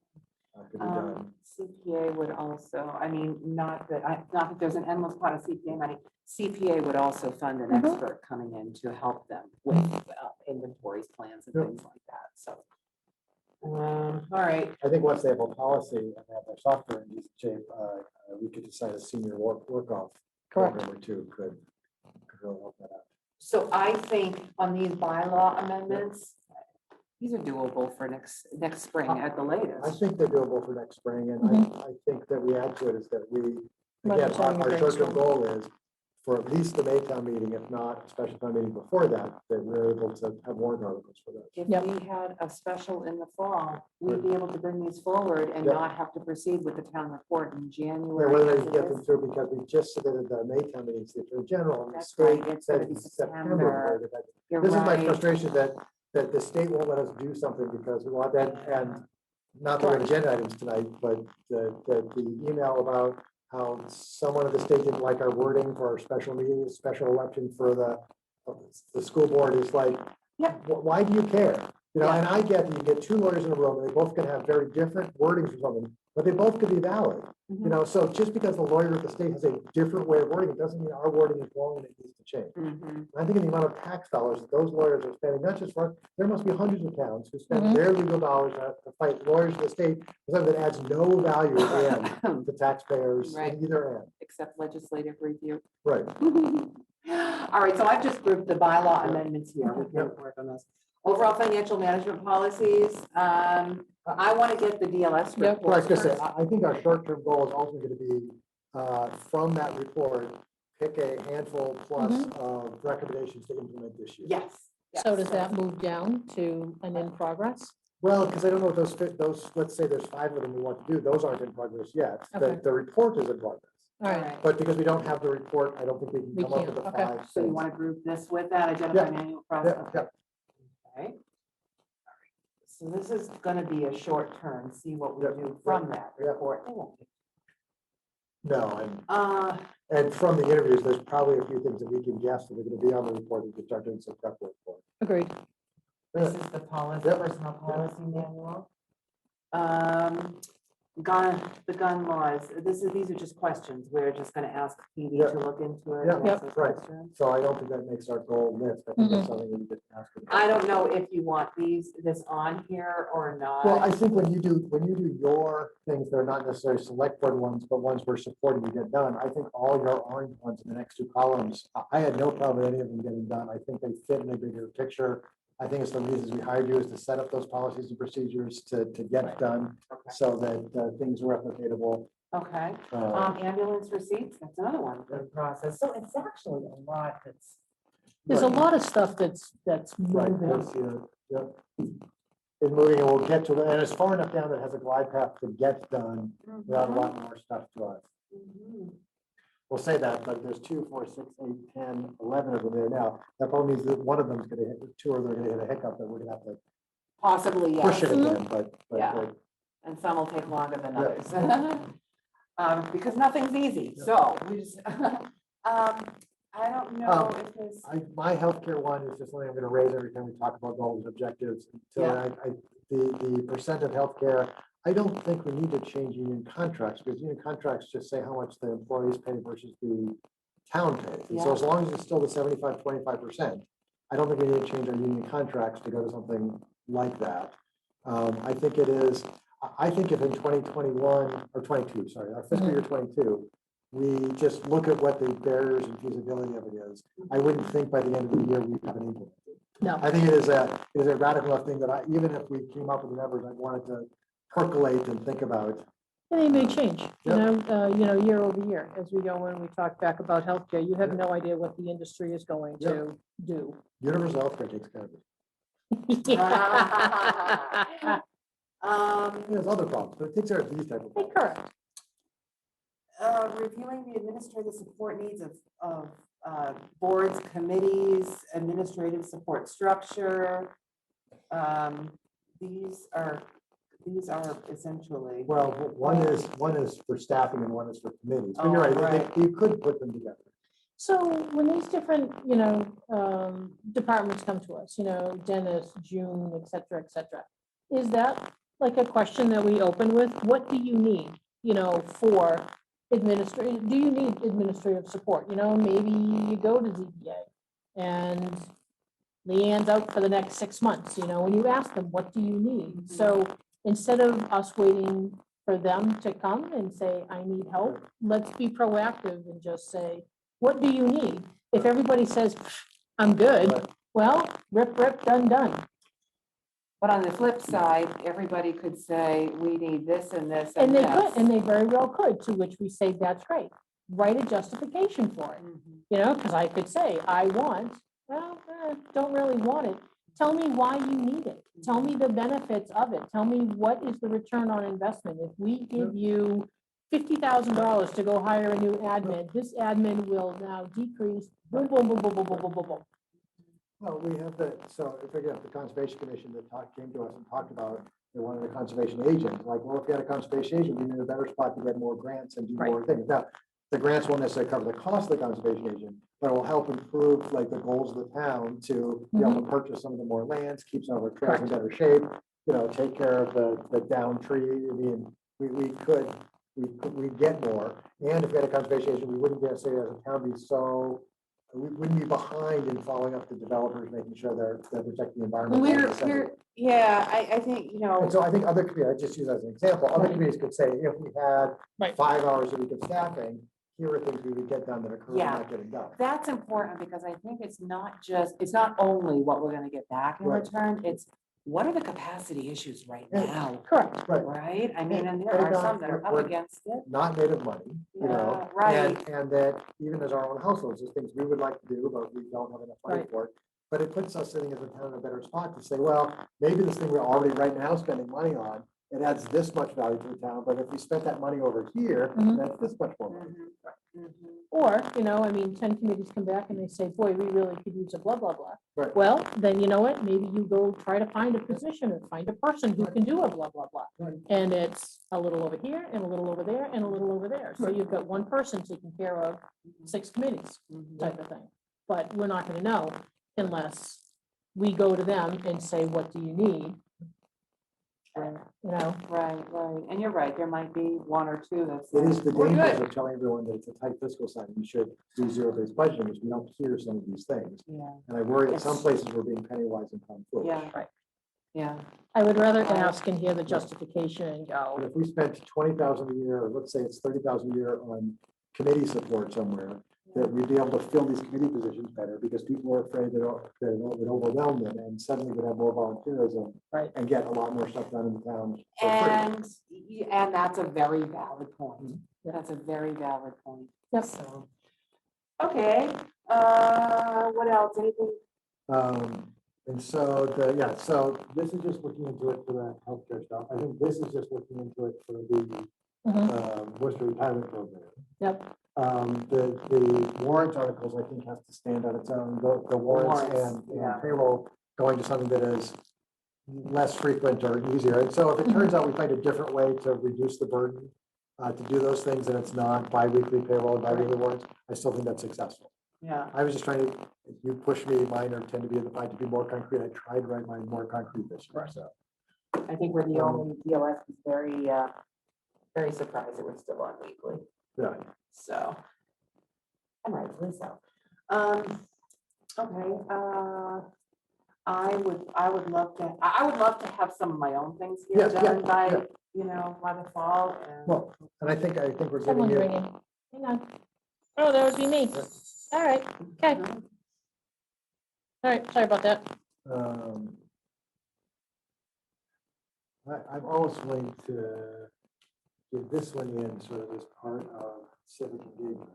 could be done. CPA would also, I mean, not that there's an endless pot of CPA money, CPA would also fund an Mhm. expert coming in to help them with inventories, plans and Yep. things like that, so. All right, I think once they have a policy and have their software in decent shape, we could decide a senior work-off Correct. program or two could really help that out. so I think on these bylaw amendments, these are doable for next spring at the I latest. think they're doable for next spring, and I think that we add to it is that Might again, just having a our short-term brainstorm. goal is for at least the Maytown meeting, if not a special town meeting before that, that we're able to have warrant articles for those. If Yep. we had a special in the fall, we'd be able to bring these forward and Yep. not have to proceed with the town report in Yeah, January. whether as we it get them is. through, because we just submitted the Maytown meetings to the Attorney General, and the That's state right, it's said gonna be in September. September. that- You're This is my right. frustration that the state won't let us do something because, well, then, and not that we're agenda items tonight, but the email about how someone at the state didn't like our wording for our special meeting, special election for the school board is like, Yeah. why do you care? Yeah. And I get that you get 2 lawyers in a room and they both can have very different wordings for something, but they both could be valid. Mhm. So just because the lawyer at the state has a different way of wording, it doesn't mean our wording is wrong and it needs to change. Mhm. And I think in the amount of tax dollars that those lawyers are spending, not just for, there must be hundreds of towns who spend their legal dollars to fight lawyers in the state, for something that adds no value at the end to taxpayers Right. in either end. Except legislative review. Right. All right, so I've just grouped the bylaw Yeah. amendments here. We can Yep. work on those. Overall financial management policies. I want to get the DLS Yep. report. Well, I was gonna say, first. I think our short-term goal is also gonna be, from that report, pick a handful plus of recommendations to implement this year. Yes. So does that move down to an in progress? Well, because I don't know if those fit, let's say there's 5 of them we want to do, those aren't in progress yet. Okay. The report is in progress. All right, But because we don't have the report, I don't think we can We come up with can't, the okay. 5 So you things. want to group this with that, identify manual process? Yeah, Okay. So this is gonna be a short term, see what we Yep, do from that yep. report. It won't take No, Uh, and from the interviews, there's probably a few things that we can guess that are gonna be on the report, we can start doing some prep work for. Agreed. this is the policy, Yep. personal policy manual. The gun laws, these are just questions. We're just gonna ask Petey Yep. to look into it. Yep. and answer Right. questions. So I don't think that makes our goal list, I think that's something that we could ask. them. I don't know if you want this on here or not. Well, I think when you do your things, they're not necessarily select board ones, but ones we're supporting to get done. I think all your orange ones in the next two columns, I had no problem with any of them getting done. I think they fit in a bigger picture. I think it's the reasons we hired you is to set up those policies and procedures to get done Okay. so that things are replicatable. Okay, ambulance receipts, that's another one for the process. So it's actually a lot that's. There's a Right. lot of stuff that's Right, moving. that's, yep. It's moving and we'll get to it, and it's far enough down that it has a glide path to get done without a lot more stuff to us. Mhm. We'll say that, but there's 2, 4, 6, 8, 10, 11 of them there now. That probably means that one of them is gonna hit, two of them are gonna hit a hiccup that we're gonna have to Possibly, push yes, it again, but. Yeah. and some will take longer than Yeah. others. Because nothing's easy, so we just, I don't know if this. My healthcare one is just something I'm gonna raise every time we talk about goals and objectives. So Yeah. the percent of healthcare, I don't think we need to change union contracts, because union contracts just say how much the employees pay versus the town pays. And so Yeah. as long as it's still the 75, 25%, I don't think we need to change our union contracts to go to something like that. I think it is, I think if in 2021 or 22, sorry, our fiscal year 22, we just look at what the barriers and feasibility of it is, I wouldn't think by the end of the year we have an implemented. No, I think it is a radical enough thing that even if we came up with the numbers, I wanted to percolate and think about. and they may change, Yep. year over year, as we go and we talk back about healthcare, you have Yep. no idea what the industry is going to do. Universal healthcare takes care of it. There's other problems, but it takes care of these type of problems. Correct. Reviewing the administrative support needs of boards, committees, administrative support structure. These are essentially. Well, one is for staffing and one is for committees, but you're Oh, right, right. you could put them together. So when these different, departments come to us, Dennis, June, et cetera, is that like a question that we open with? What do you need, for administrative, do you need administrative support? Maybe you go to ZBA and Leanne's out for the next 6 months, when you ask them, what do you need? So instead of us waiting for them to come and say, I need help, let's be proactive and just say, what do you need? If everybody says, I'm good, Right. well, rip, done. But on the flip side, everybody could say, we need this and this And and they this. could, and they very well could, to which we say, that's great. Write a justification for it, Mhm. because I could say, I want, don't really want it. Tell me why you need it. Tell me the benefits of it. Tell me what is the return on investment. If we give you $50,000 to go hire a new admin, this admin will now decrease, boom, boom, boom, boom, boom, boom, boom, boom, boom. Well, we have so if again, the Conservation Commission that came to us and talked about, they wanted a conservation agent, like, well, if you had a conservation agent, you're in a better spot to get more grants and do Right. more things. Now, the grants won't necessarily cover the cost of the conservation agent, but it will help improve like the goals of the town to be able to purchase some of the more lands, keep some of our trails in better shape, take care of the down tree. I mean, we get more. And if we had a conservation agent, we wouldn't necessarily as a town be so, we wouldn't be behind in following up the developers, making sure they're protecting the environment. I think, And so I think other communities, I just use as an example, other Right. communities could say, if we had Right. 5 hours a week of staffing, here are things we would get done that are currently Yeah. not getting done. that's important because I think it's not only what we're gonna get back in Right. return, it's what are the capacity issues right Yeah. now, Correct. Right, right? I mean, and there And are again, some that are up we're- against it. not native money, Yeah, right. and that even as our own households, there's things we would like to do, but we don't have enough money Right. for it. But it puts us sitting as a town in a better spot to say, well, maybe this thing we're already right now spending money on it adds this much value to the town, but if we spent that money over here, Mhm. that's this much more money. Or, you know, I mean, 10 committees come back and they say, boy, we really could use a blah, blah, blah. Right. Well, then you know what? Maybe you go try to find a position or find a person who can do a blah, blah, blah. Right. And it's a little over here and a little over there and a little over there. So you've got one person taking care of 6 committees type of thing. But we're not gonna know unless we go to them and say, what do you need? You know, Right, and you're right, there might be one or two that's. It is the We're dangers good. of telling everyone that it's a tight fiscal sign, you should do zero-based budgeting, because we don't hear some of these things. Yeah, And I worry that some Yes. places we're being penny wise and pound foolish. yeah. Right. Yeah, I would rather Right. ask and hear the justification and But go, if we spent 20,000 a year, or let's say it's 30,000 a year on committee support somewhere, that we'd be able to fill these committee positions better, because people are afraid that it would overwhelm them, and suddenly we'd have more volunteerism. Right. And get a lot more stuff done in the town for free. and that's a very valid point. Yeah. That's a very valid point. Yep. So, okay, what else? Anything? And so so this is just looking into it for the healthcare stuff. I think this is just looking into it for the Worcester retirement program. yep, The warrant articles, I think, has to stand on its own, the warrants Warrants, and yeah. payroll going to something that is less frequent or easier. And so if it turns out we find a different way to reduce the burden to do those things, and it's not bi-weekly payroll and bi-weekly warrants, I still think that's successful. Yeah, I was just trying to, you push me, mine are tend to be to be more concrete. I tried to write mine more concrete this year, so. I think we're the only DLS is very, very surprised that we're still on weekly, Yeah, so. And rightfully so. Okay, I would love to have some of my own things here Yeah, yeah, done by, yeah. by the fall. And well, and I think we're getting someone's you. ringing. Hang on. Oh, that would be me. All right, okay. All right, sorry about that. I'm almost willing to get this one in sort of as part of civic engagement.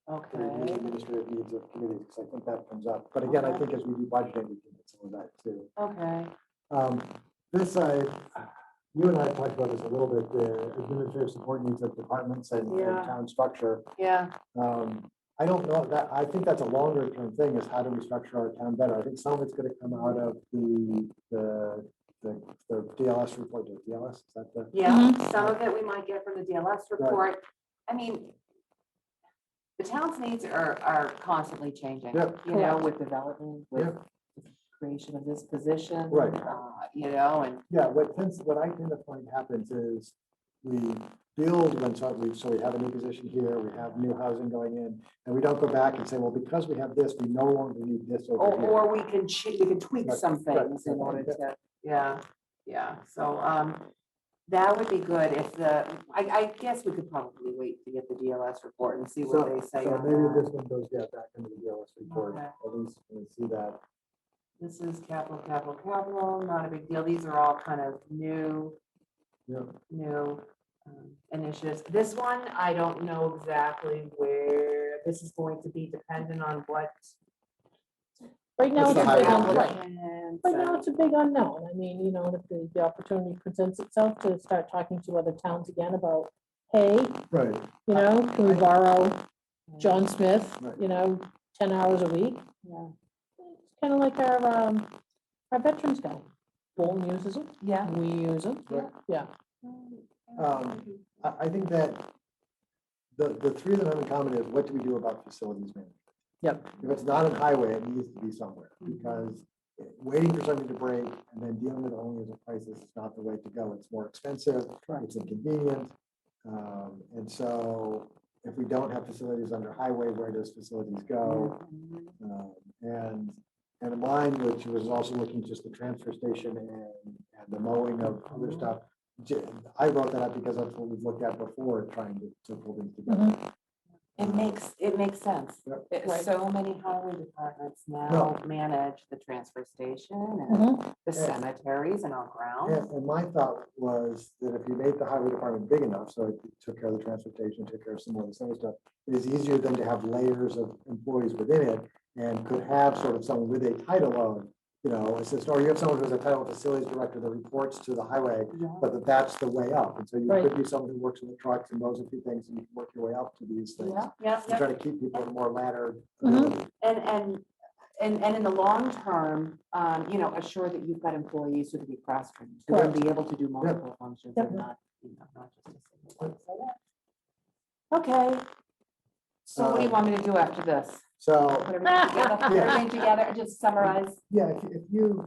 For the Okay, administrative needs of committees, because I think that comes up. But again, I Okay. think as we do budgeting, we can get some of that too. okay, This you and I talked about this a little bit, the administrative support needs of departments and Yeah. town structure. yeah, I don't know that, I think that's a longer term thing, is how do we structure our town better? I think some of it's gonna come out of the DLS report, the DLS, is that the? yeah, some of it we might get from the DLS report. I mean, the town's needs are constantly changing, Yep. with development, with Yep. creation of this position. Right. And Yeah, what I think the point happens is we build so we have a new position here, we have new housing going in, and we don't go back and say, well, because we have this, we no longer need this over here. or we can tweak Right, some right, things in right, order yeah. to, yeah, so, that would be good if I guess we could probably wait to get the DLS report and see what they say So on maybe that. this one goes back into the DLS report, Okay. at least we see that. This is capital, not a big deal. These are all kind of new Yeah. initiatives. This one, I don't know exactly where this is going to be dependent on what. Right now, It's it's the a big highway, unknown. yeah. Right. Right now, it's a big unknown. I mean, if the opportunity presents itself to start talking to other towns again about, hey, Right. can we borrow John Smith, Right. 10 hours a week? Yeah. It's kind of like our veterans guy. Bolton uses them, Yeah. we use them. Right. Yeah. I think that the three that have in common is, what do we do about facilities management? Yep. If it's not in highway, it needs to be somewhere, because waiting for something to break and then dealing with it only as a crisis is not the way to go. It's more expensive, it's inconvenient. And so if we don't have facilities under highway, where does facilities go? And mine, which was also looking just the transfer station and the mowing of other stuff. I wrote that up because that's what we've looked at before, trying to pull things together. It makes sense. Yep. Right. So many highway departments now No. manage the transfer station and the cemeteries and our grounds. And my thought was that if you made the highway department big enough, so it took care of the transportation, took care of some of the other stuff, it is easier than to have layers of employees within it, and could have sort of someone with a title of you know, assistant, or you have someone who's a title facilities director that reports to the highway, Yeah. but that's the way up. And so you Right. could be someone who works in the trucks and knows a few things, and you can work your way up to these things. Yeah, And try to keep people in more laddered Mhm. ability. And in the long term, you know, assure that you've got employees who can be cross-trained, who will Correct. be able to do multiple functions Yep. and not, you know, not just a single one. So, yeah. Okay. So what do you want me to do after this? So, Put everything together, put everything together, and just summarize? yeah, if you,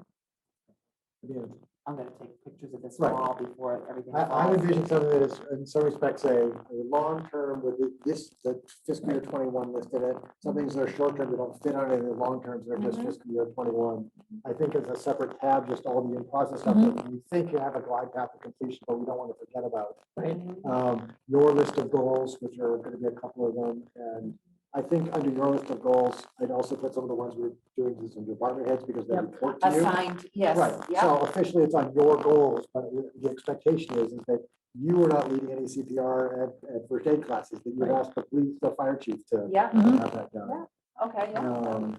again, I'm gonna take pictures of this Right. wall before everything. I falls. envision something that is in some respects a long-term with the fiscal year 21 listed in it. Some things that are short-term, that don't fit on any of the long terms, they're just Mhm. fiscal year 21. I think as a separate tab, just all the in-process stuff Mhm. that we think you have a glide path to completion, but we don't want to forget about. Right. Your list of goals, which are going to be a couple of them, and I think under your list of goals, I'd also put some of the ones we're doing to some department heads because they Yep. report to you. Assigned, yes, Right, yeah, so officially it's on your goals, but the expectation is that you are not leading any CPR at first aid classes, that you've Right. asked the police, the fire chief to yeah, Mhm. have that done. okay, yeah.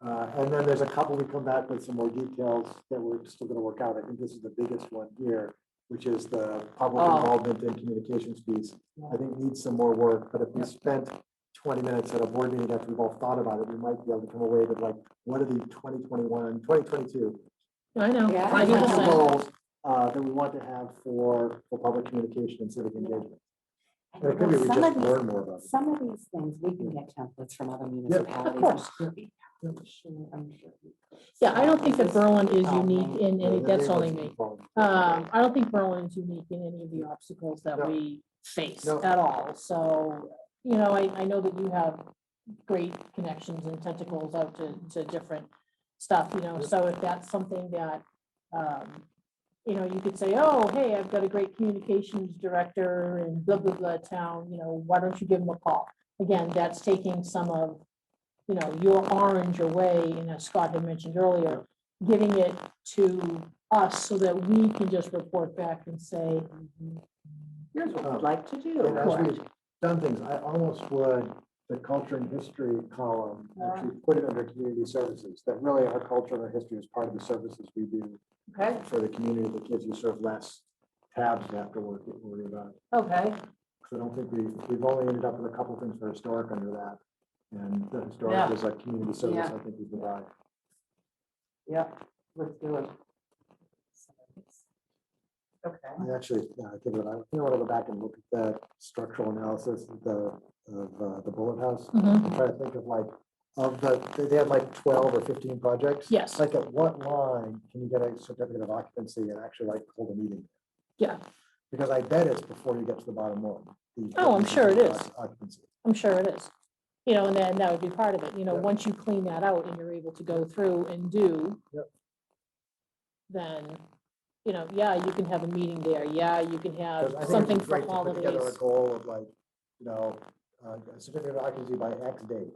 And then there's a couple, we come back with some more details that we're still gonna work out. I think this is the biggest one here, which is the public Oh. involvement in communications piece. I think needs some more work, but if we spent 20 minutes at a board meeting after we've all thought about it, we might be able to come away with like, what are the 2021, 2022 I know. Yeah. I hear the financial same. goals that we want to have for public communication and civic engagement. And it could be we Some just of these- learn more about it. Some of these things, we can get templates from other Of municipalities. course. I'm sure we could. Yeah, I don't think that This- Berlin is Oh, unique man. in any, Yeah, that's they only wasn't me. involved. I don't think Berlin is unique in any of the obstacles that No. we face No. at all. So, you know, I know that you have great connections and tentacles out to different stuff, you know, so if that's something that, you know, you could say, oh, hey, I've got a great communications director in blah, blah, blah town, you know, why don't you give them a call? Again, that's taking some of, you know, your orange away, and as Scott had mentioned earlier, giving it to us so that we can just report back and say, Here's what we'd like to do. And as Correct. we've done things, I almost would, the culture and history column, actually put it under community services, that really our culture and our history is part of the services we do Okay, for the community that gives you sort of less tabs to have to worry about. okay, Because I don't think we've only ended up with a couple of things for historic under that. And the historic Yeah. is a community service, Yeah. I think we provide. yep, let's do it. Okay. I actually, give it, I want to go back and look at that structural analysis of the bullet house. mhm, I'm trying to think of like, they had like 12 or 15 projects. yes, Like at what line can you get a certificate of occupancy and actually like hold a meeting? yeah, Because I bet it's before you get to the bottom one. Oh, I'm sure it is. Occupancy. I'm sure it is. You know, and then that would be part of it, you know, Yeah. once you clean that out and you're able to go through and do, Yep. then, you know, yeah, you can have a meeting there, yeah, you can 'Cause have I think it'd something be for great to put together holidays. a goal of like, you know, a certificate of occupancy by X date.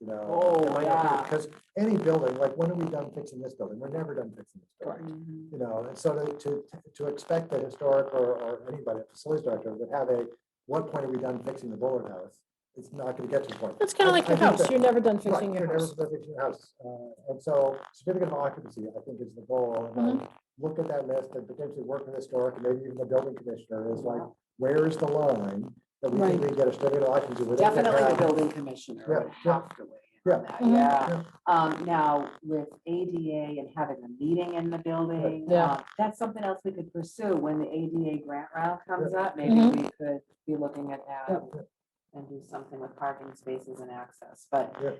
You know. Oh, it might not be- yeah. Because any building, like when are we done fixing this building? We're never done fixing this building. Mhm. You know, and so to expect that historic or anybody, a facilities director would have what point are we done fixing the bullet house? It's not gonna get to the point. It's kind of like I your think house, that- you're never done Right, fixing you're your never house. done fixing your house. And so certificate of occupancy, I think is the goal. And then look at that list and potentially work with historic, and maybe even the building commissioner is like, where is the line that we think we can get a certificate of occupancy? where they can Definitely the have- building commissioner Yeah, would yeah. have to weigh in Yeah. on that, Mhm. yeah. Now, with ADA and having a meeting in the building, Yeah. that's something else we could pursue when the ADA grant round comes up. Maybe Mhm. we could be looking at that and do something with parking spaces and access, but Yeah.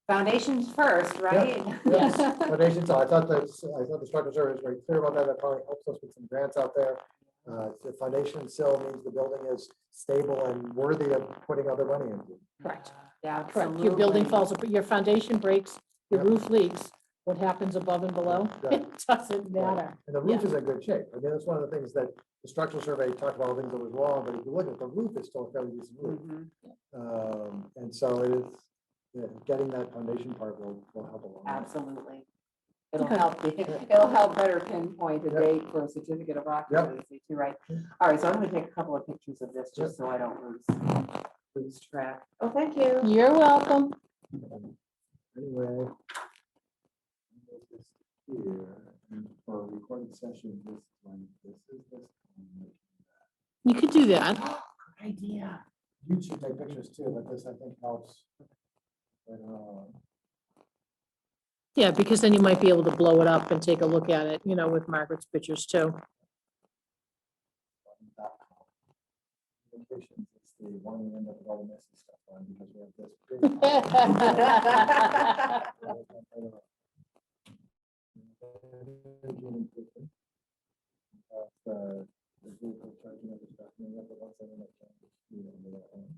foundations first, right? Yes. Foundation, so I thought the structural survey was very clear about that. That probably helps us with some grants out there. The foundation sill means the building is stable and worthy of putting other money into. Correct. Yeah, Correct, your building absolutely. falls, your foundation breaks, your Yep. roof leaks, what happens above and below, Right. it doesn't matter. And the roof is in good shape. I mean, that's one of the things that the structural survey talked about, all the things that was wrong, but if you look at the roof, it's still a fairly decent roof. Mhm. And so it is, getting that foundation part will help a lot. Absolutely. It'll Okay. help, it'll help better pinpoint a Yep. date for a certificate of occupancy too, right? All right, so I'm gonna take a couple of pictures of this just so I don't lose track. Oh, thank you. You're welcome. Anyway. here, and for a recorded session, this one, this is this. You could do that. Good idea. You should take pictures too, but this I think helps. Later on. Yeah, because then you might be able to blow it up and take a look at it, you know, with Margaret's pictures too. Communications, it's the one we end up with all the messy stuff on because we have this big. The vehicle charging of the stuff, and then the ones that are not charging, you know, that one.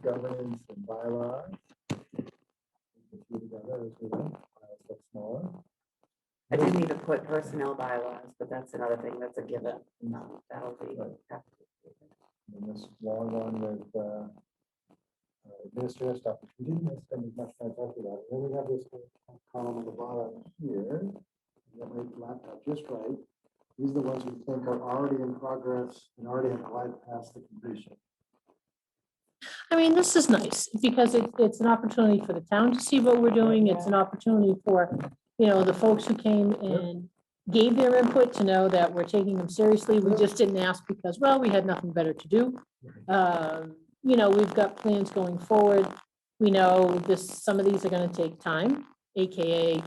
Governance and bylaws. The two together as we go. Bylaws look smaller. I didn't even put personnel bylaws, but that's another thing, that's a given. That'll be. And this long one with administrative stuff, which we didn't spend as much time talking about. Then we have this column on the bottom here. Get my laptop just right. These are the ones we think are already in progress and already have glide past the completion. I mean, this is nice because it's an opportunity for the town to see what we're doing. It's an opportunity for, you know, the folks who came and gave their input to know that we're taking them seriously. We just didn't ask because, well, we had nothing better to do. You know, we've got plans going forward. We know some of these are going to take time, AKA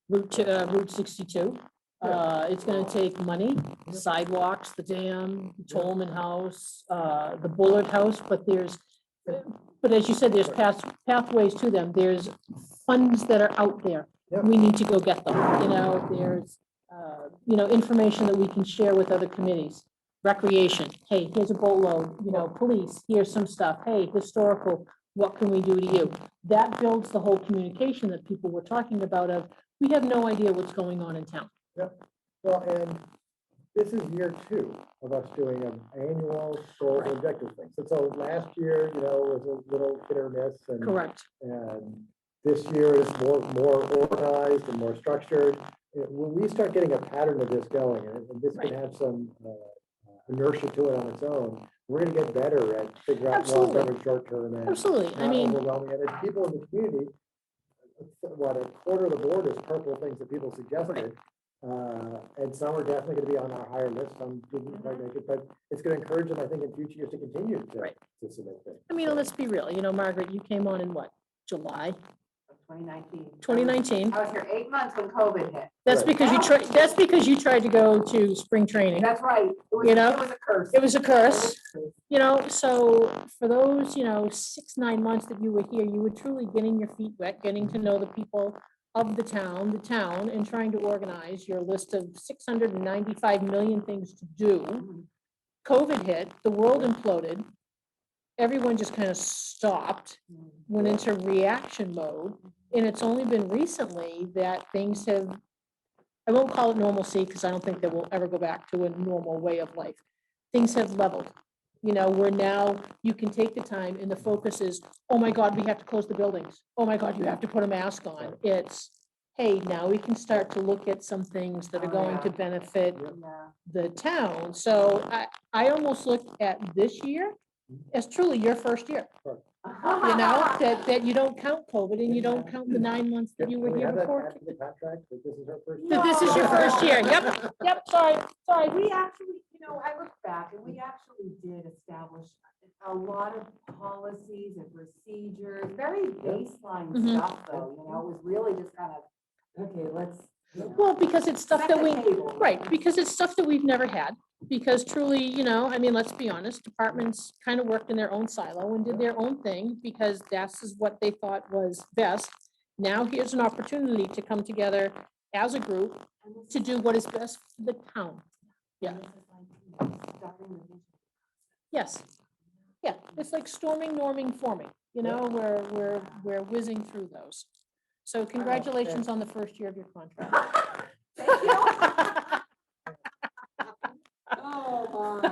Route 62. It's going to take money, sidewalks, the dam, Tolman House, the Bullard House, but as you said, there's pathways to them. There's funds that are out there. Yep. We need to go get them. You know, there's, you know, information that we can share with other committees. Recreation, hey, here's a boatload, you know, police, here's some stuff. Hey, historical, what can we do to you? That builds the whole communication that people were talking about of, we have no idea what's going on in town. Yep. Well, and this is year 2 of us doing an annual goals and objective thing. So last year, you know, was a little hit or miss. And, Correct. And this year is more organized and more structured. When we start getting a pattern of this going, and this can have some inertia to it on its own, we're going to get better at figuring out long-term and short-term. Absolutely. I mean, overwhelming. And people in the community, what a quarter of the board is purple things that people suggested. Right. And some are definitely going to be on our higher list. Some didn't quite make it, but it's going to encourage them, I think, in future years to continue to submit things. I mean, let's be real. You know, Margaret, you came on in what, July 2019. 2019? I was here 8 months when COVID hit. That's because you tried. That's because you tried to go to spring training. That's right. You know, it was a curse. It was a curse. You know, so for those, you know, 6-9 months that you were here, you were truly getting your feet wet, getting to know the people of the town, and trying to organize your list of 695 million things to do. COVID hit, the world imploded. Everyone just kind of stopped, went into reaction mode. And it's only been recently that things have, I won't call it normalcy because I don't think that we'll ever go back to a normal way of life. Things have leveled. You know, where now you can take the time and the focus is, oh my God, we have to close the buildings. Oh my God, you have to put a mask on. It's, hey, now we can start to look at some things that are going to benefit the town. So I almost look at this year as truly your first year. You know, that you don't count COVID and you don't count the 9 months that you were here before. That this is our first year. This is your first year. Yep. Sorry. We actually, you know, I look back and we actually did establish a lot of policies and procedures, very baseline stuff though, you know, it was really just kind of, okay, let's. Well, because it's stuff that because it's stuff that we've never had. Because truly, you know, I mean, let's be honest, departments kind of worked in their own silo and did their own thing because that's what they thought was best. Now here's an opportunity to come together as a group to do what is best for the town. Yeah. Yes. Yeah, it's like storming, norming, forming, you know, we're whizzing through those. So congratulations on the first year of your contract. Thank you. Oh my. I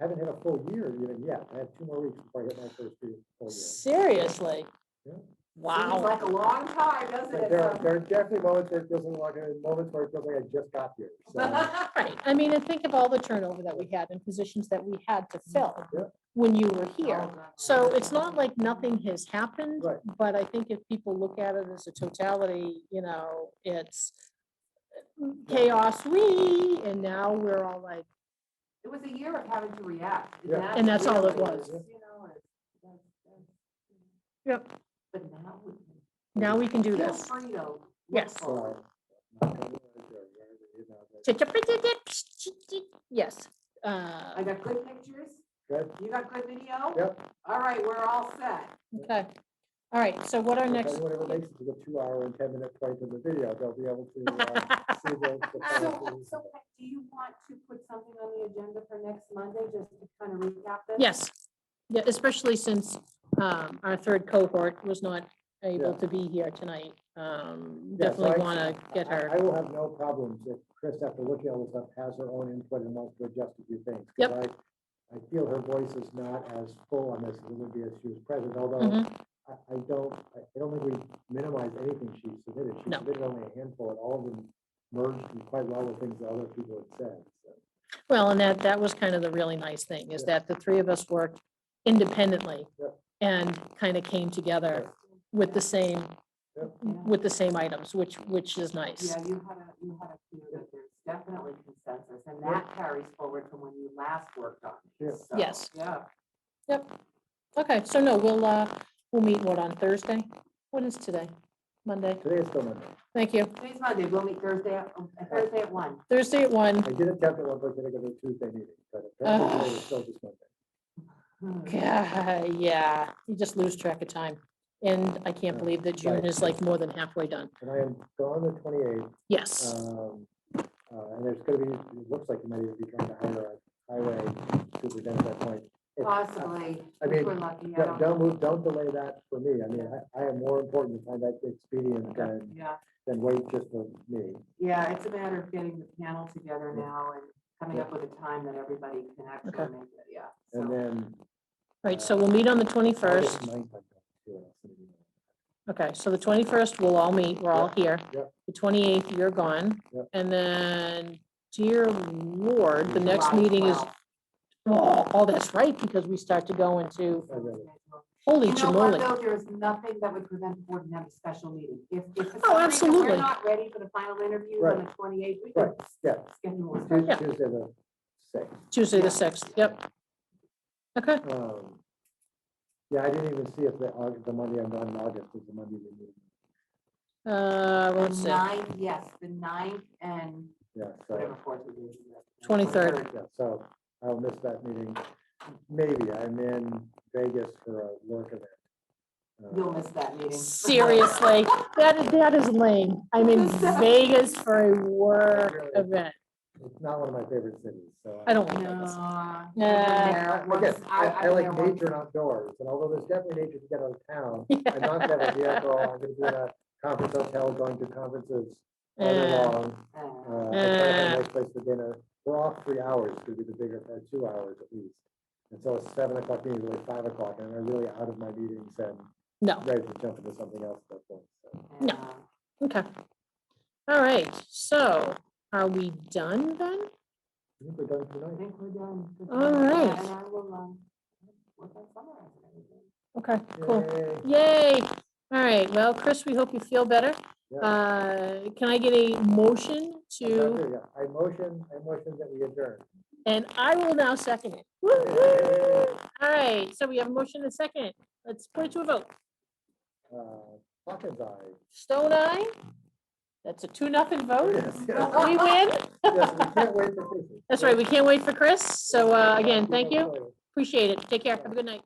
haven't hit a full year even yet. I have 2 more weeks before I hit my first full year. Seriously? Yeah. Wow. Seems like a long time, doesn't it? There are definitely moments where it feels like moments where it feels like I just got here. So. Right. I mean, and think of all the turnover that we had and positions that we had to fill. Yeah. when you were here. Oh, God. So it's not like nothing has happened, Right. but I think if people look at it as a totality, it's chaos, and now we're all like, It was a year of having to react. Yeah. And that's all it really was. is, that's- yep, But now we can. now we can do Feel this. free to look Yes. forward. Yes. I got good pictures. Good. You got good video? Yep. All right, we're all set. Okay. All right, so what our If next, anyone ever makes it to the 2 hour and 10 minute point of the video, they'll be able to see the So, policies. so do you want to put something on the agenda for next Monday, just to kind of recap this? yes, yeah, especially since our third cohort was not able Yeah. to be here tonight. Yeah, so Definitely want to get I her. will have no problems if Chris, after looking at all this stuff, has her own input and wants to adjust a few things. 'Cause Yep. I feel her voice is not as full on this as it would be if she was present, although Mhm. I don't think we minimize anything she submitted. She No. submitted only a handful, and all of them merged quite well with things that other people had said. So, Well, and that was kind of the really nice thing, is Yeah. that the three of us worked independently Yep. and kind of came together with the same, Yep. with the same items, which is nice. Yeah, you had a few that there's definitely consensus, and that carries forward from when you last worked on Yeah. this. So, Yes. Yeah. Okay, so no, we'll meet on Thursday? What is today? Monday? Today is still Monday. Thank you. Today's Monday, we'll meet Thursday at 1. Thursday at 1. I did attempt at one point to go to a Tuesday meeting, but apparently today is still just Monday. Yeah, you just lose track of time. And I can't believe that June Right. is like more than halfway done. And I am gone the 28th. Yes, And there's gonna be, it looks like you might even be trying to hire a highway superintendent at that point. Possibly, I if mean, we're lucky, I don't know. don't delay that for me. I mean, I am more important to find that expedient Yeah, than wait just for me. yeah, it's a matter of getting the panel together now and coming up with a time that everybody can Okay. actually make it, yeah. And So, then. right, so we'll meet on the August 21st. 9th, I'm going to, so maybe not. Okay, so the 21st, we'll all meet, we're all here. Yep. The 28th, you're gone. Yep. And then, dear Lord, the next July meeting is, 12th. oh, that's right, because we start to go into, I read it. holy You know what, chamoly. though, there is nothing that would prevent the board from having a special meeting. If for some reason absolutely. we're not ready for the final interviews on the 28th, we Right, can yeah. schedule a Tuesday special. Yeah. Tuesday the 6th. Tuesday the Yeah. 6th, yep. Okay, Yeah, I didn't even see if the Monday I'm gone in August is the Monday we meet. The let's see, 9th, yes, the 9th and Yeah, whatever so, fourth it is. 23rd. yeah, so I'll miss that meeting. Maybe I'm in Vegas for a work event. You'll miss that meeting. seriously, that is lame. I'm in Vegas for a work event. It's not one of my favorite cities, so. I don't like No. Vegas. I've been Nah. there once. Again, I I've like been there once. nature and outdoors, and although there's definitely nature to get out of town, I'm not gonna have a vehicle, I'm gonna be in a conference hotel, going to conferences all day Eh. long. I'm trying to find a nice place for dinner. We're off 3 hours, could be the bigger, 2 hours at least. And so a 7 o'clock meeting is really 5 o'clock, and I'm really out of my meetings and No, ready to jump into something else at that point. So, No. okay. All right, so are we done then? I think we're done I tonight. think we're done. for All tonight. Yeah, right. And I will, work on summarizing everything. Okay, cool. Yay. Yay. All right, well, Chris, we hope you feel better. Yeah. Can I get a motion That's to, it, yeah. I motion that we adjourn. and I will now second it. Woo-hoo. All right, so we have a motion and a second. Let's put it to a vote. Hawkins, aye. Stone eye? That's a 2-0 vote. Yes, yes. We win. Yes, we can't wait for Christmas. That's right, we can't wait for Chris. So again, thank you. Appreciate it. Take care. Have a good night.